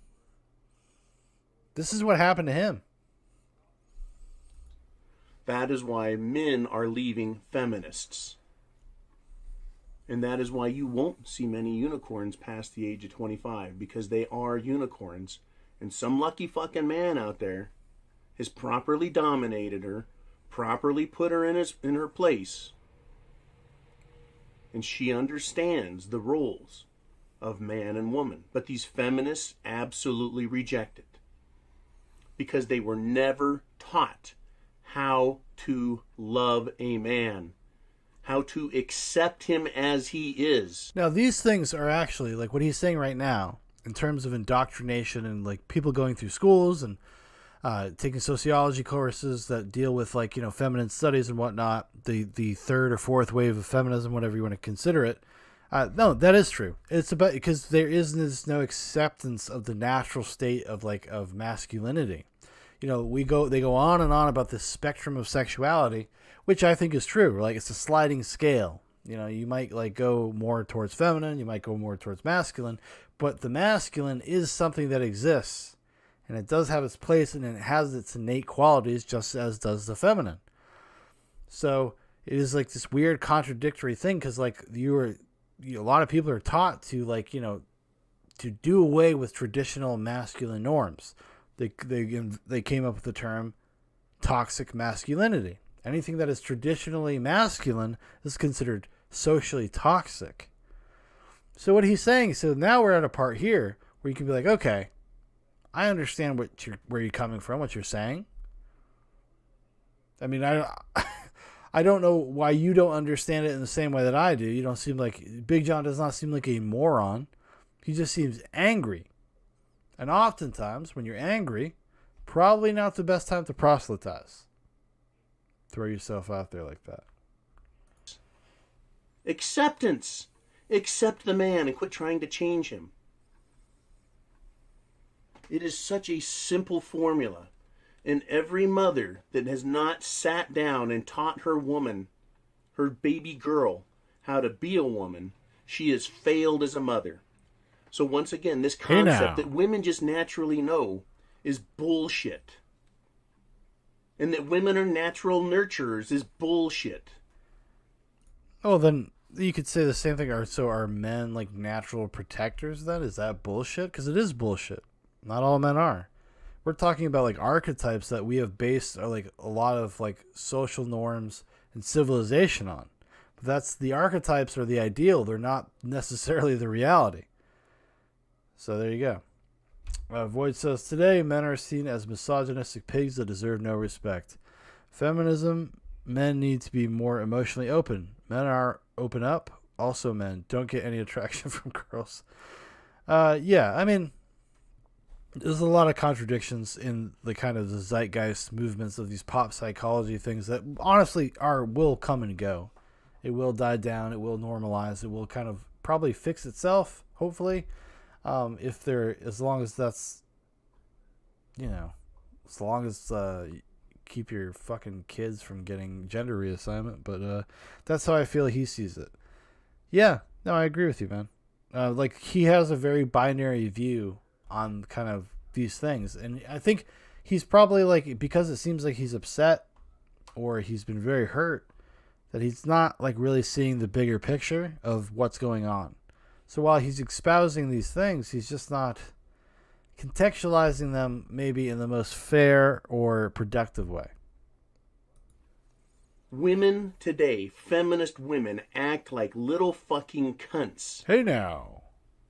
This is what happened to him. That is why men are leaving feminists. And that is why you won't see many unicorns past the age of 25, because they are unicorns. And some lucky fucking man out there has properly dominated her, properly put her in her place. And she understands the roles of man and woman. But these feminists absolutely reject it, because they were never taught how to love a man, how to accept him as he is. Now, these things are actually, like what he's saying right now, in terms of indoctrination and like people going through schools and taking sociology courses that deal with, like, you know, feminine studies and whatnot, the third or fourth wave of feminism, whatever you want to consider it. No, that is true. It's about, because there is no acceptance of the natural state of of masculinity. You know, they go on and on about this spectrum of sexuality, which I think is true. Like, it's a sliding scale. You know, you might like go more towards feminine, you might go more towards masculine, but the masculine is something that exists, and it does have its place, and it has its innate qualities, just as does the feminine. So it is like this weird contradictory thing, because like a lot of people are taught to, like, you know, to do away with traditional masculine norms. They came up with the term toxic masculinity. Anything that is traditionally masculine is considered socially toxic. So what he's saying, so now we're at a part here where you can be like, okay, I understand where you're coming from, what you're saying. I mean, I don't know why you don't understand it in the same way that I do. You don't seem like, Big John does not seem like a moron. He just seems angry. And oftentimes, when you're angry, probably not the best time to proselytize. Throw yourself out there like that. Acceptance. Accept the man and quit trying to change him. It is such a simple formula. And every mother that has not sat down and taught her woman, her baby girl, how to be a woman, she has failed as a mother. So once again, this concept that women just naturally know is bullshit. And that women are natural nurturers is bullshit. Oh, then you could say the same thing. So are men like natural protectors then? Is that bullshit? Because it is bullshit. Not all men are. We're talking about like archetypes that we have based like a lot of like social norms and civilization on. But that's the archetypes are the ideal. They're not necessarily the reality. So there you go. Void says, today men are seen as misogynistic pigs that deserve no respect. Feminism, men need to be more emotionally open. Men are open up. Also men don't get any attraction from girls. Yeah, I mean, there's a lot of contradictions in the kind of the zeitgeist movements of these pop psychology things that honestly will come and go. It will die down. It will normalize. It will kind of probably fix itself, hopefully. As long as that's, as long as keep your fucking kids from getting gender reassignment. But that's how I feel he sees it. Yeah, no, I agree with you, man. Like he has a very binary view on kind of these things, and I think he's probably like, because it seems like he's upset or he's been very hurt, that he's not like really seeing the bigger picture of what's going on. So while he's espousing these things, he's just not contextualizing them maybe in the most fair or productive way. Women today, feminist women, act like little fucking cunts. Hey now.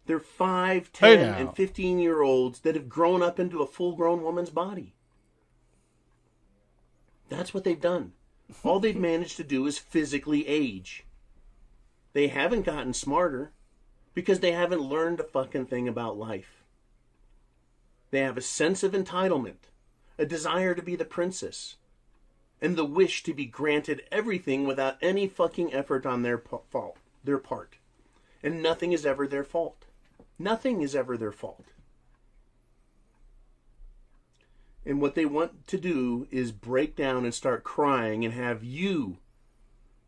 They're 5, 10, and 15-year-olds that have grown up into a full-grown woman's body. That's what they've done. All they've managed to do is physically age. They haven't gotten smarter because they haven't learned a fucking thing about life. They have a sense of entitlement, a desire to be the princess, and the wish to be granted everything without any fucking effort on their part. And nothing is ever their fault. Nothing is ever their fault. And what they want to do is break down and start crying and have you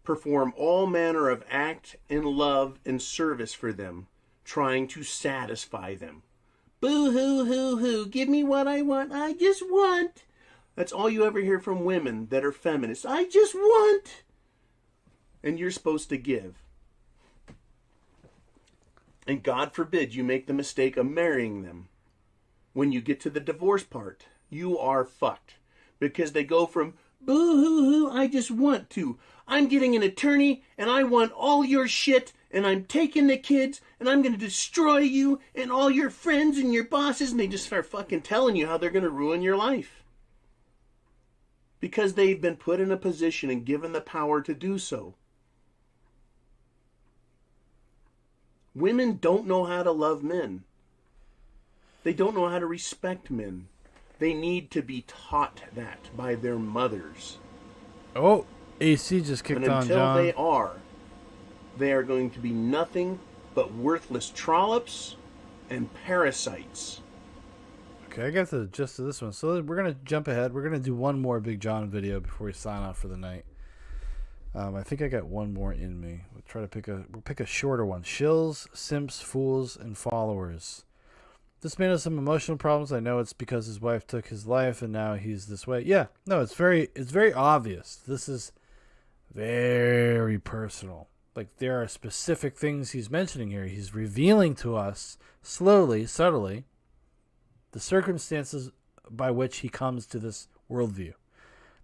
perform all manner of act and love and service for them, trying to satisfy them. Boo hoo hoo hoo, give me what I want, I just want. That's all you ever hear from women that are feminists. I just want. And you're supposed to give. And God forbid you make the mistake of marrying them. When you get to the divorce part, you are fucked. Because they go from, boo hoo hoo, I just want to, I'm getting an attorney and I want all your shit and I'm taking the kids and I'm going to destroy you and all your friends and your bosses, and they just start fucking telling you how they're going to ruin your life. Because they've been put in a position and given the power to do so. Women don't know how to love men. They don't know how to respect men. They need to be taught that by their mothers. Oh, AC just kicked on, John. Until they are going to be nothing but worthless trollops and parasites. Okay, I got the gist of this one. So we're going to jump ahead. We're going to do one more Big John video before we sign off for the night. I think I got one more in me. We'll pick a shorter one. Shills, simps, fools, and followers. This man has some emotional problems. I know it's because his wife took his life and now he's this way. Yeah, no, it's very obvious. This is very personal. Like, there are specific things he's mentioning here. He's revealing to us slowly, subtly, the circumstances by which he comes to this worldview.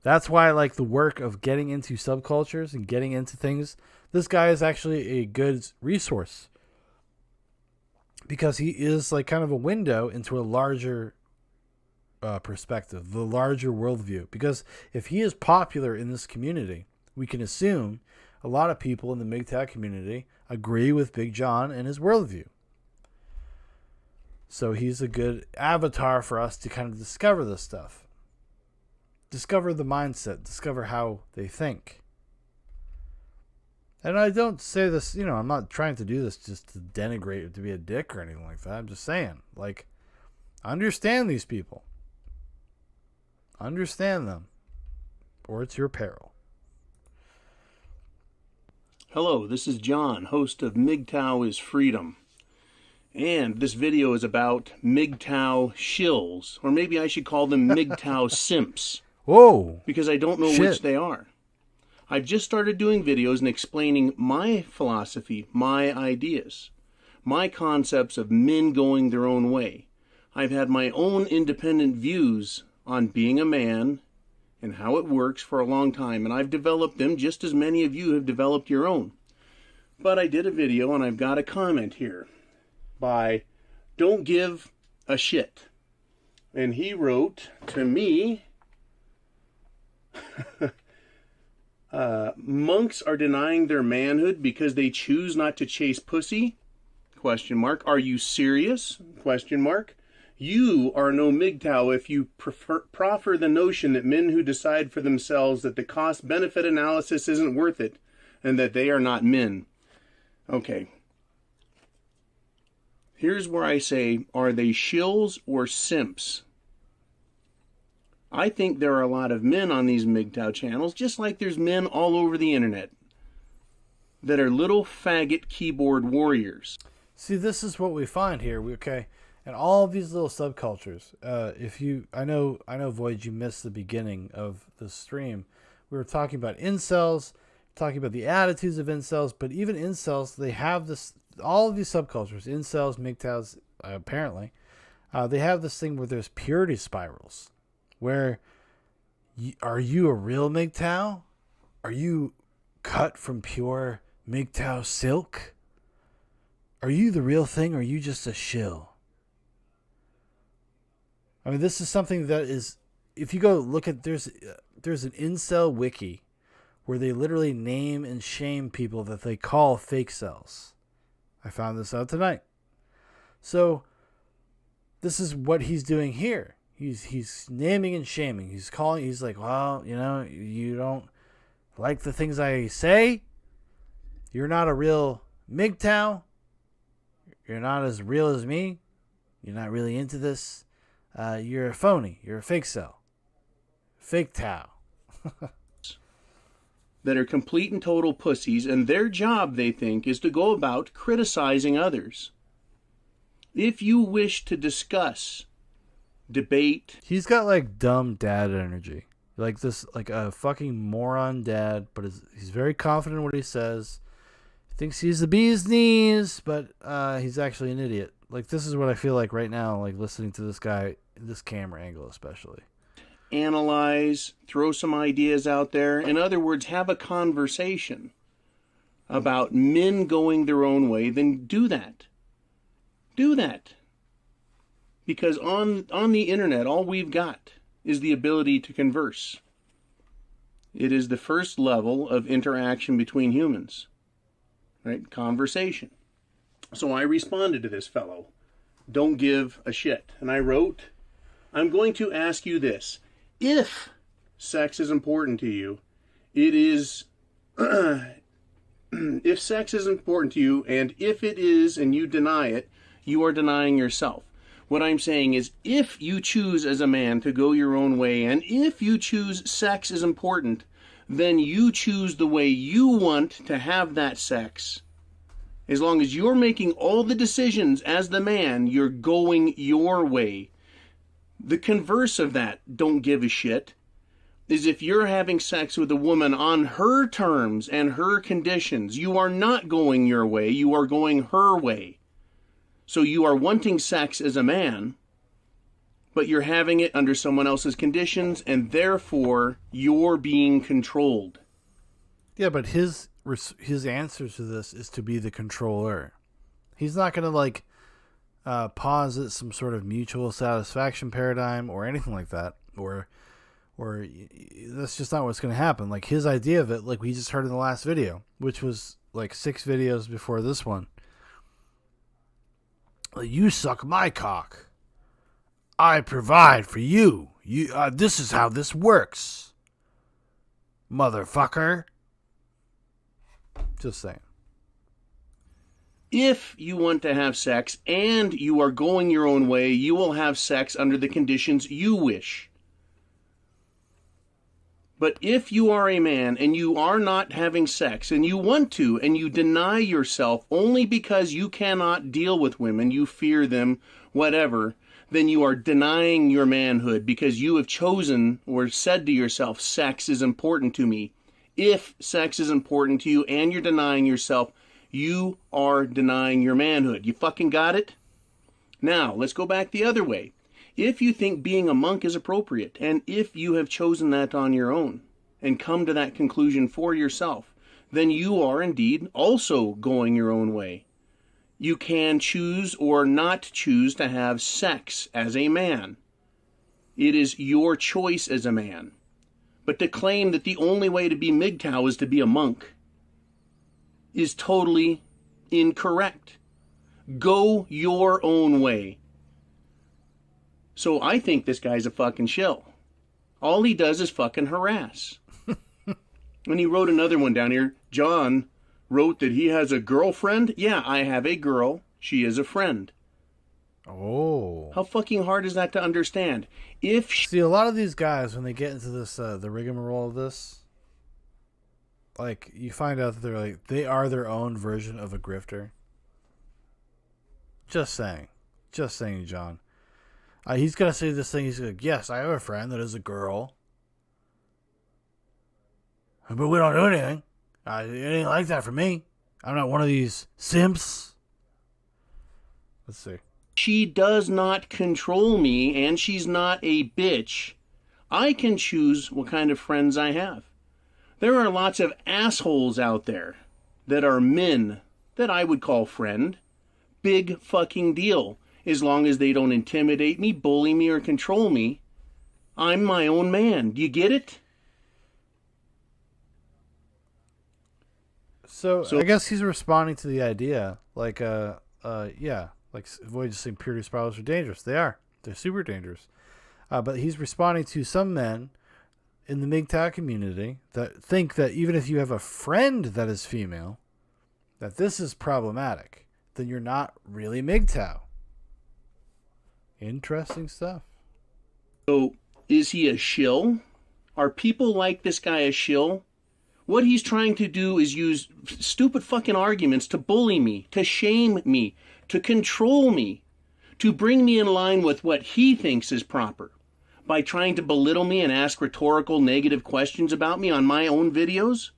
That's why, like, the work of getting into subcultures and getting into things, this guy is actually a good resource. Because he is, like, kind of a window into a larger perspective, the larger worldview. Because if he is popular in this community, we can assume a lot of people in the MGTOW community agree with Big John and his worldview. So he's a good avatar for us to kind of discover this stuff. Discover the mindset. Discover how they think. And I don't say this, you know, I'm not trying to do this just to denigrate or to be a dick or anything like that. I'm just saying, like, understand these people. Understand them. Or it's your peril. Hello, this is John, host of MGTOW is Freedom. And this video is about MGTOW shills, or maybe I should call them MGTOW simps. Whoa! Because I don't know which they are. I've just started doing videos and explaining my philosophy, my ideas, my concepts of men going their own way. I've had my own independent views on being a man and how it works for a long time, and I've developed them just as many of you have developed your own. But I did a video and I've got a comment here by Don't Give a Shit. And he wrote to me, monks are denying their manhood because they choose not to chase pussy? Question mark. Are you serious? Question mark. You are no MGTOW if you proffer the notion that men who decide for themselves that the cost-benefit analysis isn't worth it and that they are not men. Okay. Here's where I say, are they shills or simps? I think there are a lot of men on these MGTOW channels, just like there's men all over the internet, that are little faggot keyboard warriors. See, this is what we find here. And all of these little subcultures. I know, Void, you missed the beginning of the stream. We were talking about incels, talking about the attitudes of incels, but even incels, they have this. All of these subcultures, incels, MGTOWs, apparently, they have this thing where there's purity spirals. Where, are you a real MGTOW? Are you cut from pure MGTOW silk? Are you the real thing, or are you just a shill? I mean, this is something that is, if you go look at, there's an incel wiki where they literally name and shame people that they call fake cells. I found this out tonight. So, this is what he's doing here. He's naming and shaming. He's like, well, you know, you don't like the things I say. You're not a real MGTOW. You're not as real as me. You're not really into this. You're a phony. You're a fake cell. Fake Tow. That are complete and total pussies, and their job, they think, is to go about criticizing others. If you wish to discuss, debate... He's got, like, dumb dad energy. Like this, like a fucking moron dad, but he's very confident in what he says. He thinks he's the bee's knees, but he's actually an idiot. Like, this is what I feel like right now, like, listening to this guy, this camera angle especially. Analyze, throw some ideas out there. In other words, have a conversation about men going their own way, then do that. Do that. Because on the internet, all we've got is the ability to converse. It is the first level of interaction between humans. Right? Conversation. So I responded to this fellow. Don't give a shit. And I wrote, I'm going to ask you this. If sex is important to you, it is... if sex is important to you, and if it is and you deny it, you are denying yourself. What I'm saying is, if you choose as a man to go your own way, and if you choose sex is important, then you choose the way you want to have that sex. As long as you're making all the decisions as the man, you're going your way. The converse of that, don't give a shit, is if you're having sex with a woman on her terms and her conditions, you are not going your way, you are going her way. So you are wanting sex as a man, but you're having it under someone else's conditions, and therefore you're being controlled. Yeah, but his answer to this is to be the controller. He's not going to like posit some sort of mutual satisfaction paradigm or anything like that, or that's just not what's going to happen. Like his idea of it, like we just heard in the last video, which was like 6 videos before this one. You suck my cock. I provide for you. This is how this works, motherfucker. Just saying. If you want to have sex and you are going your own way, you will have sex under the conditions you wish. But if you are a man and you are not having sex and you want to and you deny yourself only because you cannot deal with women, you fear them, whatever, then you are denying your manhood because you have chosen or said to yourself, sex is important to me. If sex is important to you and you're denying yourself, you are denying your manhood. You fucking got it? Now, let's go back the other way. If you think being a monk is appropriate, and if you have chosen that on your own and come to that conclusion for yourself, then you are indeed also going your own way. You can choose or not choose to have sex as a man. It is your choice as a man. But to claim that the only way to be MGTOW is to be a monk is totally incorrect. Go your own way. So I think this guy's a fucking shill. All he does is fucking harass. And he wrote another one down here. John wrote that he has a girlfriend. Yeah, I have a girl. She is a friend. Oh. How fucking hard is that to understand? See, a lot of these guys, when they get into this, the rigmarole of this, like, you find out that they are their own version of a grifter. Just saying. Just saying, John. He's going to say this thing. He's like, yes, I have a friend that is a girl. But we don't do anything. It ain't like that for me. I'm not one of these simps. Let's see. She does not control me, and she's not a bitch. I can choose what kind of friends I have. There are lots of assholes out there that are men that I would call friend. Big fucking deal. As long as they don't intimidate me, bully me, or control me, I'm my own man. Do you get it? So I guess he's responding to the idea, like, yeah, like avoid just saying purity spirals are dangerous. They are. They're super dangerous. But he's responding to some men in the MGTOW community that think that even if you have a friend that is female, that this is problematic. Then you're not really MGTOW. Interesting stuff. So, is he a shill? Are people like this guy a shill? What he's trying to do is use stupid fucking arguments to bully me, to shame me, to control me, to bring me in line with what he thinks is proper, by trying to belittle me and ask rhetorical negative questions about me on my own videos.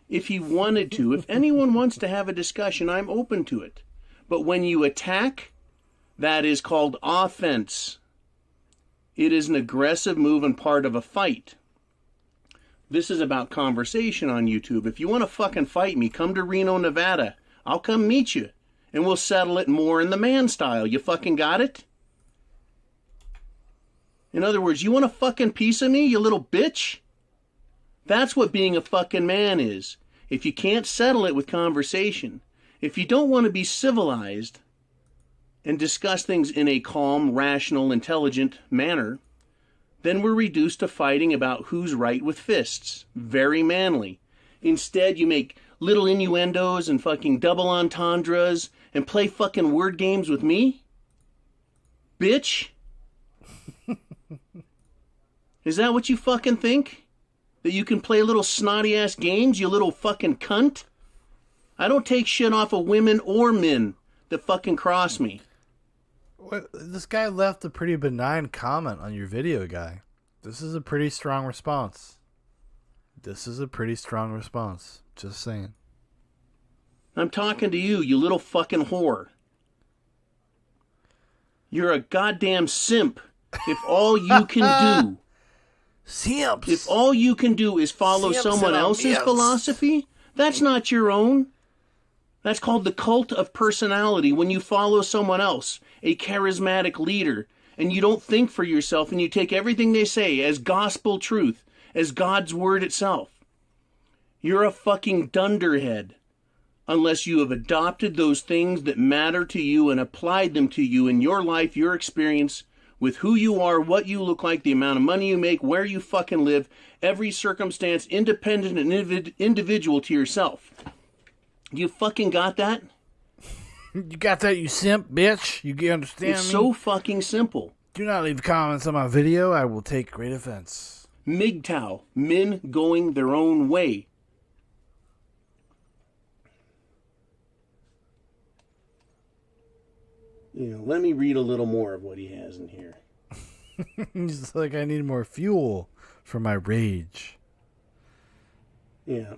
If he wanted to, if anyone wants to have a discussion, I'm open to it. But when you attack, that is called offense. It is an aggressive move and part of a fight. This is about conversation on YouTube. If you want to fucking fight me, come to Reno, Nevada. I'll come meet you. And we'll settle it more in the man style. You fucking got it? In other words, you want a fucking piece of me, you little bitch? That's what being a fucking man is. If you can't settle it with conversation, if you don't want to be civilized and discuss things in a calm, rational, intelligent manner, then we're reduced to fighting about who's right with fists. Very manly. Instead, you make little innuendos and fucking double entendres and play fucking word games with me? Bitch? Is that what you fucking think? That you can play little snotty-ass games, you little fucking cunt? I don't take shit off of women or men that fucking cross me. What, this guy left a pretty benign comment on your video, guy. This is a pretty strong response. Just saying. I'm talking to you, you little fucking whore. You're a goddamn simp. If all you can do, Simps. if all you can do is follow Simps someone and else's ambience. philosophy, that's not your own. That's called the cult of personality. When you follow someone else, a charismatic leader, and you don't think for yourself and you take everything they say as gospel truth, as God's word itself, you're a fucking dunderhead unless you have adopted those things that matter to you and applied them to you in your life, your experience, with who you are, what you look like, the amount of money you make, where you fucking live, every circumstance, independent and individual to yourself. You fucking got that? You got that, you simp, bitch? You understand It's me? so fucking simple. Do not leave comments on my video. I will take great offense. MGTOW, men going their own way. Let me read a little more of what he has in here. He's like, I need more fuel for my rage. Yeah,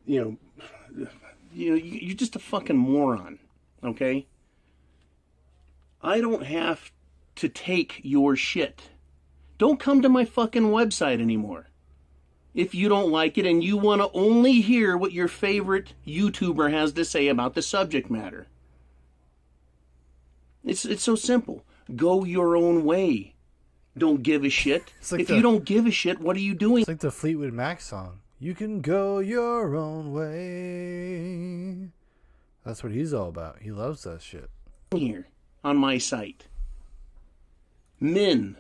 you're just a fucking moron, okay? I don't have to take your shit. Don't come to my fucking website anymore. If you don't like it and you want to only hear what your favorite YouTuber has to say about the subject matter. It's so simple. Go your own way. Don't give a shit. Like if you don't give a shit, what are you doing? It's like the Fleetwood Mac song. You can go your own way. That's what he's all about. He loves that shit. Here on my site. Men,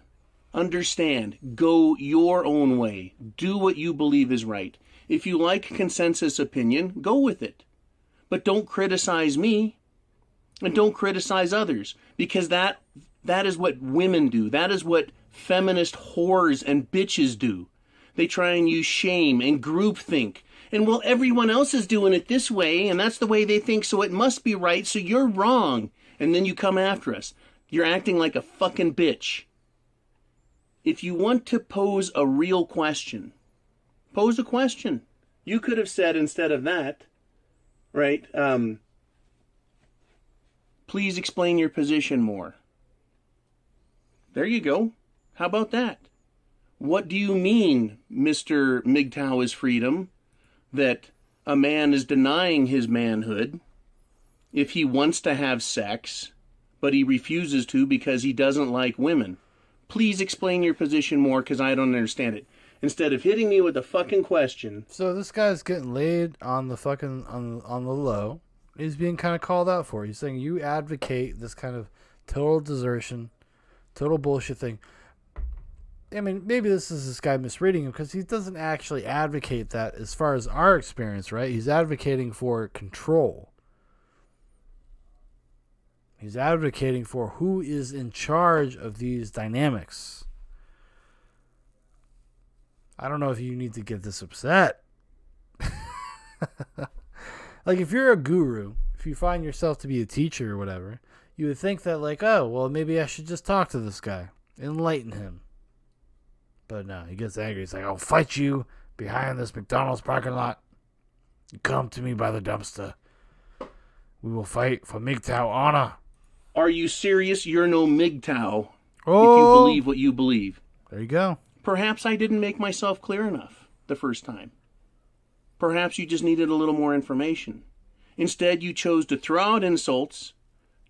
understand. Go your own way. Do what you believe is right. If you like consensus opinion, go with it. But don't criticize me. And don't criticize others, because that is what women do. That is what feminist whores and bitches do. They try and use shame and groupthink. And well, everyone else is doing it this way, and that's the way they think, so it must be right, so you're wrong. And then you come after us. You're acting like a fucking bitch. If you want to pose a real question, pose a question. You could have said instead of that, right, please explain your position more. There you go. How about that? What do you mean, Mr. MGTOW is freedom, that a man is denying his manhood if he wants to have sex, but he refuses to because he doesn't like women? Please explain your position more, because I don't understand it. Instead of hitting me with a fucking question. So this guy's getting laid on the fucking on the low. He's being kind of called out for it. He's saying you advocate this kind of total desertion, total bullshit thing. I mean, maybe this is this guy misreading him, because he doesn't actually advocate that as far as our experience, right? He's advocating for control. He's advocating for who is in charge of these dynamics. I don't know if you need to get this upset. Like, if you're a guru, if you find yourself to be a teacher or whatever, you would think that, like, oh, well, maybe I should just talk to this guy, enlighten him. But no, he gets angry. He's like, I'll fight you behind this McDonald's parking lot. You come to me by the dumpster. We will fight for MGTOW honor. Are you serious? You're no MGTOW Oh, if you believe what you believe. There you go. Perhaps I didn't make myself clear enough the first time. Perhaps you just needed a little more information. Instead, you chose to throw out insults,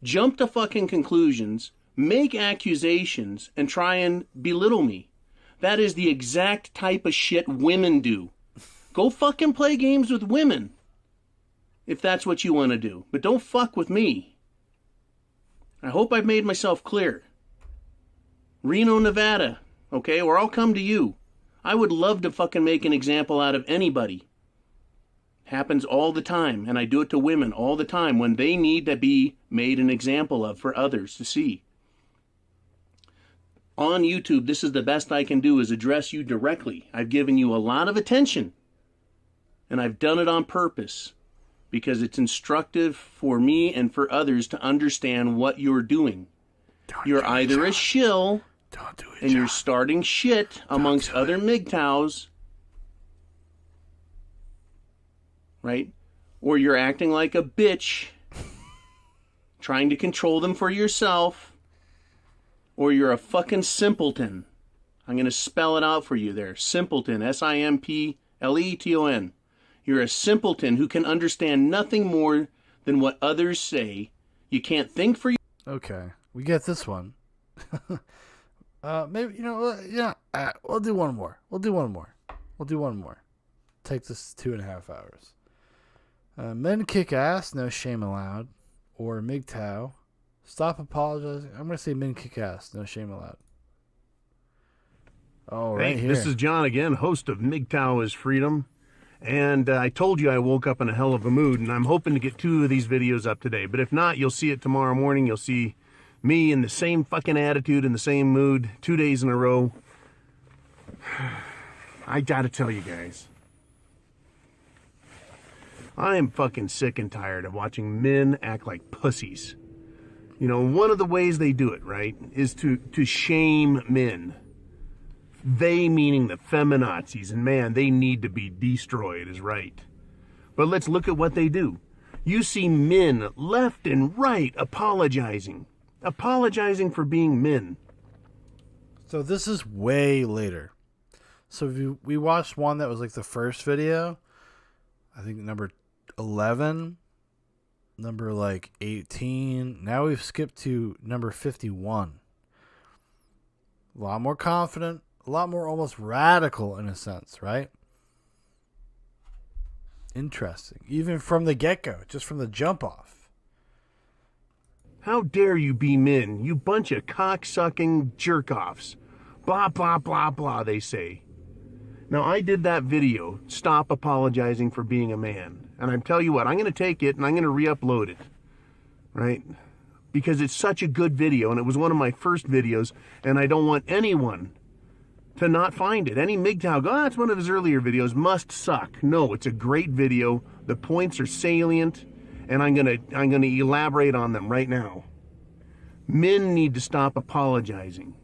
jump to fucking conclusions, make accusations, and try and belittle me. That is the exact type of shit women do. Go fucking play games with women, if that's what you want to do. But don't fuck with me. I hope I've made myself clear. Reno, Nevada, okay? Or I'll come to you. I would love to fucking make an example out of anybody. Happens all the time, and I do it to women all the time when they need to be made an example of for others to see. On YouTube, this is the best I can do, is address you directly. I've given you a lot of attention, and I've done it on purpose because it's instructive for me and for others to understand what you're doing. You're either a shill, and you're starting shit amongst other MGTOWs, right? Or you're acting like a bitch, trying to control them for yourself, or you're a fucking simpleton. I'm going to spell it out for you there. Simpleton, S-I-M-P-L-E-T-O-N. You're a simpleton who can understand nothing more than what others say. You can't think for you. Okay, we get this one. Maybe, we'll do one more. We'll do one more. Take this 2.5 hours. Men kick ass, no shame allowed. Or MGTOW. Stop apologizing. I'm going to say men kick ass, no shame allowed. Oh, right hey, here. This is John again, host of MGTOW is Freedom. And I told you I woke up in a hell of a mood, and I'm hoping to get 2 of these videos up today. But if not, you'll see it tomorrow morning. You'll see me in the same fucking attitude, in the same mood, 2 days in a row. I gotta tell you guys, I am fucking sick and tired of watching men act like pussies. You know, one of the ways they do it, right, is to shame men. They meaning the feminazis, and man, they need to be destroyed is right. But let's look at what they do. You see men left and right apologizing for being men. So this is way later. So we watched one that was like the first video. I think number 11, number like 18. Now we've skipped to number 51. A lot more confident, a lot more almost radical in a sense, right? Interesting. Even from the get-go, just from the jump off. How dare you be men, you bunch of cock-sucking jerk-offs. Blah, blah, blah, blah, they say. Now, I did that video, Stop Apologizing for Being a Man. And I tell you what, I'm going to take it and I'm going to re-upload it. Right? Because it's such a good video, and it was one of my first videos, and I don't want anyone to not find it. Any MGTOW go, it's one of his earlier videos, must suck. No, it's a great video. The points are salient, and I'm gonna elaborate on them right now. Men need to stop apologizing.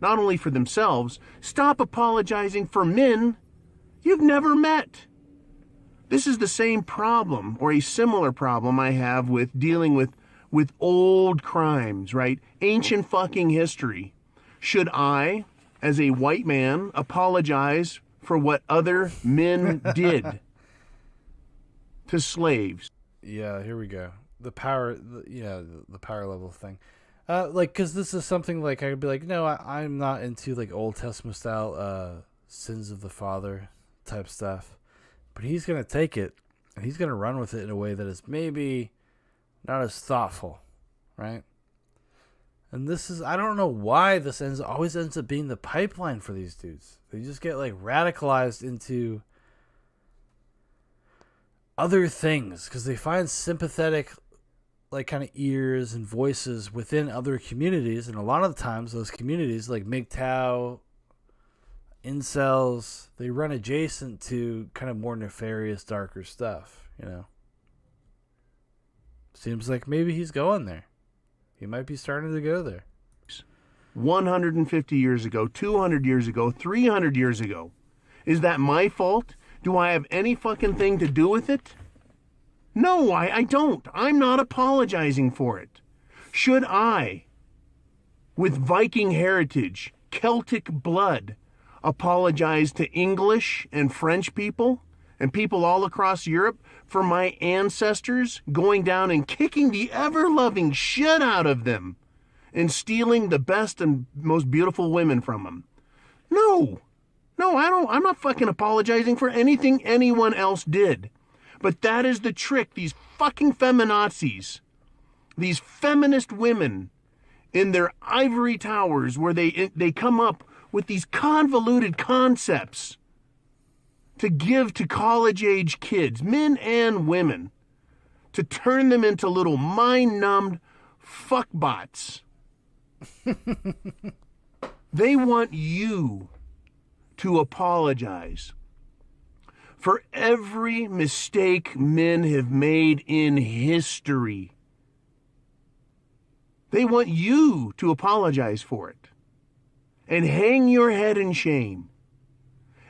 Not only for themselves, stop apologizing for men you've never met. This is the same problem, or a similar problem I have with dealing with old crimes, right? Ancient fucking history. Should I, as a white man, apologize for what other men did to slaves? Yeah, here we go. The power level thing. Because this is something like I could be like, no, I'm not into like Old Testament style sins of the father type stuff. But he's going to take it and he's going to run with it in a way that is maybe not as thoughtful, right? And this is, I don't know why this always ends up being the pipeline for these dudes. They just get like radicalized into other things because they find sympathetic like kind of ears and voices within other communities. And a lot of the times those communities like MGTOW, Incels, they run adjacent to kind of more nefarious, darker stuff, you know? Seems like maybe he's going there. He might be starting to go there. 150 years ago, 200 years ago, 300 years ago. Is that my fault? Do I have any fucking thing to do with it? No, I don't. I'm not apologizing for it. Should I, with Viking heritage, Celtic blood, apologize to English and French people and people all across Europe for my ancestors going down and kicking the ever-loving shit out of them and stealing the best and most beautiful women from them? No, I'm not fucking apologizing for anything anyone else did. But that is the trick these fucking feminazis, these feminist women in their ivory towers where they come up with these convoluted concepts to give to college-age kids, men and women, to turn them into little mind-numbed fuckbots. They want you to apologize for every mistake men have made in history. They want you to apologize for it and hang your head in shame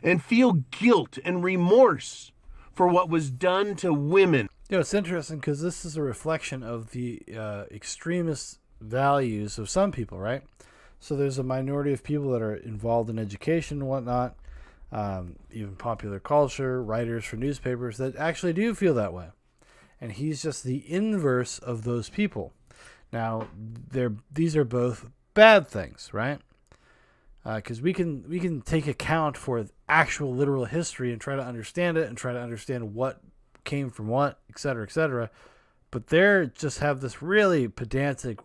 and feel guilt and remorse for what was done to women. You know, it's interesting because this is a reflection of the extremist values of some people, right? So there's a minority of people that are involved in education and whatnot, even popular culture, writers for newspapers that actually do feel that way. And he's just the inverse of those people. Now, these are both bad things, right? Because we can take account for actual literal history and try to understand it and try to understand what came from what, et cetera, et cetera. But they just have this really pedantic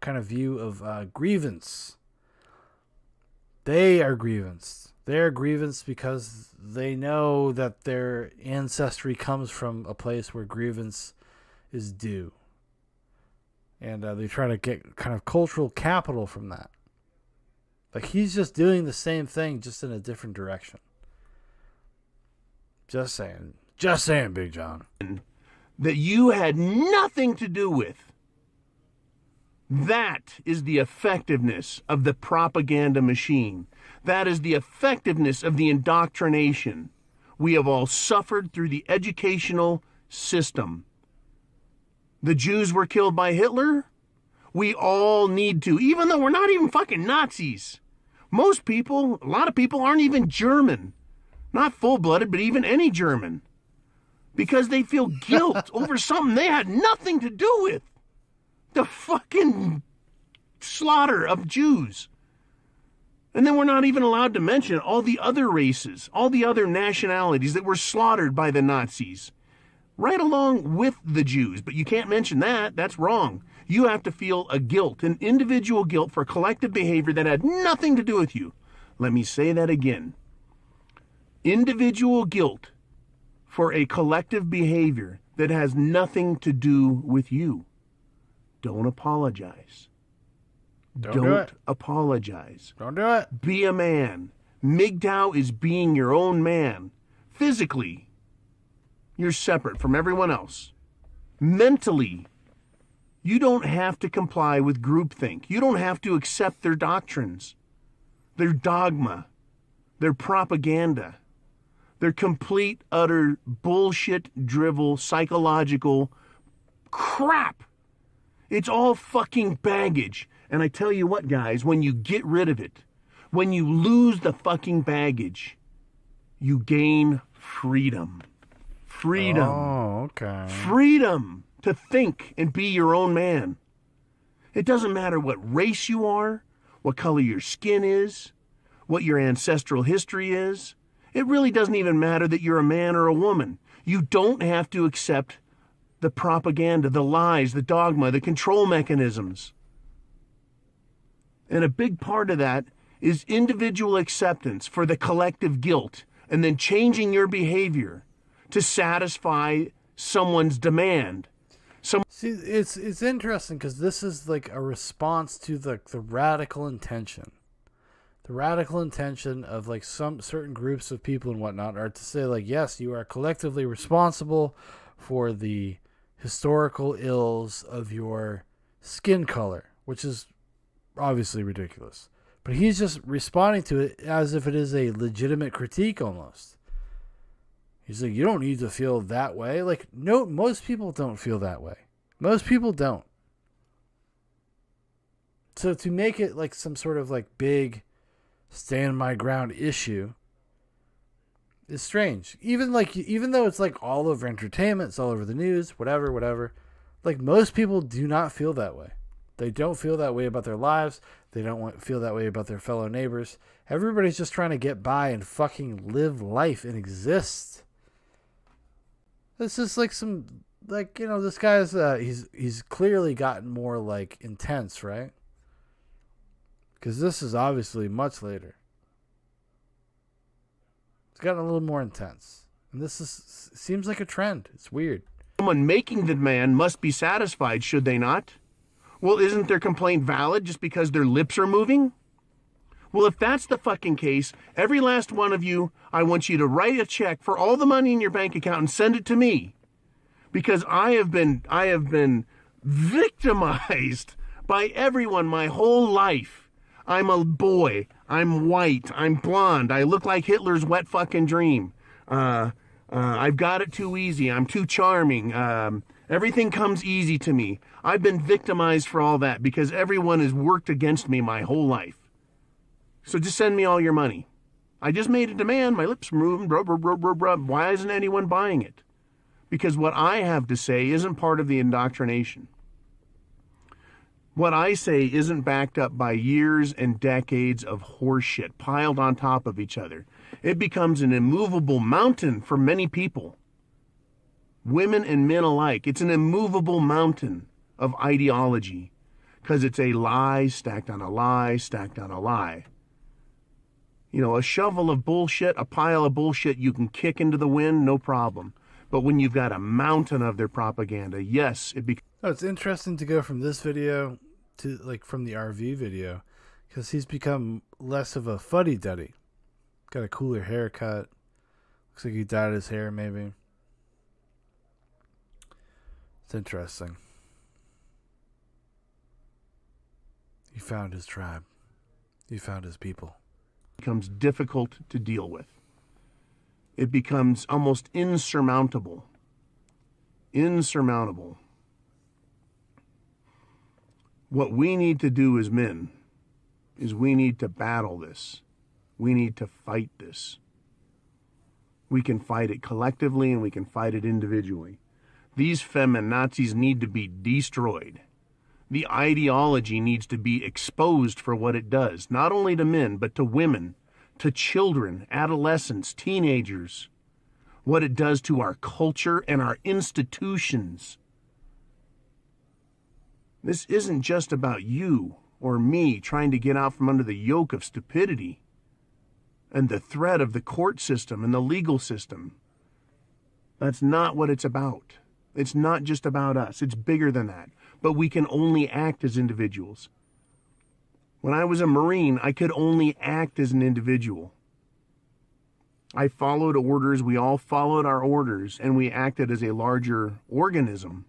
kind of view of grievance. They are grievance. They're grievance because they know that their ancestry comes from a place where grievance is due. And they try to get kind of cultural capital from that. Like, he's just doing the same thing, just in a different direction. Just saying. Just saying, Big John. That you had nothing to do with. That is the effectiveness of the propaganda machine. That is the effectiveness of the indoctrination we have all suffered through the educational system. The Jews were killed by Hitler. We all need to, even though we're not even fucking Nazis. Most people, a lot of people aren't even German. Not full-blooded, but even any German. Because they feel guilt over something they had nothing to do with. The fucking slaughter of Jews. And then we're not even allowed to mention all the other races, all the other nationalities that were slaughtered by the Nazis. Right along with the Jews. But you can't mention that. That's wrong. You have to feel a guilt, an individual guilt for collective behavior that had nothing to do with you. Let me say that again. Individual guilt for a collective behavior that has nothing to do with you. Don't apologize. Don't do it. Apologize. Don't do it. Be a man. MGTOW is being your own man. Physically, you're separate from everyone else. Mentally, you don't have to comply with groupthink. You don't have to accept their doctrines, their dogma, their propaganda, their complete, utter bullshit, drivel, psychological crap. It's all fucking baggage. And I tell you what, guys, when you get rid of it, when you lose the fucking baggage, you gain freedom. Freedom. Oh, okay. Freedom to think and be your own man. It doesn't matter what race you are, what color your skin is, what your ancestral history is. It really doesn't even matter that you're a man or a woman. You don't have to accept the propaganda, the lies, the dogma, the control mechanisms. And a big part of that is individual acceptance for the collective guilt and then changing your behavior to satisfy someone's demand. See, it's interesting because this is like a response to the radical intention. The radical intention of like some certain groups of people and whatnot are to say like, yes, you are collectively responsible for the historical ills of your skin color, which is obviously ridiculous. But he's just responding to it as if it is a legitimate critique almost. He's like, you don't need to feel that way. Like, no, most people don't feel that way. Most people don't. So to make it like some sort of like big stand my ground issue is strange. Even though it's like all over entertainment, it's all over the news, whatever. Like, most people do not feel that way. They don't feel that way about their lives. They don't feel that way about their fellow neighbors. Everybody's just trying to get by and fucking live life and exist. This is like some, like, you know, this guy's, he's clearly gotten more, like, intense, right? Because this is obviously much later. It's gotten a little more intense. And this seems like a trend. It's weird. Someone making the demand must be satisfied, should they not? Well, isn't their complaint valid just because their lips are moving? Well, if that's the fucking case, every last one of you, I want you to write a check for all the money in your bank account and send it to me. Because I have been victimized by everyone my whole life. I'm a boy. I'm white. I'm blonde. I look like Hitler's wet fucking dream. I've got it too easy. I'm too charming. Everything comes easy to me. I've been victimized for all that because everyone has worked against me my whole life. So just send me all your money. I just made a demand. My lips moving. Rub, rub, rub, rub, rub. Why isn't anyone buying it? Because what I have to say isn't part of the indoctrination. What I say isn't backed up by years and decades of horseshit piled on top of each other. It becomes an immovable mountain for many people. Women and men alike. It's an immovable mountain of ideology because it's a lie stacked on a lie stacked on a lie. You know, a shovel of bullshit, a pile of bullshit you can kick into the wind, no problem. But when you've got a mountain of their propaganda, yes, it becomes... Oh, it's interesting to go from this video to, like, from the RV video, because he's become less of a fuddy-duddy. Got a cooler haircut. Looks like he dyed his hair, maybe. It's interesting. He found his tribe. He found his people. becomes difficult to deal with. It becomes almost insurmountable. Insurmountable. What we need to do as men is we need to battle this. We need to fight this. We can fight it collectively and we can fight it individually. These feminazis need to be destroyed. The ideology needs to be exposed for what it does, not only to men, but to women, to children, adolescents, teenagers, what it does to our culture and our institutions. This isn't just about you or me trying to get out from under the yoke of stupidity and the threat of the court system and the legal system. That's not what it's about. It's not just about us. It's bigger than that. But we can only act as individuals. When I was a Marine, I could only act as an individual. I followed orders. We all followed our orders, and we acted as a larger organism.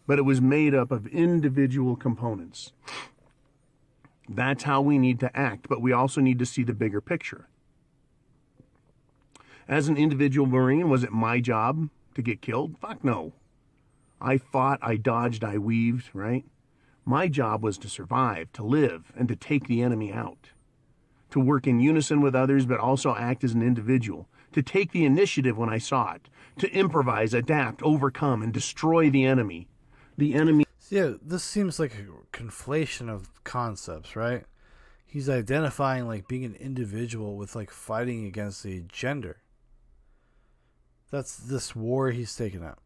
But it was made up of individual components. That's how we need to act, but we also need to see the bigger picture. As an individual Marine, was it my job to get killed? Fuck no. I fought, I dodged, I weaved, right? My job was to survive, to live, and to take the enemy out. To work in unison with others, but also act as an individual. To take the initiative when I saw it. To improvise, adapt, overcome, and destroy the enemy. The enemy... Yeah, this seems like a conflation of concepts, right? He's identifying like being an individual with like fighting against a gender. That's this war he's taken out.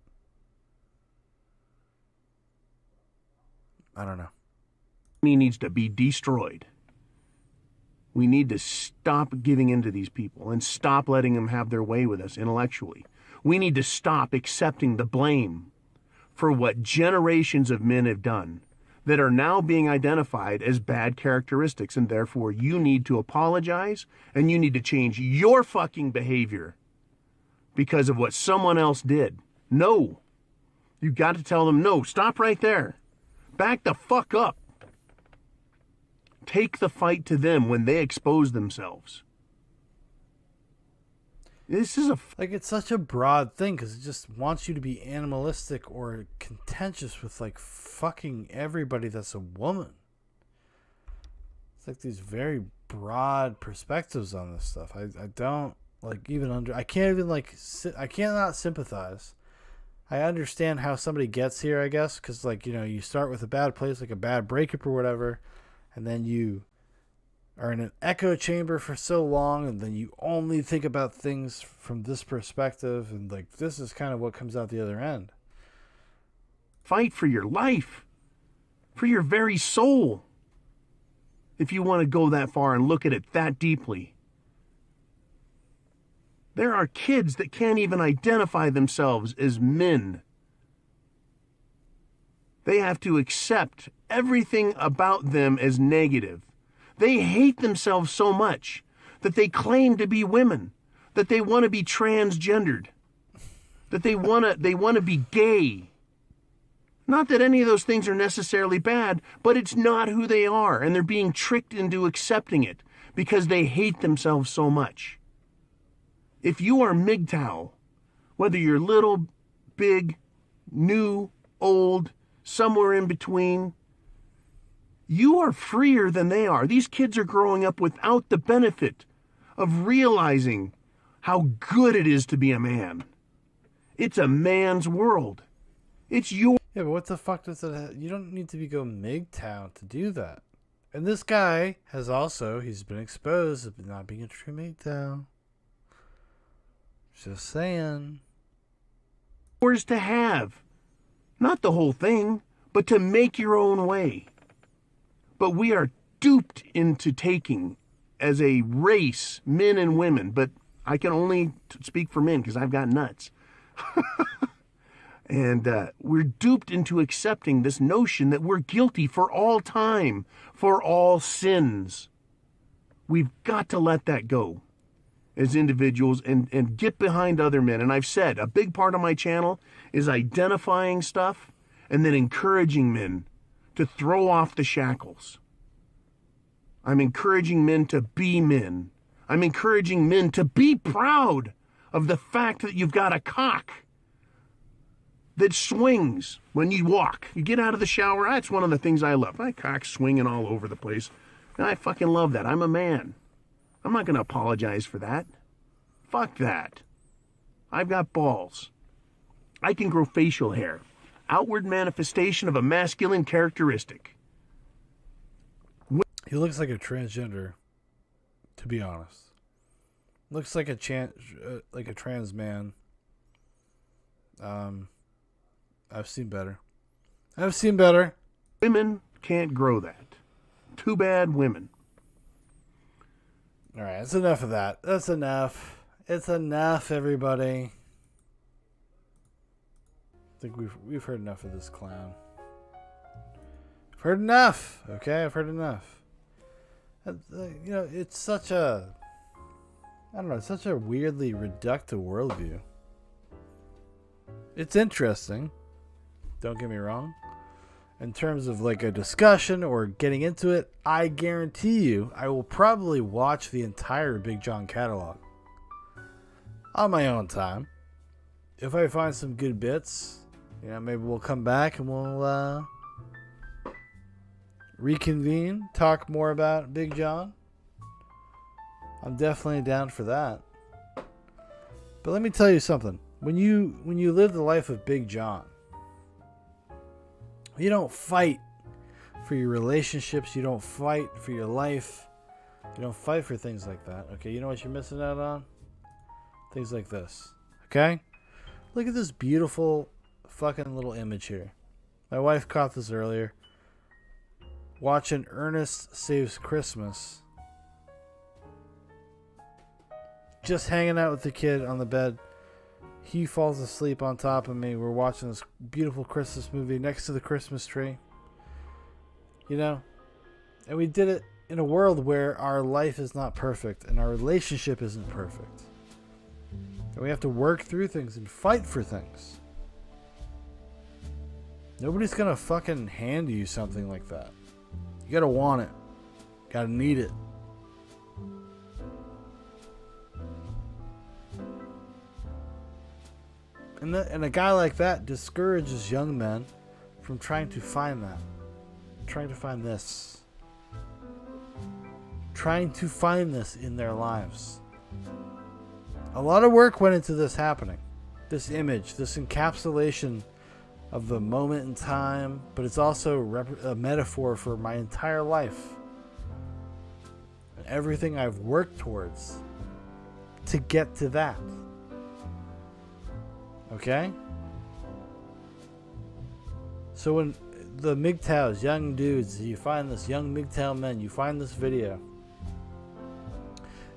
I don't know. He needs to be destroyed. We need to stop giving in to these people and stop letting them have their way with us intellectually. We need to stop accepting the blame for what generations of men have done that are now being identified as bad characteristics, and therefore you need to apologize and you need to change your fucking behavior because of what someone else did. No. You've got to tell them, no, stop right there. Back the fuck up. Take the fight to them when they expose themselves. This is like, it's such a broad thing because it just wants you to be animalistic or contentious with like fucking everybody that's a woman. It's like these very broad perspectives on this stuff. I don't like even I can't even like I cannot sympathize. I understand how somebody gets here, I guess, because like, you know, you start with a bad place, like a bad breakup or whatever, and then you are in an echo chamber for so long, and then you only think about things from this perspective, and like this is kind of what comes out the other end. Fight for your life, for your very soul, if you want to go that far and look at it that deeply. There are kids that can't even identify themselves as men. They have to accept everything about them as negative. They hate themselves so much that they claim to be women, that they want to be transgendered, that they want to be gay. Not that any of those things are necessarily bad, but it's not who they are, and they're being tricked into accepting it because they hate themselves so much. If you are MGTOW, whether you're little, big, new, old, somewhere in between, You are freer than they are. These kids are growing up without the benefit of realizing how good it is to be a man. It's a man's world. It's your... Yeah, but what the fuck does it have? You don't need to go MGTOW to do that. And this guy has also, he's been exposed as not being a true MGTOW. Just saying. yours to have. Not the whole thing, but to make your own way. But we are duped into taking, as a race, men and women, but I can only speak for men because I've got nuts. And we're duped into accepting this notion that we're guilty for all time, for all sins. We've got to let that go as individuals and get behind other men. And I've said a big part of my channel is identifying stuff and then encouraging men to throw off the shackles. I'm encouraging men to be men. I'm encouraging men to be proud of the fact that you've got a cock that swings when you walk. You get out of the shower, that's one of the things I love. My cock's swinging all over the place. I fucking love that. I'm a man. I'm not going to apologize for that. Fuck that. I've got balls. I can grow facial hair. Outward manifestation of a masculine characteristic. He looks like a transgender, to be honest. Looks like a trans man. I've seen better. Women can't grow that. Too bad, women. All right, that's enough of that. That's enough. It's enough, everybody. I think we've heard enough of this clown. I've heard enough. Okay, I've heard enough. It's such a, I don't know, it's such a weirdly reductive worldview. It's interesting. Don't get me wrong. In terms of like a discussion or getting into it, I guarantee you I will probably watch the entire Big John catalog on my own time. If I find some good bits, maybe we'll come back and we'll reconvene, talk more about Big John. I'm definitely down for that. But let me tell you something. When you live the life of Big John, you don't fight for your relationships. You don't fight for your life. You don't fight for things like that. Okay, you know what you're missing out on? Things like this. Okay? Look at this beautiful fucking little image here. My wife caught this earlier. Watching Ernest Saves Christmas. Just hanging out with the kid on the bed. He falls asleep on top of me. We're watching this beautiful Christmas movie next to the Christmas tree. And we did it in a world where our life is not perfect and our relationship isn't perfect. And we have to work through things and fight for things. Nobody's gonna fucking hand you something like that. You gotta want it. Gotta need it. And a guy like that discourages young men from trying to find that. Trying to find this. Trying to find this in their lives. A lot of work went into this happening. This image, this encapsulation of the moment in time, but it's also a metaphor for my entire life. And everything I've worked towards to get to that. Okay? So when the MGTOWs, young dudes, you find this young MGTOW men, you find this video,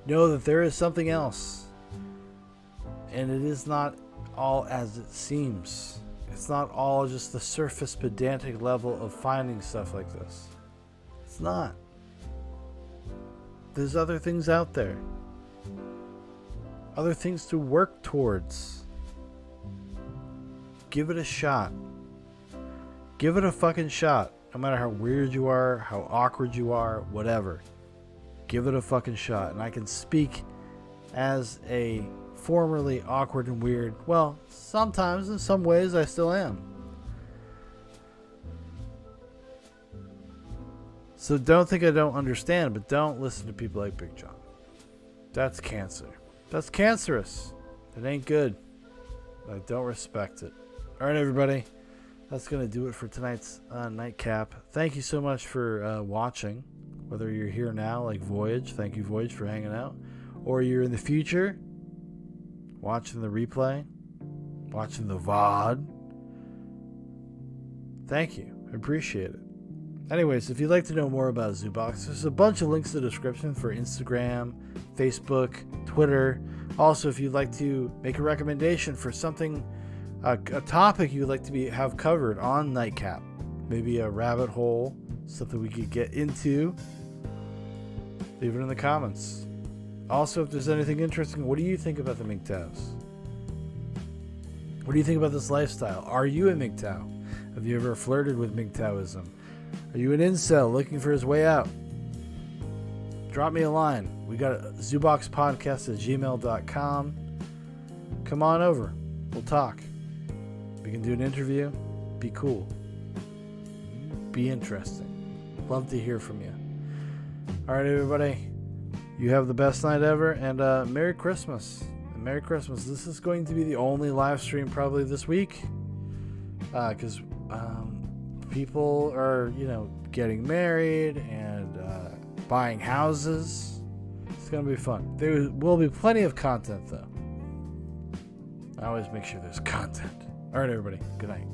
know that there is something else. And it is not all as it seems. It's not all just the surface pedantic level of finding stuff like this. It's not. There's other things out there. Other things to work towards. Give it a shot. Give it a fucking shot. No matter how weird you are, how awkward you are, whatever. Give it a fucking shot. And I can speak as a formerly awkward and weird. Well, sometimes in some ways I still am. So don't think I don't understand, but don't listen to people like Big John. That's cancer. That's cancerous. It ain't good. I don't respect it. All right, everybody. That's going to do it for tonight's Nightcap. Thank you so much for watching. Whether you're here now, like Voyage. Thank you, Voyage, for hanging out. Or you're in the future, watching the replay, watching the VOD. Thank you. I appreciate it. Anyways, if you'd like to know more about Zoobox, there's a bunch of links in the description for Instagram, Facebook, Twitter. Also, if you'd like to make a recommendation for something, a topic you'd like to have covered on Nightcap, maybe a rabbit hole, something we could get into, leave it in the comments. Also, if there's anything interesting, what do you think about the MGTOWs? What do you think about this lifestyle? Are you a MGTOW? Have you ever flirted with MGTOWism? Are you an incel looking for his way out? Drop me a line. We got zooboxpodcast@gmail.com. Come on over. We'll talk. We can do an interview. Be cool. Be interesting. Love to hear from you. All right, everybody. You have the best night ever, and Merry Christmas. And Merry Christmas. This is going to be the only live stream probably this week, because people are, getting married and buying houses. It's going to be fun. There will be plenty of content, though. I always make sure there's content. All right, everybody. Good night.